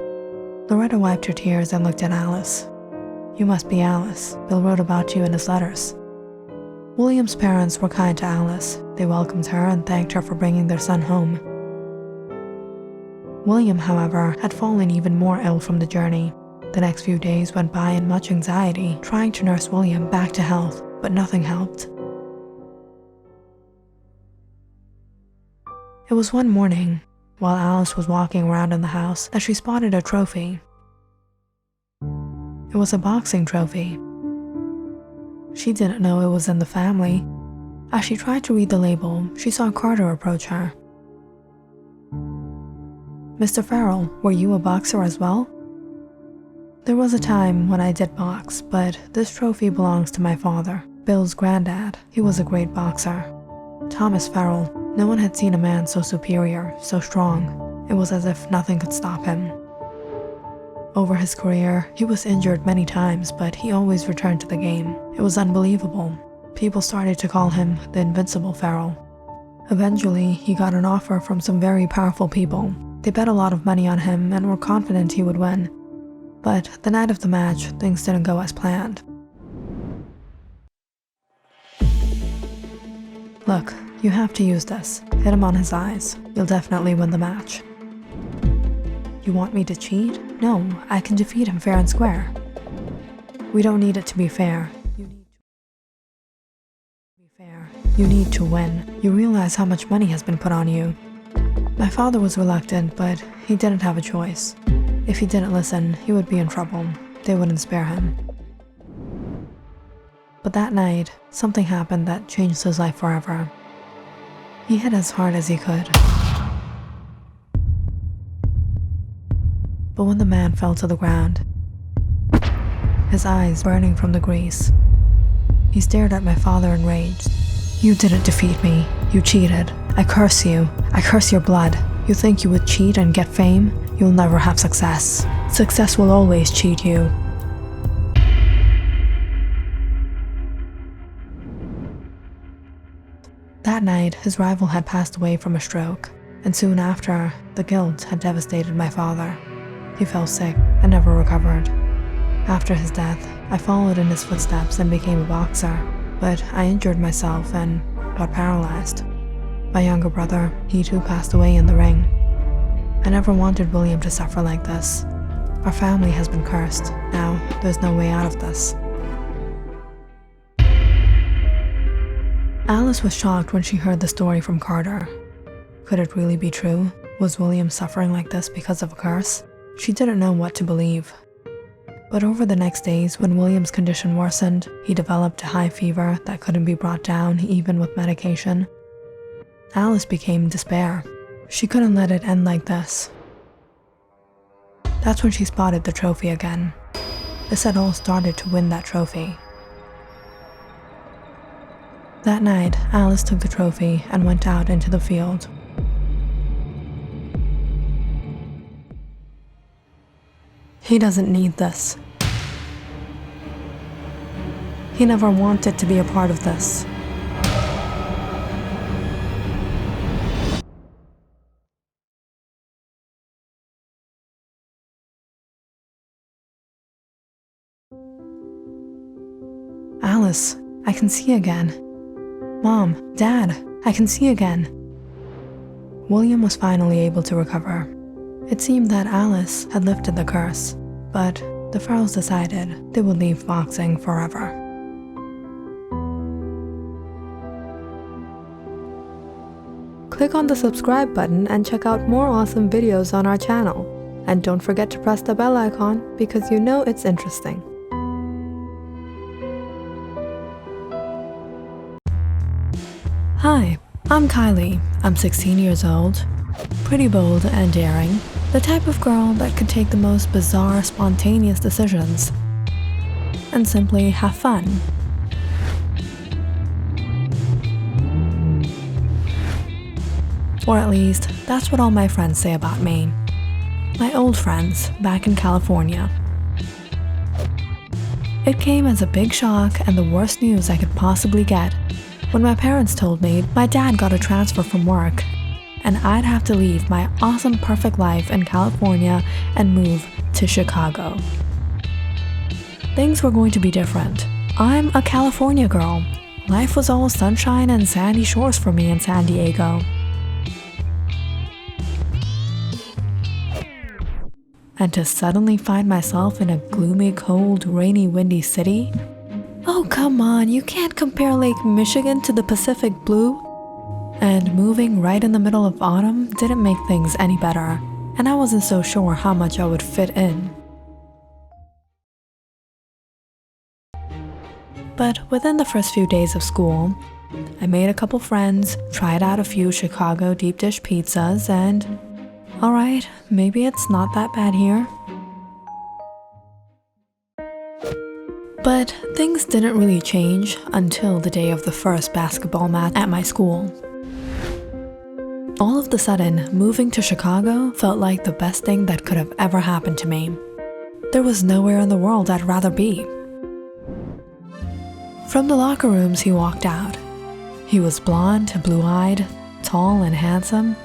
Loretta wiped her tears and looked at Alice. You must be Alice. Bill wrote about you in his letters. William's parents were kind to Alice. They welcomed her and thanked her for bringing their son home. William, however, had fallen even more ill from the journey. The next few days went by in much anxiety, trying to nurse William back to health, but nothing helped. It was one morning, while Alice was walking around in the house, that she spotted a trophy. It was a boxing trophy. She didn't know it was in the family. As she tried to read the label, she saw Carter approach her. "Mr. Farrell, were you a boxer as well?" "There was a time when I did box, but this trophy belongs to my father, Bill's granddad. He was a great boxer. Thomas Farrell. No one had seen a man so superior, so strong. It was as if nothing could stop him. Over his career, he was injured many times, but he always returned to the game. It was unbelievable. People started to call him the Invincible Farrell. Eventually, he got an offer from some very powerful people. They bet a lot of money on him and were confident he would win. But the night of the match, things didn't go as planned. "Look, you have to use this. Hit him on his eyes. You'll definitely win the match." "You want me to cheat? No, I can defeat him fair and square." "We don't need it to be fair. You need to win. You realize how much money has been put on you." My father was reluctant, but he didn't have a choice. If he didn't listen, he would be in trouble. They wouldn't spare him. But that night, something happened that changed his life forever. He hit as hard as he could. But when the man fell to the ground, his eyes burning from the grease, he stared at my father enraged. "You didn't defeat me. You cheated. I curse you. I curse your blood. You think you would cheat and get fame? You'll never have success. Success will always cheat you." That night, his rival had passed away from a stroke, and soon after, the guilt had devastated my father. He fell sick and never recovered. After his death, I followed in his footsteps and became a boxer, but I injured myself and got paralyzed. My younger brother, he too passed away in the ring. I never wanted William to suffer like this. Our family has been cursed. Now, there's no way out of this. Alice was shocked when she heard the story from Carter. Could it really be true? Was William suffering like this because of a curse? She didn't know what to believe. But over the next days, when William's condition worsened, he developed a high fever that couldn't be brought down even with medication. Alice became in despair. She couldn't let it end like this. That's when she spotted the trophy again. This had all started to win that trophy. That night, Alice took the trophy and went out into the field. He doesn't need this. He never wanted to be a part of this. Alice, I can see again. Mom, Dad, I can see again. William was finally able to recover. It seemed that Alice had lifted the curse, but the Farrells decided they would leave boxing forever. Click on the subscribe button and check out more awesome videos on our channel. And don't forget to press the bell icon because you know it's interesting. Hi, I'm Kylie. I'm 16 years old, pretty bold and daring, the type of girl that could take the most bizarre, spontaneous decisions and simply have fun. Or at least, that's what all my friends say about me. My old friends back in California. It came as a big shock and the worst news I could possibly get when my parents told me my dad got a transfer from work and I'd have to leave my awesome perfect life in California and move to Chicago. Things were going to be different. I'm a California girl. Life was all sunshine and sandy shores for me in San Diego. And to suddenly find myself in a gloomy, cold, rainy, windy city? Oh, come on, you can't compare Lake Michigan to the Pacific Blue. And moving right in the middle of autumn didn't make things any better, and I wasn't so sure how much I would fit in. But within the first few days of school, I made a couple friends, tried out a few Chicago deep dish pizzas, and alright, maybe it's not that bad here. But things didn't really change until the day of the first basketball match at my school. All of a sudden, moving to Chicago felt like the best thing that could have ever happened to me. There was nowhere in the world I'd rather be. From the locker rooms, he walked out. He was blonde, blue-eyed, tall and handsome.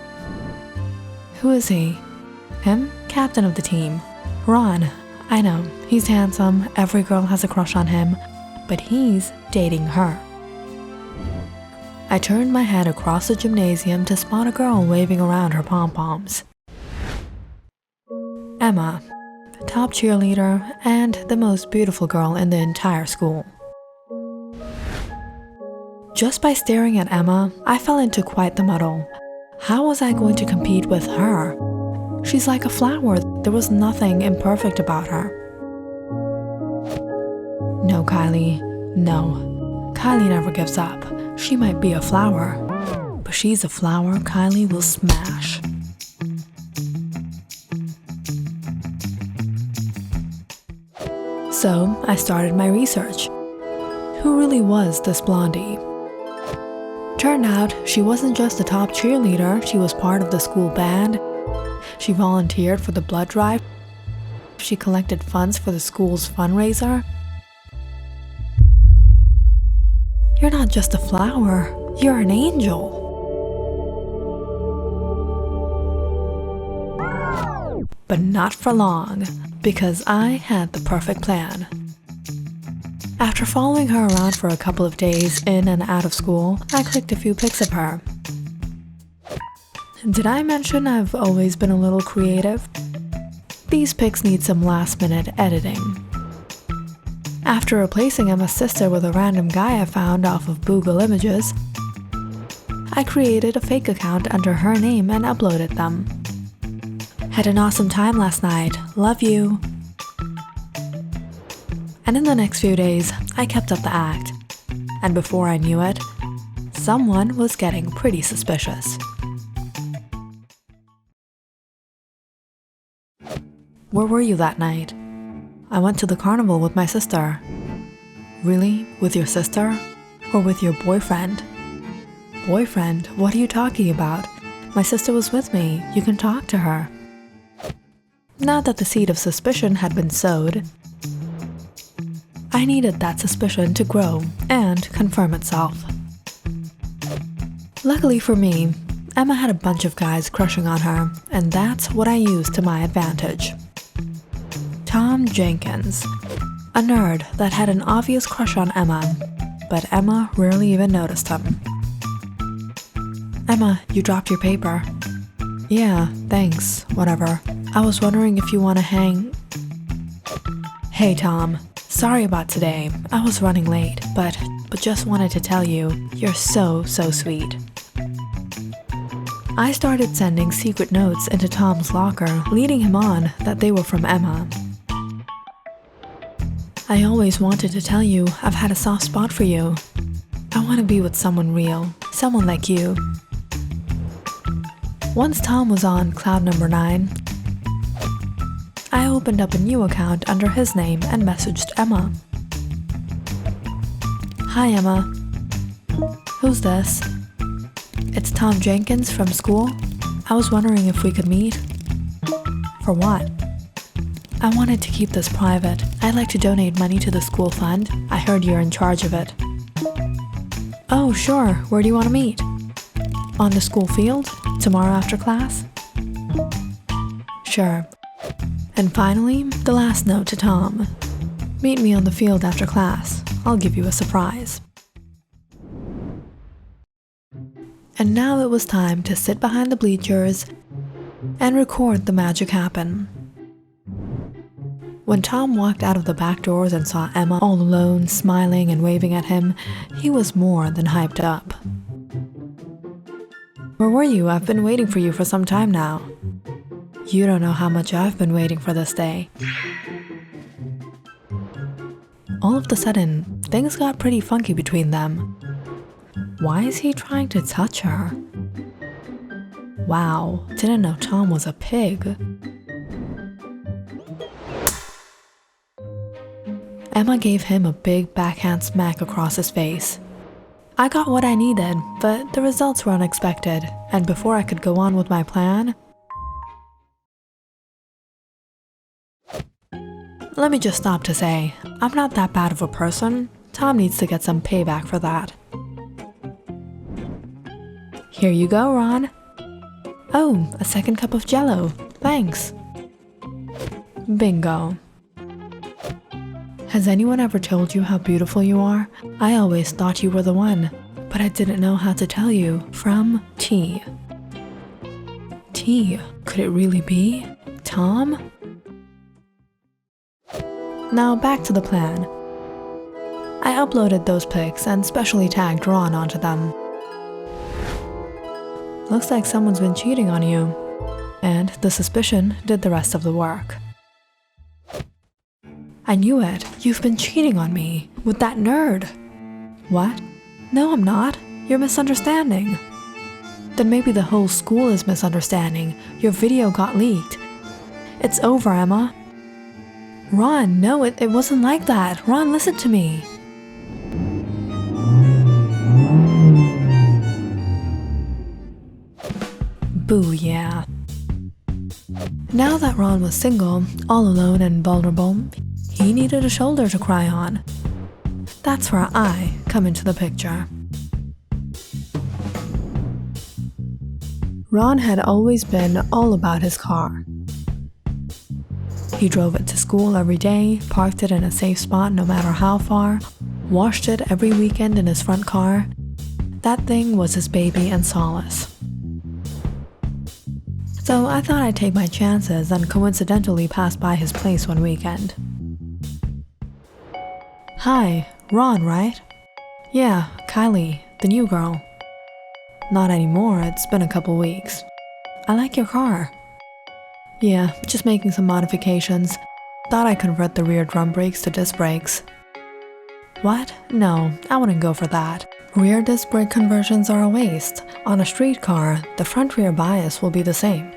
Who is he? Him? Captain of the team. Ron. I know, he's handsome, every girl has a crush on him, but he's dating her. I turned my head across the gymnasium to spot a girl waving around her pom-poms. Emma, top cheerleader and the most beautiful girl in the entire school. Just by staring at Emma, I fell into quite the muddle. How was I going to compete with her? She's like a flower. There was nothing imperfect about her. No, Kylie. No. Kylie never gives up. She might be a flower, but she's a flower Kylie will smash. So I started my research. Who really was this blondie? Turned out she wasn't just a top cheerleader, she was part of the school band. She volunteered for the blood drive. She collected funds for the school's fundraiser. You're not just a flower, you're an angel. But not for long, because I had the perfect plan. After following her around for a couple of days in and out of school, I clicked a few pics of her. Did I mention I've always been a little creative? These pics need some last-minute editing. After replacing Emma's sister with a random guy I found off of Google Images, I created a fake account under her name and uploaded them. Had an awesome time last night. Love you. And in the next few days, I kept up the act. And before I knew it, someone was getting pretty suspicious. Where were you that night? I went to the carnival with my sister. Really? With your sister? Or with your boyfriend? Boyfriend? What are you talking about? My sister was with me. You can talk to her. Now that the seed of suspicion had been sowed, I needed that suspicion to grow and confirm itself. Luckily for me, Emma had a bunch of guys crushing on her, and that's what I used to my advantage. Tom Jenkins, a nerd that had an obvious crush on Emma, but Emma rarely even noticed him. Emma, you dropped your paper. Yeah, thanks, whatever. I was wondering if you want to hang... Hey Tom, sorry about today. I was running late, but just wanted to tell you, you're so sweet. I started sending secret notes into Tom's locker, leading him on that they were from Emma. I always wanted to tell you I've had a soft spot for you. I want to be with someone real, someone like you. Once Tom was on cloud number 9, I opened up a new account under his name and messaged Emma. Hi Emma. Who's this? It's Tom Jenkins from school. I was wondering if we could meet. For what? I wanted to keep this private. I'd like to donate money to the school fund. I heard you're in charge of it. Oh, sure. Where do you want to meet? On the school field? Tomorrow after class? Sure. And finally, the last note to Tom. Meet me on the field after class. I'll give you a surprise. And now it was time to sit behind the bleachers and record the magic happen. When Tom walked out of the back doors and saw Emma all alone, smiling and waving at him, he was more than hyped up. "Where were you? I've been waiting for you for some time now." "You don't know how much I've been waiting for this day." All of a sudden, things got pretty funky between them. Why is he trying to touch her? Wow, didn't know Tom was a pig. Emma gave him a big backhand smack across his face. I got what I needed, but the results were unexpected, and before I could go on with my plan, let me just stop to say, I'm not that bad of a person. Tom needs to get some payback for that. "Here you go, Ron." "Oh, a second cup of Jell-O. Thanks." Bingo. Has anyone ever told you how beautiful you are? I always thought you were the one, but I didn't know how to tell you. From T. T, could it really be Tom? Now back to the plan. I uploaded those pics and specially tagged Ron onto them. Looks like someone's been cheating on you. And the suspicion did the rest of the work. "I knew it. You've been cheating on me. With that nerd." "What? No, I'm not. You're misunderstanding." "Then maybe the whole school is misunderstanding. Your video got leaked." "It's over, Emma." "Ron, no, it wasn't like that. Ron, listen to me." Booyah. Now that Ron was single, all alone and vulnerable, he needed a shoulder to cry on. That's where I come into the picture. Ron had always been all about his car. He drove it to school every day, parked it in a safe spot no matter how far, washed it every weekend in his front car. That thing was his baby and solace. So I thought I'd take my chances and coincidentally pass by his place one weekend. "Hi, Ron, right?" "Yeah, Kylie, the new girl." "Not anymore, it's been a couple weeks." "I like your car." "Yeah, just making some modifications. Thought I'd convert the rear drum brakes to disc brakes." "What? No, I wouldn't go for that. Rear disc brake conversions are a waste. On a street car, the front rear bias will be the same."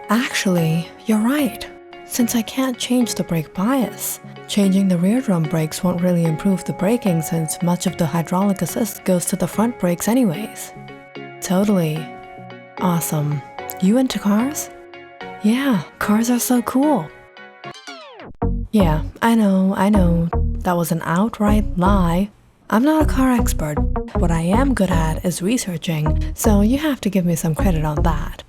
"Actually, you're right. Since I can't change the brake bias, changing the rear drum brakes won't really improve the braking since much of the hydraulic assist goes to the front brakes anyways." "Totally. Awesome. You into cars?" "Yeah, cars are so cool." "Yeah, I know. That was an outright lie. I'm not a car expert. What I am good at is researching, so you have to give me some credit on that."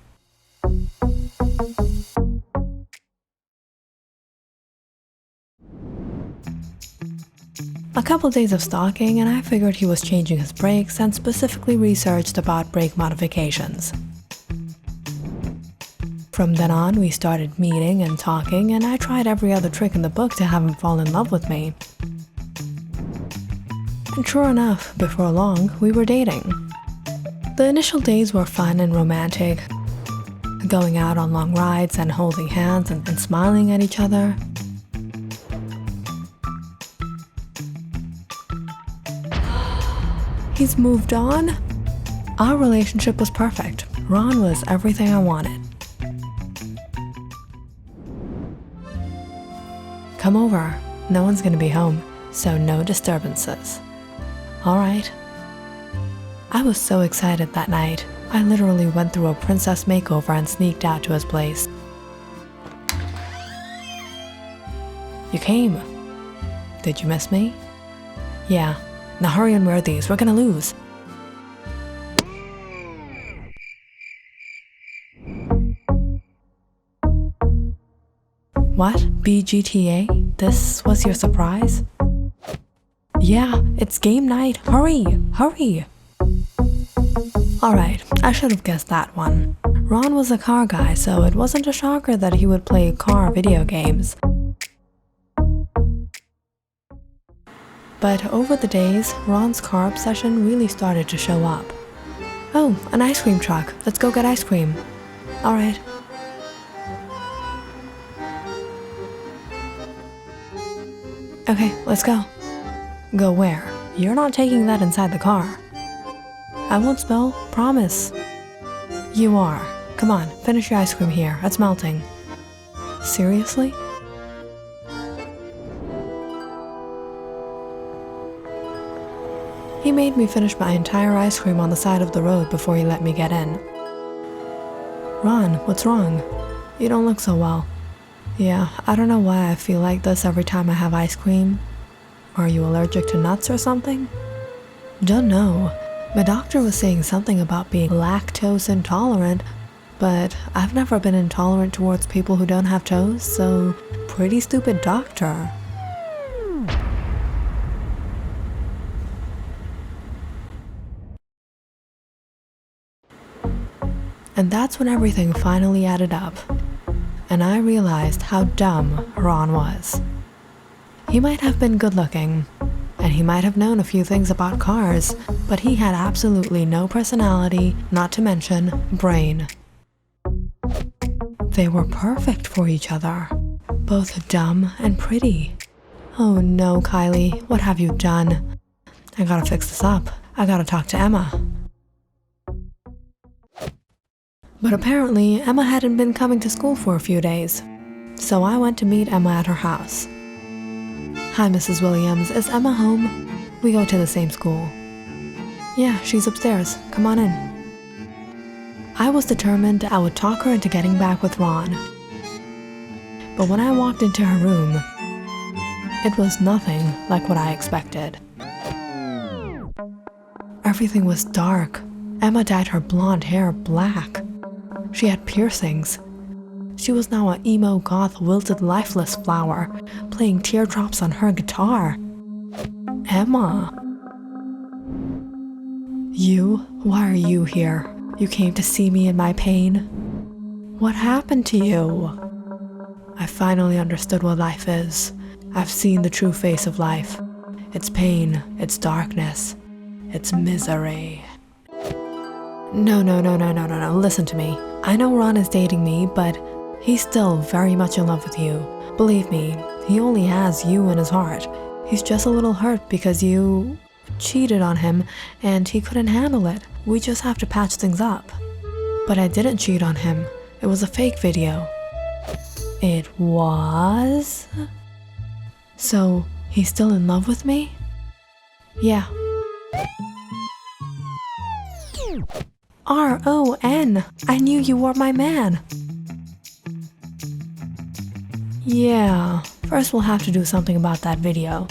A couple days of stalking and I figured he was changing his brakes and specifically researched about brake modifications. From then on, we started meeting and talking, and I tried every other trick in the book to have him fall in love with me. And sure enough, before long, we were dating. The initial days were fun and romantic, going out on long rides and holding hands and smiling at each other. He's moved on? Our relationship was perfect. Ron was everything I wanted. "Come over. No one's gonna be home, so no disturbances." "All right." I was so excited that night. I literally went through a princess makeover and sneaked out to his place. "You came. Did you miss me?" "Yeah. Now hurry and wear these. We're gonna lose." "What? BGTA? This was your surprise?" "Yeah, it's game night. Hurry! Hurry!" Alright, I should have guessed that one. Ron was a car guy, so it wasn't a shocker that he would play car video games. But over the days, Ron's car obsession really started to show up. "Oh, an ice cream truck. Let's go get ice cream." "All right." "Okay, let's go." "Go where? You're not taking that inside the car." "I won't spill, promise." "You are. Come on, finish your ice cream here. It's melting." "Seriously?" He made me finish my entire ice cream on the side of the road before he let me get in. "Ron, what's wrong? You don't look so well." "Yeah, I don't know why I feel like this every time I have ice cream. Are you allergic to nuts or something?" "Don't know. My doctor was saying something about being lactose intolerant, but I've never been intolerant towards people who don't have toes, so pretty stupid doctor." And that's when everything finally added up, and I realized how dumb Ron was. He might have been good looking, and he might have known a few things about cars, but he had absolutely no personality, not to mention brain. They were perfect for each other, both dumb and pretty. Oh no, Kylie, what have you done? I gotta fix this up. I gotta talk to Emma. But apparently, Emma hadn't been coming to school for a few days, so I went to meet Emma at her house. "Hi, Mrs. Williams, is Emma home? We go to the same school." "Yeah, she's upstairs. Come on in." I was determined I would talk her into getting back with Ron. But when I walked into her room, it was nothing like what I expected. Everything was dark. Emma dyed her blonde hair black. She had piercings. She was now an emo goth wilted lifeless flower, playing teardrops on her guitar. Emma. "You? Why are you here? You came to see me in my pain? What happened to you?" I finally understood what life is. I've seen the true face of life. It's pain, it's darkness, it's misery. No, listen to me. I know Ron is dating me, but he's still very much in love with you. Believe me, he only has you in his heart. He's just a little hurt because you cheated on him and he couldn't handle it. We just have to patch things up. But I didn't cheat on him. It was a fake video. It was? So, he's still in love with me? Yeah. R-O-N! I knew you were my man! Yeah, first we'll have to do something about that video.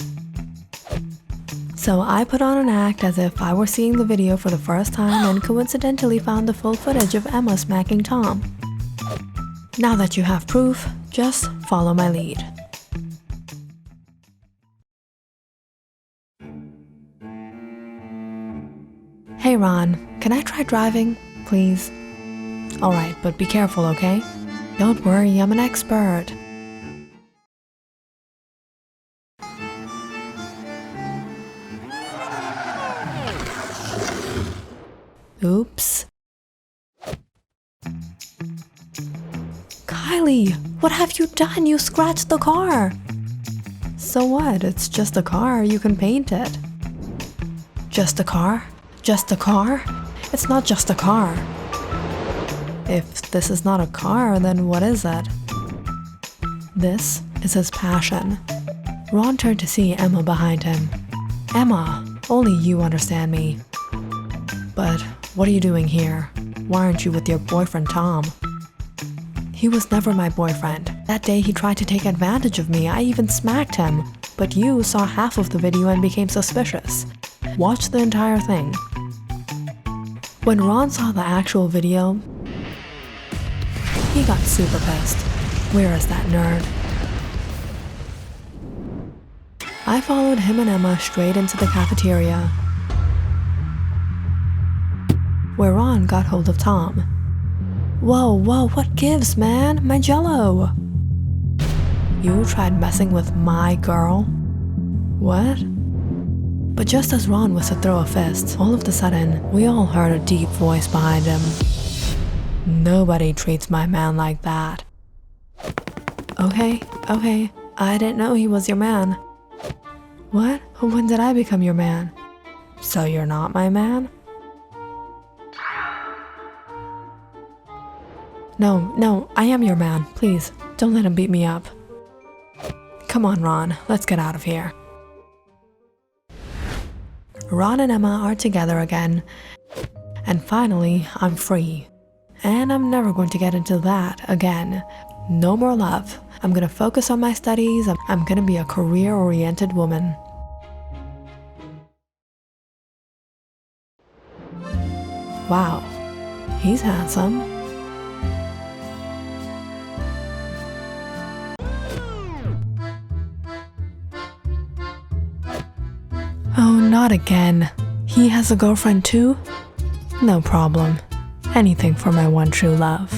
So I put on an act as if I were seeing the video for the first time and coincidentally found the full footage of Emma smacking Tom. Now that you have proof, just follow my lead. Hey Ron, can I try driving, please? Alright, but be careful, okay? Don't worry, I'm an expert. Oops. Kylie, what have you done? You scratched the car. So what? It's just a car. You can paint it. Just a car? Just a car? It's not just a car. If this is not a car, then what is it? This is his passion. Ron turned to see Emma behind him. Emma, only you understand me. But what are you doing here? Why aren't you with your boyfriend Tom? He was never my boyfriend. That day he tried to take advantage of me. I even smacked him. But you saw half of the video and became suspicious. Watch the entire thing. When Ron saw the actual video, he got super pissed. Where is that nerd? I followed him and Emma straight into the cafeteria, where Ron got hold of Tom. Whoa, whoa, what gives, man? My jello! You tried messing with my girl? What? But just as Ron was to throw a fist, all of a sudden, we all heard a deep voice behind him. Nobody treats my man like that. Okay, I didn't know he was your man. What? When did I become your man? So you're not my man? No, I am your man. Please, don't let him beat me up. Come on, Ron, let's get out of here. Ron and Emma are together again, and finally, I'm free. And I'm never going to get into that again. No more love. I'm gonna focus on my studies. I'm gonna be a career-oriented woman. Wow, he's handsome. Oh, not again. He has a girlfriend too? No problem. Anything for my one true love.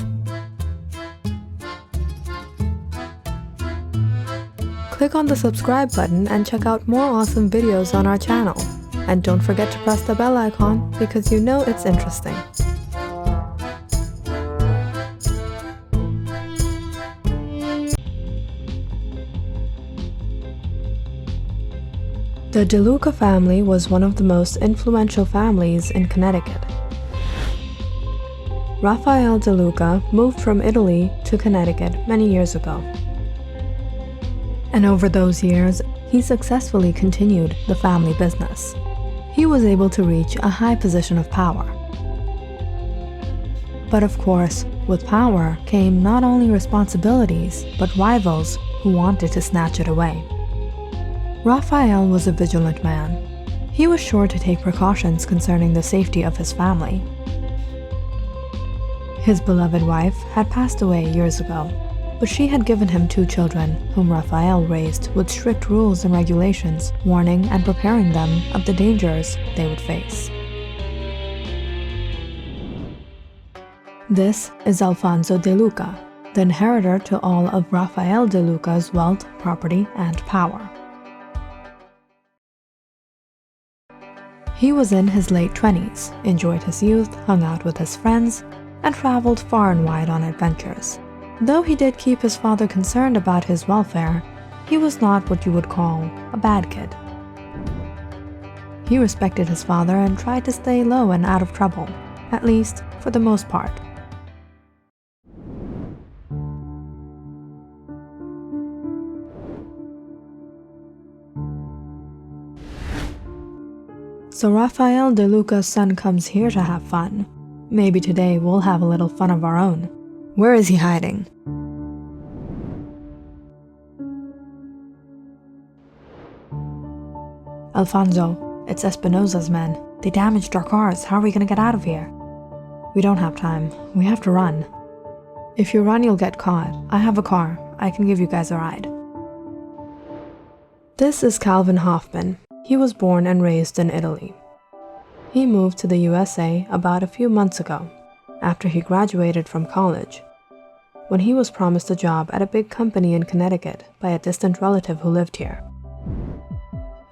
Click on the subscribe button and check out more awesome videos on our channel. And don't forget to press the bell icon because you know it's interesting. The DeLuca family was one of the most influential families in Connecticut. Raphael DeLuca moved from Italy to Connecticut many years ago. And over those years, he successfully continued the family business. He was able to reach a high position of power. But of course, with power came not only responsibilities, but rivals who wanted to snatch it away. Raphael was a vigilant man. He was sure to take precautions concerning the safety of his family. His beloved wife had passed away years ago, but she had given him 2 children, whom Raphael raised with strict rules and regulations, warning and preparing them of the dangers they would face. This is Alfonso DeLuca, the inheritor to all of Raphael DeLuca's wealth, property, and power. He was in his late 20s, enjoyed his youth, hung out with his friends, and traveled far and wide on adventures. Though he did keep his father concerned about his welfare, he was not what you would call a bad kid. He respected his father and tried to stay low and out of trouble, at least for the most part. So Raphael DeLuca's son comes here to have fun. Maybe today we'll have a little fun of our own. Where is he hiding? Alfonso, it's Espinosa's men. They damaged our cars. How are we gonna get out of here? We don't have time. We have to run. If you run, you'll get caught. I have a car. I can give you guys a ride. This is Calvin Hoffman. He was born and raised in Italy. He moved to the USA about a few months ago, after he graduated from college, when he was promised a job at a big company in Connecticut by a distant relative who lived here.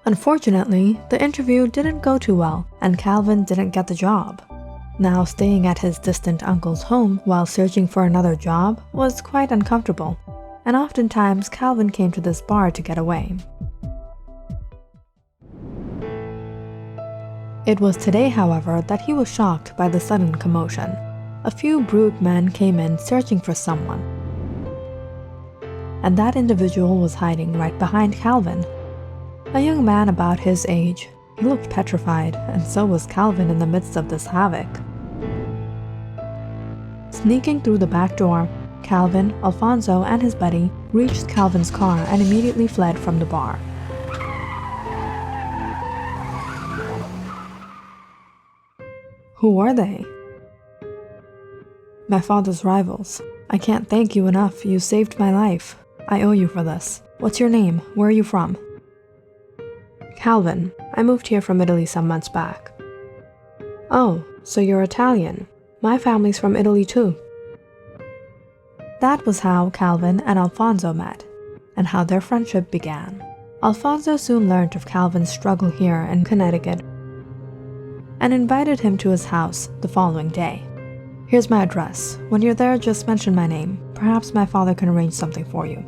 Unfortunately, the interview didn't go too well, and Calvin didn't get the job. Now, staying at his distant uncle's home while searching for another job was quite uncomfortable, and oftentimes Calvin came to this bar to get away. It was today, however, that he was shocked by the sudden commotion. A few brute men came in searching for someone. And that individual was hiding right behind Calvin. A young man about his age. He looked petrified, and so was Calvin in the midst of this havoc. Sneaking through the back door, Calvin, Alfonso, and his buddy reached Calvin's car and immediately fled from the bar. Who are they? My father's rivals. I can't thank you enough. You saved my life. I owe you for this. What's your name? Where are you from? Calvin. I moved here from Italy some months back. Oh, so you're Italian. My family's from Italy too. That was how Calvin and Alfonso met, and how their friendship began. Alfonso soon learned of Calvin's struggle here in Connecticut and invited him to his house the following day. "Here's my address. When you're there, just mention my name. Perhaps my father can arrange something for you."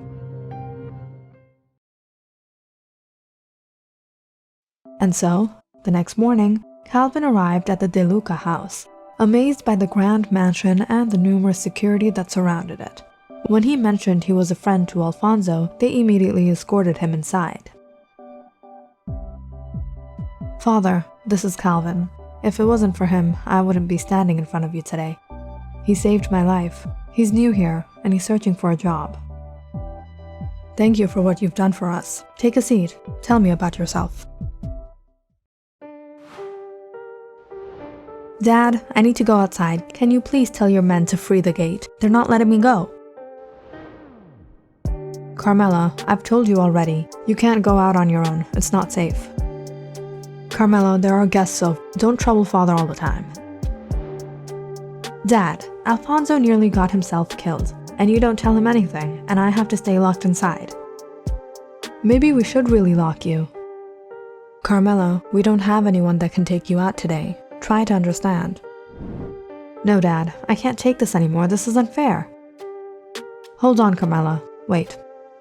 And so, the next morning, Calvin arrived at the De Luca house, amazed by the grand mansion and the numerous security that surrounded it. When he mentioned he was a friend to Alfonso, they immediately escorted him inside. "Father, this is Calvin. If it wasn't for him, I wouldn't be standing in front of you today. He saved my life. He's new here, and he's searching for a job." "Thank you for what you've done for us. Take a seat. Tell me about yourself." "Dad, I need to go outside. Can you please tell your men to free the gate? They're not letting me go." "Carmela, I've told you already. You can't go out on your own. It's not safe." "Carmela, there are guests, so don't trouble father all the time." "Dad, Alfonso nearly got himself killed, and you don't tell him anything, and I have to stay locked inside." "Maybe we should really lock you." "Carmela, we don't have anyone that can take you out today. Try to understand." "No, Dad, I can't take this anymore. This is unfair." "Hold on, Carmela. Wait.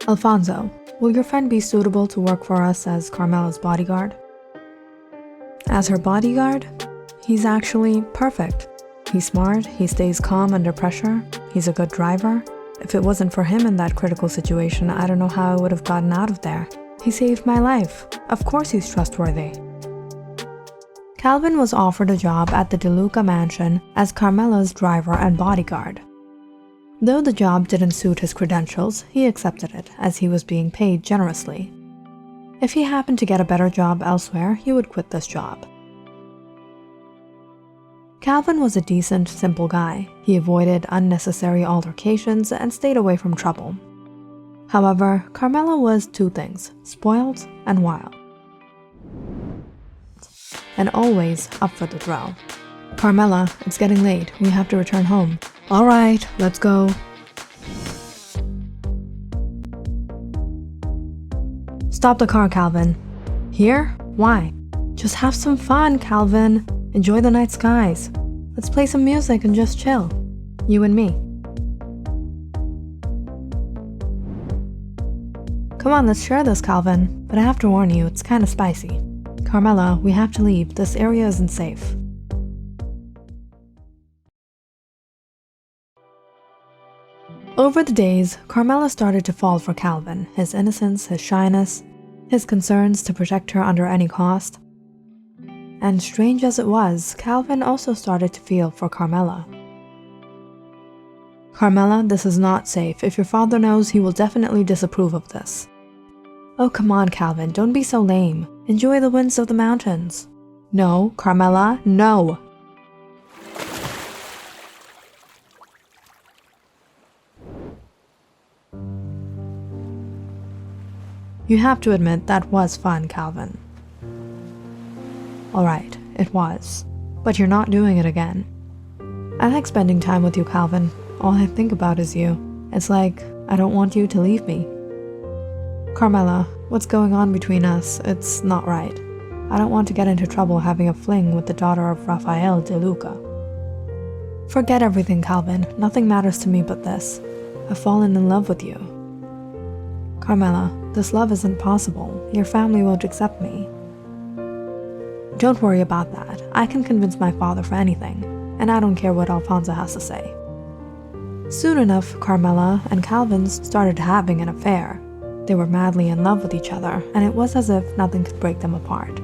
Alfonso, will your friend be suitable to work for us as Carmela's bodyguard?" "As her bodyguard? He's actually perfect. He's smart, he stays calm under pressure, he's a good driver. If it wasn't for him in that critical situation, I don't know how I would have gotten out of there. He saved my life. Of course he's trustworthy." Calvin was offered a job at the De Luca mansion as Carmela's driver and bodyguard. Though the job didn't suit his credentials, he accepted it as he was being paid generously. If he happened to get a better job elsewhere, he would quit this job. Calvin was a decent, simple guy. He avoided unnecessary altercations and stayed away from trouble. However, Carmela was two things: spoiled and wild, and always up for the thrill. "Carmela, it's getting late. We have to return home." "All right, let's go." "Stop the car, Calvin." "Here? Why?" "Just have some fun, Calvin. Enjoy the night skies. Let's play some music and just chill. You and me." "Come on, let's share this, Calvin. But I have to warn you, it's kind of spicy." "Carmela, we have to leave. This area isn't safe." Over the days, Carmela started to fall for Calvin, his innocence, his shyness, his concerns to protect her under any cost. And strange as it was, Calvin also started to feel for Carmela. "Carmela, this is not safe. If your father knows, he will definitely disapprove of this." "Oh, come on, Calvin, don't be so lame. Enjoy the winds of the mountains." "No, Carmela, no." You have to admit that was fun, Calvin. Alright, it was. But you're not doing it again. I like spending time with you, Calvin. All I think about is you. It's like I don't want you to leave me. Carmela, what's going on between us? It's not right. I don't want to get into trouble having a fling with the daughter of Rafael De Luca. Forget everything, Calvin. Nothing matters to me but this. I've fallen in love with you. Carmela, this love isn't possible. Your family won't accept me. Don't worry about that. I can convince my father for anything, and I don't care what Alfonso has to say. Soon enough, Carmela and Calvin started having an affair. They were madly in love with each other, and it was as if nothing could break them apart.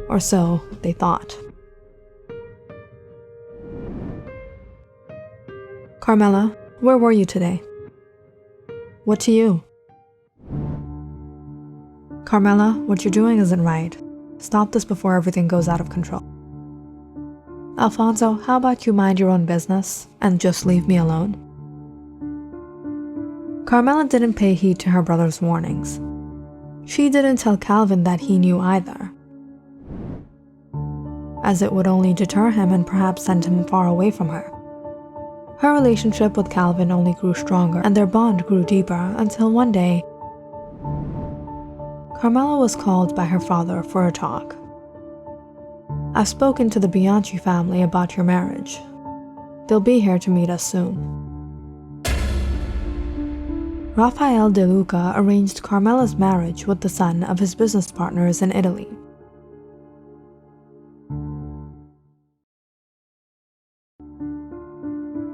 Or so they thought. Carmela, where were you today? What to you? Carmela, what you're doing isn't right. Stop this before everything goes out of control. Alfonso, how about you mind your own business and just leave me alone? Carmela didn't pay heed to her brother's warnings. She didn't tell Calvin that he knew either, as it would only deter him and perhaps send him far away from her. Her relationship with Calvin only grew stronger and their bond grew deeper until one day, Carmela was called by her father for a talk. "I've spoken to the Bianchi family about your marriage. They'll be here to meet us soon." Rafael De Luca arranged Carmela's marriage with the son of his business partners in Italy.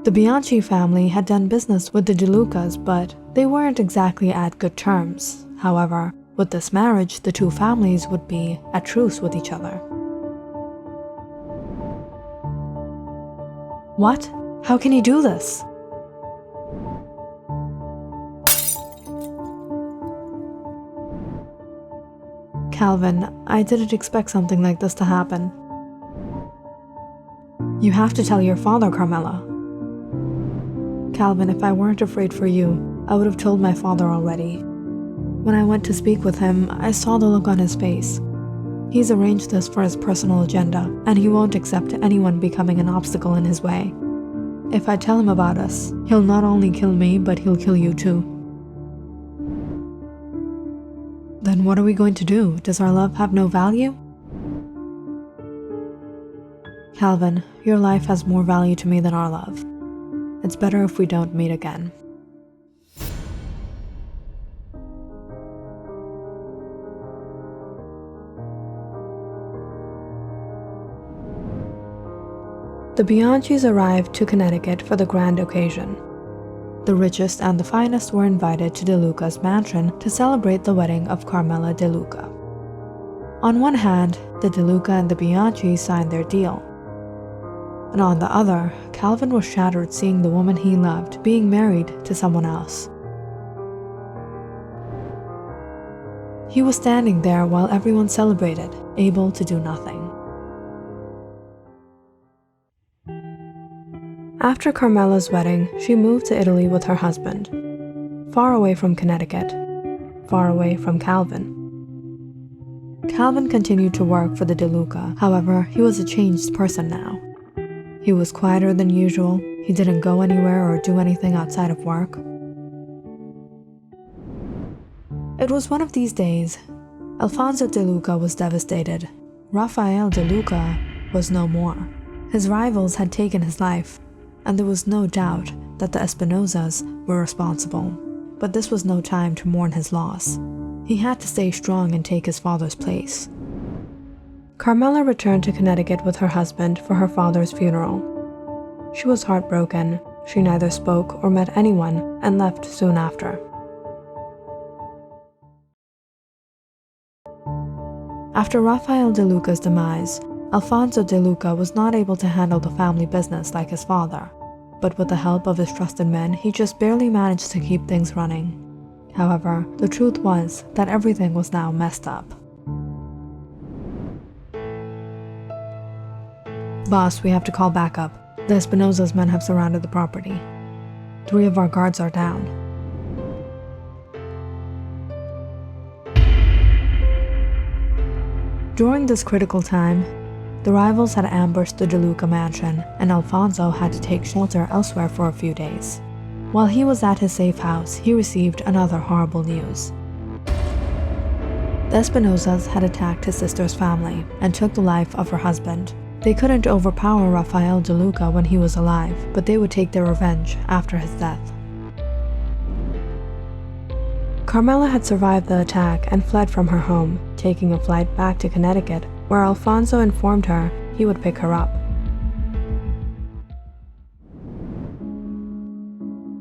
The Bianchi family had done business with the De Lucas, but they weren't exactly at good terms. However, with this marriage, the two families would be at truce with each other. What? How can he do this? Calvin, I didn't expect something like this to happen. You have to tell your father, Carmela. Calvin, if I weren't afraid for you, I would have told my father already. When I went to speak with him, I saw the look on his face. He's arranged this for his personal agenda, and he won't accept anyone becoming an obstacle in his way. If I tell him about us, he'll not only kill me, but he'll kill you too. Then what are we going to do? Does our love have no value? Calvin, your life has more value to me than our love. It's better if we don't meet again. The Bianchis arrived to Connecticut for the grand occasion. The richest and the finest were invited to De Luca's mansion to celebrate the wedding of Carmela De Luca. On one hand, the De Luca and the Bianchi signed their deal. And on the other, Calvin was shattered seeing the woman he loved being married to someone else. He was standing there while everyone celebrated, able to do nothing. After Carmela's wedding, she moved to Italy with her husband, far away from Connecticut, far away from Calvin. Calvin continued to work for the De Luca, however, he was a changed person now. He was quieter than usual, he didn't go anywhere or do anything outside of work. It was one of these days. Alfonso De Luca was devastated. Rafael De Luca was no more. His rivals had taken his life, and there was no doubt that the Espinosas were responsible. But this was no time to mourn his loss. He had to stay strong and take his father's place. Carmela returned to Connecticut with her husband for her father's funeral. She was heartbroken. She neither spoke or met anyone and left soon after. After Rafael De Luca's demise, Alfonso De Luca was not able to handle the family business like his father, but with the help of his trusted men, he just barely managed to keep things running. However, the truth was that everything was now messed up. Boss, we have to call backup. The Espinosa's men have surrounded the property. 3 of our guards are down. During this critical time, the rivals had ambushed the De Luca mansion, and Alfonso had to take shelter elsewhere for a few days. While he was at his safe house, he received another horrible news. The Espinosas had attacked his sister's family and took the life of her husband. They couldn't overpower Rafael De Luca when he was alive, but they would take their revenge after his death. Carmela had survived the attack and fled from her home, taking a flight back to Connecticut, where Alfonso informed her he would pick her up.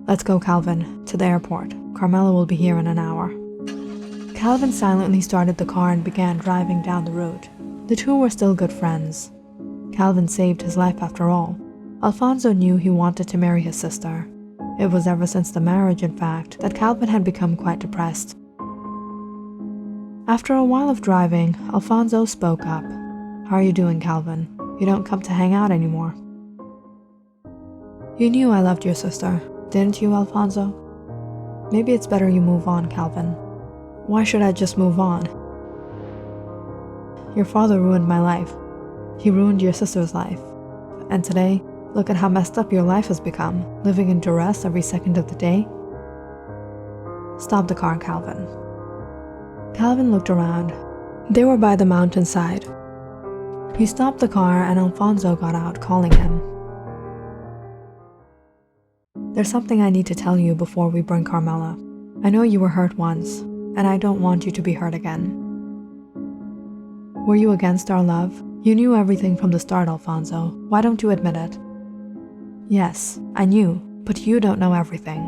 Let's go, Calvin, to the airport. Carmela will be here in an hour. Calvin silently started the car and began driving down the road. The two were still good friends. Calvin saved his life after all. Alfonso knew he wanted to marry his sister. It was ever since the marriage, in fact, that Calvin had become quite depressed. After a while of driving, Alfonso spoke up. How are you doing, Calvin? You don't come to hang out anymore. You knew I loved your sister, didn't you, Alfonso? Maybe it's better you move on, Calvin. Why should I just move on? Your father ruined my life. He ruined your sister's life. And today, look at how messed up your life has become, living in duress every second of the day. Stop the car, Calvin. Calvin looked around. They were by the mountainside. He stopped the car and Alfonso got out, calling him. There's something I need to tell you before we bring Carmela. I know you were hurt once, and I don't want you to be hurt again. Were you against our love? You knew everything from the start, Alfonso. Why don't you admit it? Yes, I knew, but you don't know everything.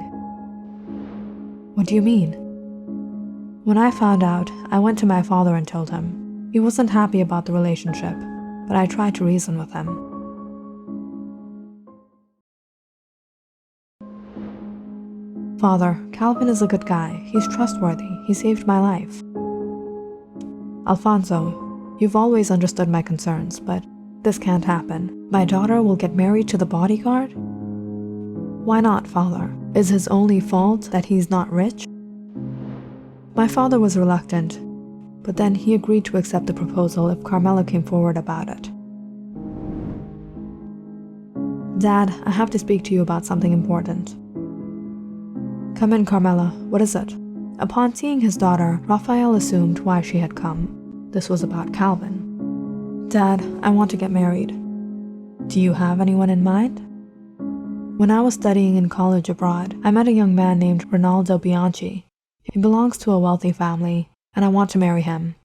What do you mean? When I found out, I went to my father and told him. He wasn't happy about the relationship, but I tried to reason with him. Father, Calvin is a good guy. He's trustworthy. He saved my life. Alfonso, you've always understood my concerns, but this can't happen. My daughter will get married to the bodyguard? Why not, Father? Is his only fault that he's not rich? My father was reluctant, but then he agreed to accept the proposal if Carmela came forward about it. Dad, I have to speak to you about something important. Come in, Carmela. What is it? Upon seeing his daughter, Raphael assumed why she had come. This was about Calvin. Dad, I want to get married. Do you have anyone in mind? When I was studying in college abroad, I met a young man named Ronaldo Bianchi. He belongs to a wealthy family, and I want to marry him.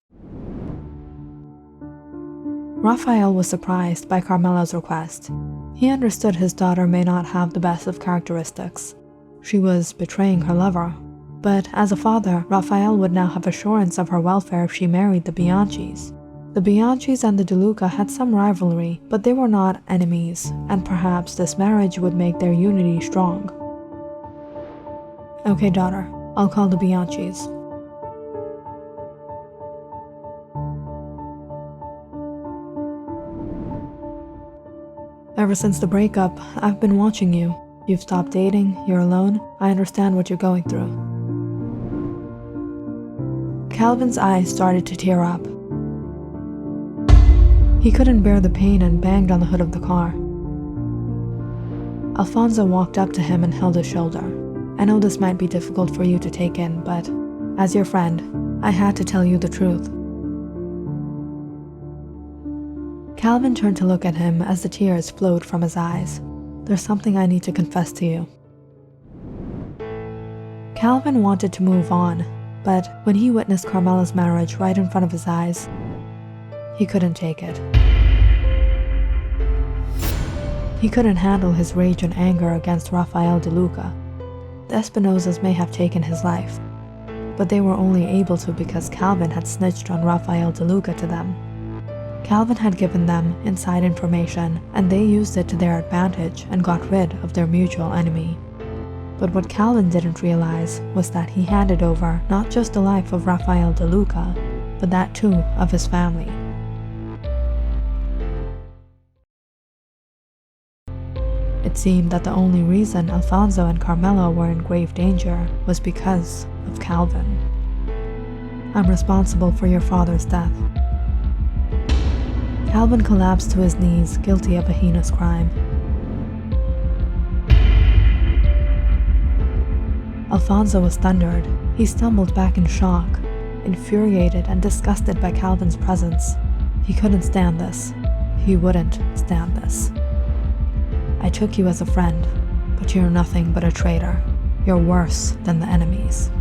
Raphael was surprised by Carmela's request. He understood his daughter may not have the best of characteristics. She was betraying her lover. But as a father, Raphael would now have assurance of her welfare if she married the Bianchis. The Bianchis and the De Luca had some rivalry, but they were not enemies, and perhaps this marriage would make their unity strong. Okay, daughter, I'll call the Bianchis. Ever since the breakup, I've been watching you. You've stopped dating, you're alone, I understand what you're going through. Calvin's eyes started to tear up. He couldn't bear the pain and banged on the hood of the car. Alfonso walked up to him and held his shoulder. I know this might be difficult for you to take in, but as your friend, I had to tell you the truth. Calvin turned to look at him as the tears flowed from his eyes. There's something I need to confess to you. Calvin wanted to move on, but when he witnessed Carmela's marriage right in front of his eyes, he couldn't take it. He couldn't handle his rage and anger against Raphael De Luca. The Espinosas may have taken his life, but they were only able to because Calvin had snitched on Raphael De Luca to them. Calvin had given them inside information, and they used it to their advantage and got rid of their mutual enemy. But what Calvin didn't realize was that he handed over not just the life of Raphael De Luca, but that too of his family. It seemed that the only reason Alfonso and Carmela were in grave danger was because of Calvin. I'm responsible for your father's death. Calvin collapsed to his knees, guilty of a heinous crime. Alfonso was thundered. He stumbled back in shock, infuriated and disgusted by Calvin's presence. He couldn't stand this. He wouldn't stand this. I took you as a friend, but you're nothing but a traitor. You're worse than the enemies.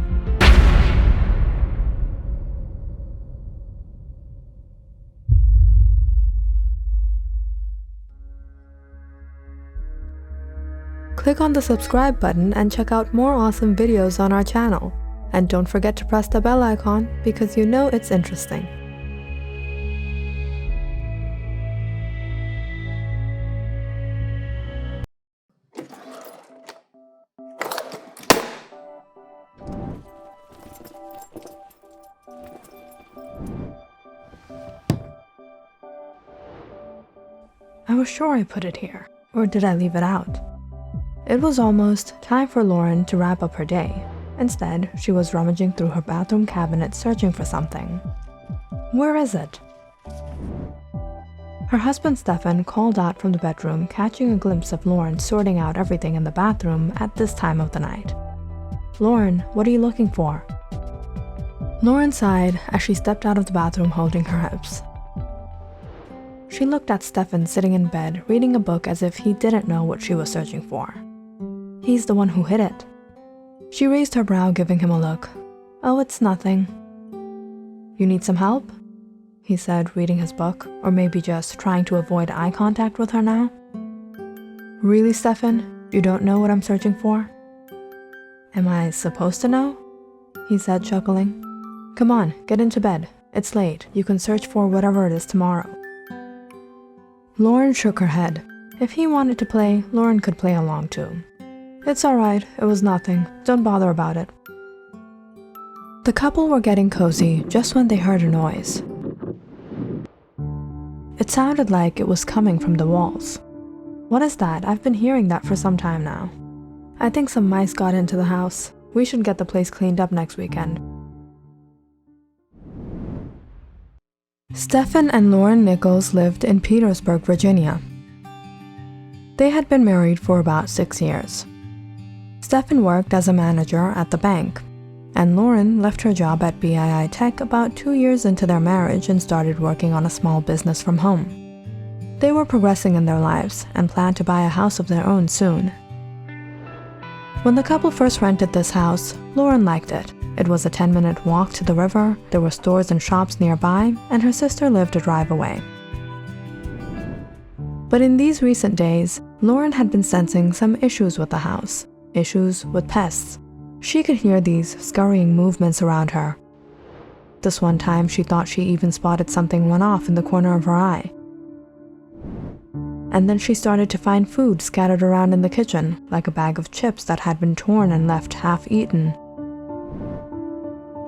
Click on the subscribe button and check out more awesome videos on our channel. And don't forget to press the bell icon because you know it's interesting. I was sure I put it here, or did I leave it out? It was almost time for Lauren to wrap up her day, Instead, she was rummaging through her bathroom cabinet searching for something. Where is it? Her husband Stefan called out from the bedroom, catching a glimpse of Lauren sorting out everything in the bathroom at this time of the night. "Lauren, what are you looking for?" Lauren sighed as she stepped out of the bathroom holding her hips. She looked at Stefan sitting in bed, reading a book as if he didn't know what she was searching for. He's the one who hid it. She raised her brow, giving him a look. "Oh, it's nothing." "You need some help?" he said, reading his book, or maybe just trying to avoid eye contact with her now. "Really, Stefan? You don't know what I'm searching for?" "Am I supposed to know?" he said, chuckling. "Come on, get into bed. It's late. You can search for whatever it is tomorrow." Lauren shook her head. If he wanted to play, Lauren could play along too. "It's alright, it was nothing. Don't bother about it." The couple were getting cozy just when they heard a noise. It sounded like it was coming from the walls. "What is that? I've been hearing that for some time now. I think some mice got into the house. We should get the place cleaned up next weekend." Stefan and Lauren Nichols lived in Petersburg, Virginia. They had been married for about 6 years. Stefan worked as a manager at the bank, and Lauren left her job at BII Tech about 2 years into their marriage and started working on a small business from home. They were progressing in their lives and planned to buy a house of their own soon. When the couple first rented this house, Lauren liked it. It was a 10-minute walk to the river, there were stores and shops nearby, and her sister lived a drive away. But in these recent days, Lauren had been sensing some issues with the house, issues with pests. She could hear these scurrying movements around her. This one time, she thought she even spotted something run off in the corner of her eye. And then she started to find food scattered around in the kitchen, like a bag of chips that had been torn and left half-eaten.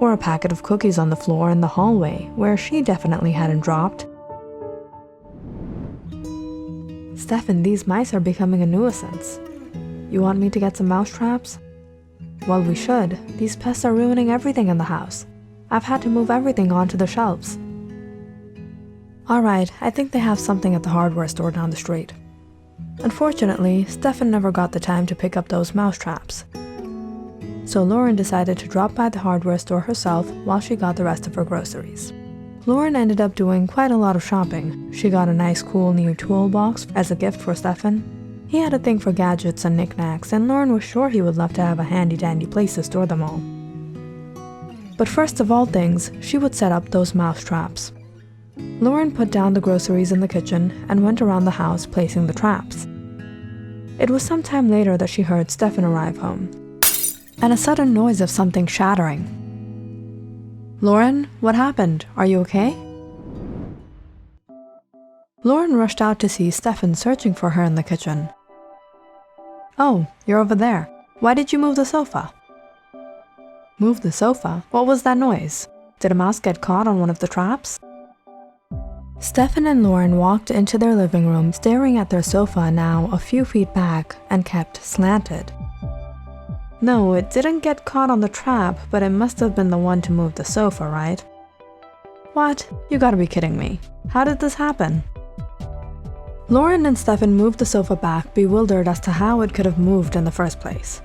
Or a packet of cookies on the floor in the hallway, where she definitely hadn't dropped. "Stefan, these mice are becoming a nuisance. You want me to get some mouse traps?" "Well, we should. These pests are ruining everything in the house. I've had to move everything onto the shelves." "Alright, I think they have something at the hardware store down the street." Unfortunately, Stefan never got the time to pick up those mouse traps. So Lauren decided to drop by the hardware store herself while she got the rest of her groceries. Lauren ended up doing quite a lot of shopping. She got a nice cool new toolbox as a gift for Stefan. He had a thing for gadgets and knickknacks, and Lauren was sure he would love to have a handy-dandy place to store them all. But first of all things, she would set up those mouse traps. Lauren put down the groceries in the kitchen and went around the house placing the traps. It was some time later that she heard Stefan arrive home, and a sudden noise of something shattering. "Lauren, what happened? Are you okay?" Lauren rushed out to see Stefan searching for her in the kitchen. "Oh, you're over there. Why did you move the sofa?" "Move the sofa? What was that noise? Did a mouse get caught on one of the traps?" Stefan and Lauren walked into their living room, staring at their sofa now a few feet back and kept slanted. "No, it didn't get caught on the trap, but it must have been the one to move the sofa, right?" "What? You gotta be kidding me. How did this happen?" Lauren and Stefan moved the sofa back, bewildered as to how it could have moved in the first place.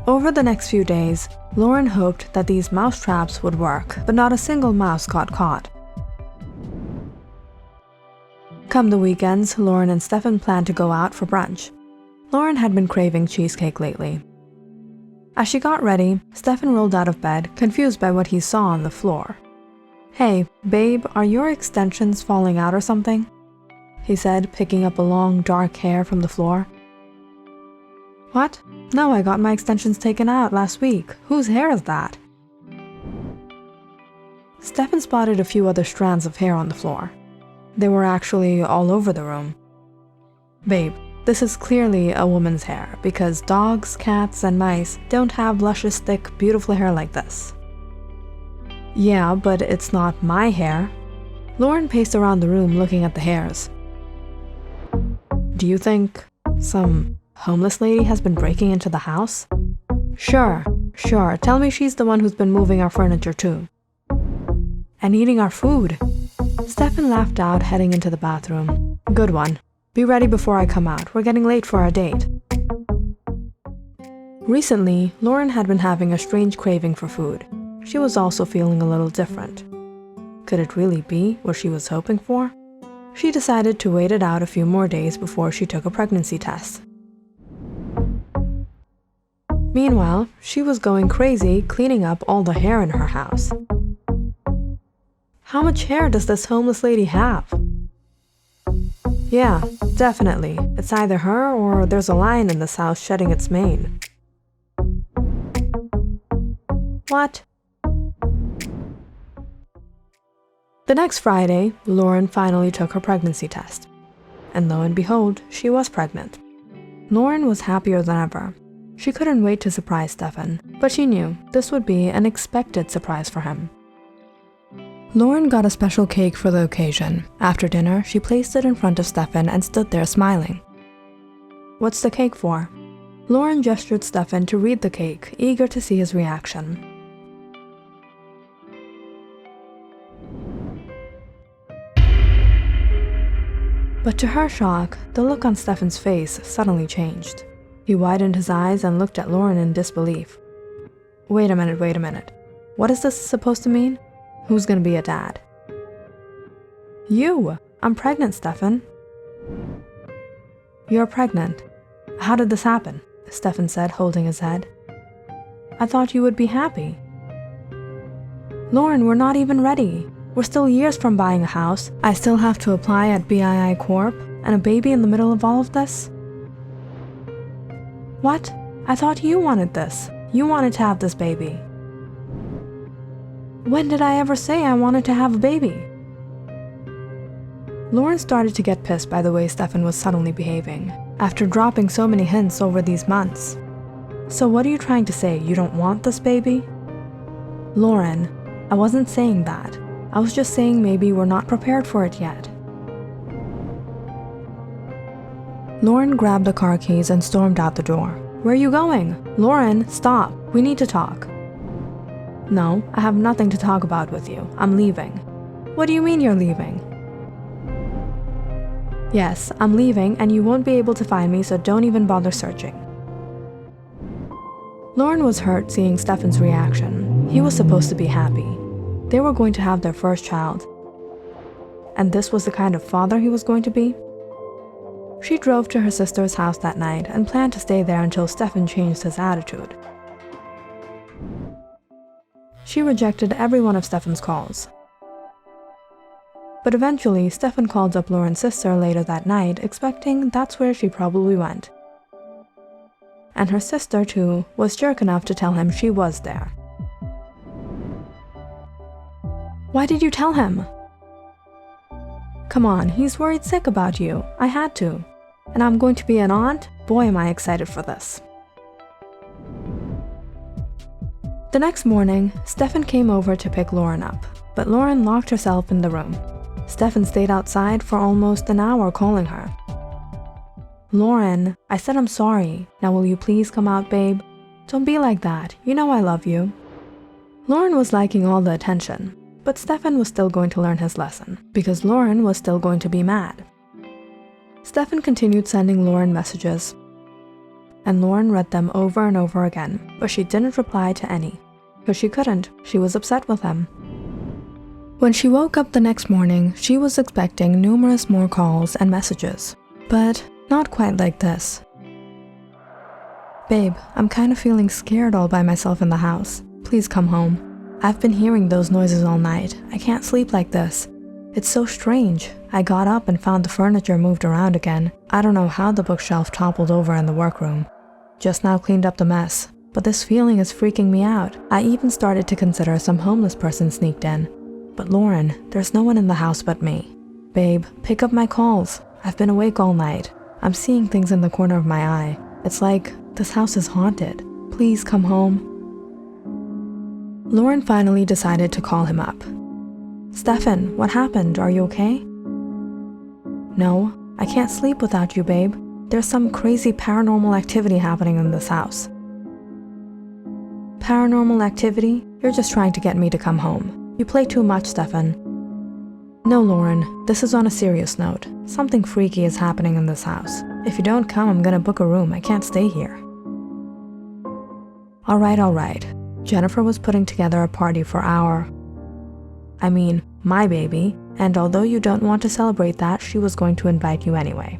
Over the next few days, Lauren hoped that these mouse traps would work, but not a single mouse got caught. Come the weekends, Lauren and Stefan planned to go out for brunch. Lauren had been craving cheesecake lately. As she got ready, Stefan rolled out of bed, confused by what he saw on the floor. "Hey, babe, are your extensions falling out or something?" he said, picking up a long, dark hair from the floor. "What? No, I got my extensions taken out last week. Whose hair is that?" Stefan spotted a few other strands of hair on the floor. They were actually all over the room. "Babe, this is clearly a woman's hair, because dogs, cats, and mice don't have luscious, thick, beautiful hair like this." "Yeah, but it's not my hair." Lauren paced around the room looking at the hairs. "Do you think some homeless lady has been breaking into the house? Sure, tell me she's the one who's been moving our furniture too. And eating our food. Stefan laughed out, heading into the bathroom. Good one. Be ready before I come out. We're getting late for our date. Recently, Lauren had been having a strange craving for food. She was also feeling a little different. Could it really be what she was hoping for? She decided to wait it out a few more days before she took a pregnancy test. Meanwhile, she was going crazy cleaning up all the hair in her house. How much hair does this homeless lady have? Yeah, definitely. It's either her or there's a lion in this house shedding its mane. What? The next Friday, Lauren finally took her pregnancy test. And lo and behold, she was pregnant. Lauren was happier than ever. She couldn't wait to surprise Stefan, but she knew this would be an expected surprise for him. Lauren got a special cake for the occasion. After dinner, she placed it in front of Stefan and stood there smiling. What's the cake for? Lauren gestured Stefan to read the cake, eager to see his reaction. But to her shock, the look on Stefan's face suddenly changed. He widened his eyes and looked at Lauren in disbelief. Wait a minute. What is this supposed to mean? Who's gonna be a dad? You! I'm pregnant, Stefan. You're pregnant. How did this happen? Stefan said, holding his head. I thought you would be happy. Lauren, we're not even ready. We're still years from buying a house. I still have to apply at BII Corp, and a baby in the middle of all of this? What? I thought you wanted this. You wanted to have this baby. When did I ever say I wanted to have a baby? Lauren started to get pissed by the way Stefan was suddenly behaving, after dropping so many hints over these months. So what are you trying to say? You don't want this baby? Lauren, I wasn't saying that. I was just saying maybe we're not prepared for it yet. Lauren grabbed the car keys and stormed out the door. Where are you going? Lauren, stop. We need to talk. No, I have nothing to talk about with you. I'm leaving. What do you mean you're leaving? Yes, I'm leaving and you won't be able to find me, so don't even bother searching. Lauren was hurt seeing Stefan's reaction. He was supposed to be happy. They were going to have their first child. And this was the kind of father he was going to be? She drove to her sister's house that night and planned to stay there until Stefan changed his attitude. She rejected every one of Stefan's calls. But eventually, Stefan called up Lauren's sister later that night, expecting that's where she probably went. And her sister, too, was jerk enough to tell him she was there. Why did you tell him? Come on, he's worried sick about you. I had to. And I'm going to be an aunt? Boy, am I excited for this. The next morning, Stefan came over to pick Lauren up, but Lauren locked herself in the room. Stefan stayed outside for almost an hour calling her. Lauren, I said I'm sorry. Now will you please come out, babe? Don't be like that. You know I love you. Lauren was liking all the attention, but Stefan was still going to learn his lesson, because Lauren was still going to be mad. Stefan continued sending Lauren messages, and Lauren read them over and over again, but she didn't reply to any, because she couldn't. She was upset with him. When she woke up the next morning, she was expecting numerous more calls and messages, but not quite like this. Babe, I'm kind of feeling scared all by myself in the house. Please come home. I've been hearing those noises all night. I can't sleep like this. It's so strange. I got up and found the furniture moved around again. I don't know how the bookshelf toppled over in the workroom. Just now cleaned up the mess, but this feeling is freaking me out. I even started to consider some homeless person sneaked in. But Lauren, there's no one in the house but me. Babe, pick up my calls. I've been awake all night. I'm seeing things in the corner of my eye. It's like this house is haunted. Please come home. Lauren finally decided to call him up. Stefan, what happened? Are you okay? No, I can't sleep without you, babe. There's some crazy paranormal activity happening in this house. Paranormal activity? You're just trying to get me to come home. You play too much, Stefan. No, Lauren, this is on a serious note. Something freaky is happening in this house. If you don't come, I'm gonna book a room. I can't stay here. All right. Jennifer was putting together a party for my baby, and although you don't want to celebrate that, she was going to invite you anyway.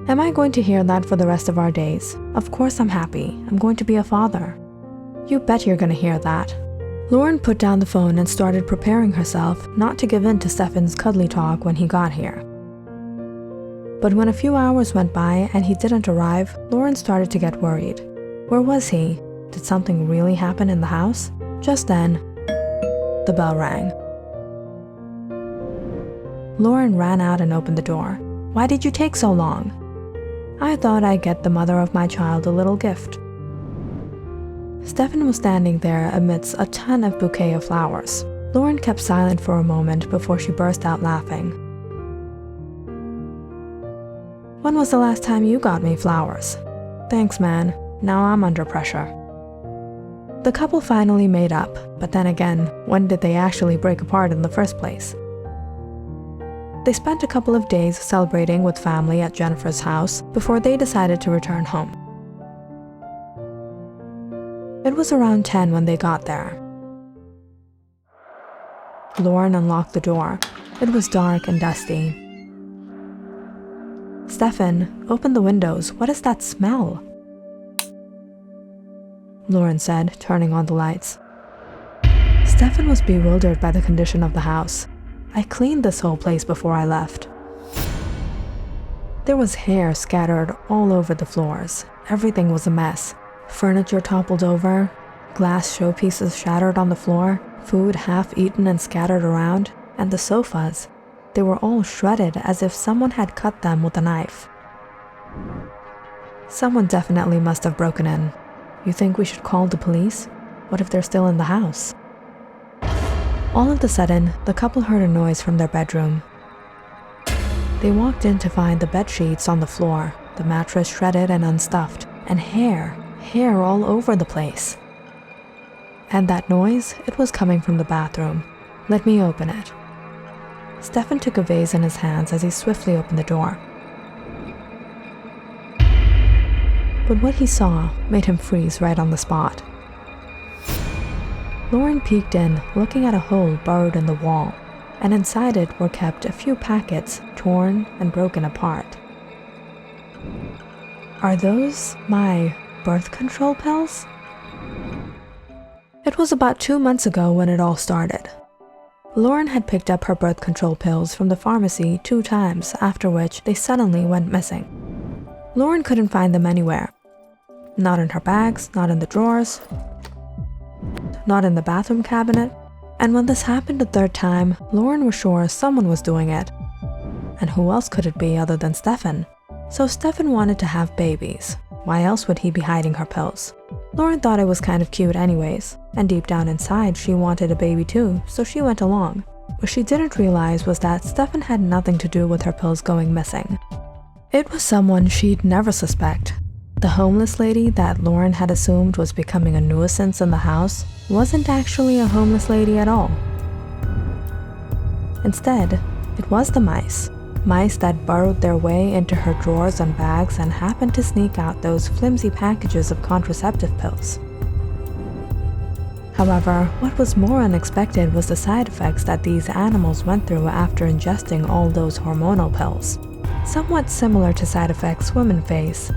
Am I going to hear that for the rest of our days? Of course I'm happy. I'm going to be a father. You bet you're gonna hear that. Lauren put down the phone and started preparing herself not to give in to Stefan's cuddly talk when he got here. But when a few hours went by and he didn't arrive, Lauren started to get worried. Where was he? Did something really happen in the house? Just then, the bell rang. Lauren ran out and opened the door. Why did you take so long? I thought I'd get the mother of my child a little gift. Stefan was standing there amidst a ton of bouquet of flowers. Lauren kept silent for a moment before she burst out laughing. When was the last time you got me flowers? Thanks, man. Now I'm under pressure. The couple finally made up, but then again, when did they actually break apart in the first place? They spent a couple of days celebrating with family at Jennifer's house before they decided to return home. It was around 10 when they got there. Lauren unlocked the door. It was dark and dusty. Stefan, open the windows. What is that smell? Lauren said, turning on the lights. Stefan was bewildered by the condition of the house. I cleaned this whole place before I left. There was hair scattered all over the floors. Everything was a mess. Furniture toppled over, glass showpieces shattered on the floor, food half-eaten and scattered around, and the sofas, they were all shredded as if someone had cut them with a knife. Someone definitely must have broken in. You think we should call the police? What if they're still in the house? All of a sudden, the couple heard a noise from their bedroom. They walked in to find the bed sheets on the floor, the mattress shredded and unstuffed, and hair all over the place. And that noise, it was coming from the bathroom. Let me open it. Stefan took a vase in his hands as he swiftly opened the door. But what he saw made him freeze right on the spot. Lauren peeked in, looking at a hole burrowed in the wall, and inside it were kept a few packets, torn and broken apart. Are those my birth control pills? It was about 2 months ago when it all started. Lauren had picked up her birth control pills from the pharmacy 2 times, after which they suddenly went missing. Lauren couldn't find them anywhere. Not in her bags, not in the drawers, not in the bathroom cabinet. And when this happened the 3rd time, Lauren was sure someone was doing it. And who else could it be other than Stefan? So Stefan wanted to have babies. Why else would he be hiding her pills? Lauren thought it was kind of cute anyways, and deep down inside she wanted a baby too, so she went along. What she didn't realize was that Stefan had nothing to do with her pills going missing. It was someone she'd never suspect. The homeless lady that Lauren had assumed was becoming a nuisance in the house wasn't actually a homeless lady at all. Instead, it was the mice. Mice that burrowed their way into her drawers and bags and happened to sneak out those flimsy packages of contraceptive pills. However, what was more unexpected was the side effects that these animals went through after ingesting all those hormonal pills. Somewhat similar to side effects women face.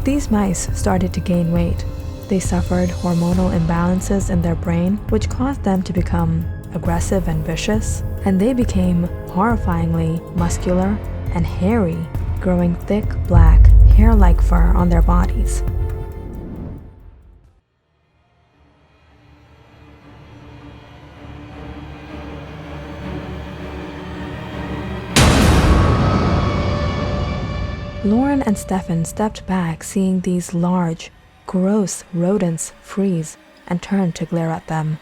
These mice started to gain weight. They suffered hormonal imbalances in their brain, which caused them to become aggressive and vicious, and they became horrifyingly muscular and hairy, growing thick, black, hair-like fur on their bodies. Lauren and Stefan stepped back, seeing these large, gross rodents freeze and turned to glare at them.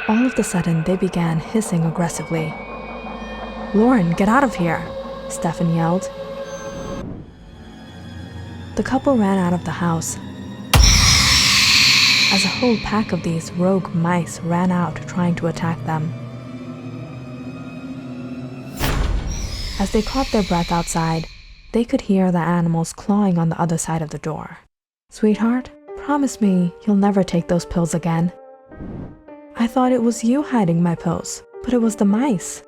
All of a sudden, they began hissing aggressively. "Lauren, get out of here!" Stefan yelled. The couple ran out of the house. as a whole pack of these rogue mice ran out trying to attack them. As they caught their breath outside, they could hear the animals clawing on the other side of the door. "Sweetheart, promise me you'll never take those pills again." "I thought it was you hiding my pills, but it was the mice."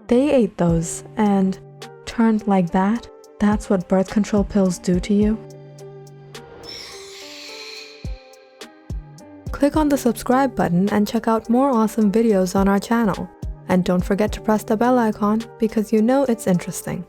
"They ate those and turned like that? That's what birth control pills do to you?" Click on the subscribe button and check out more awesome videos on our channel. And don't forget to press the bell icon because you know it's interesting.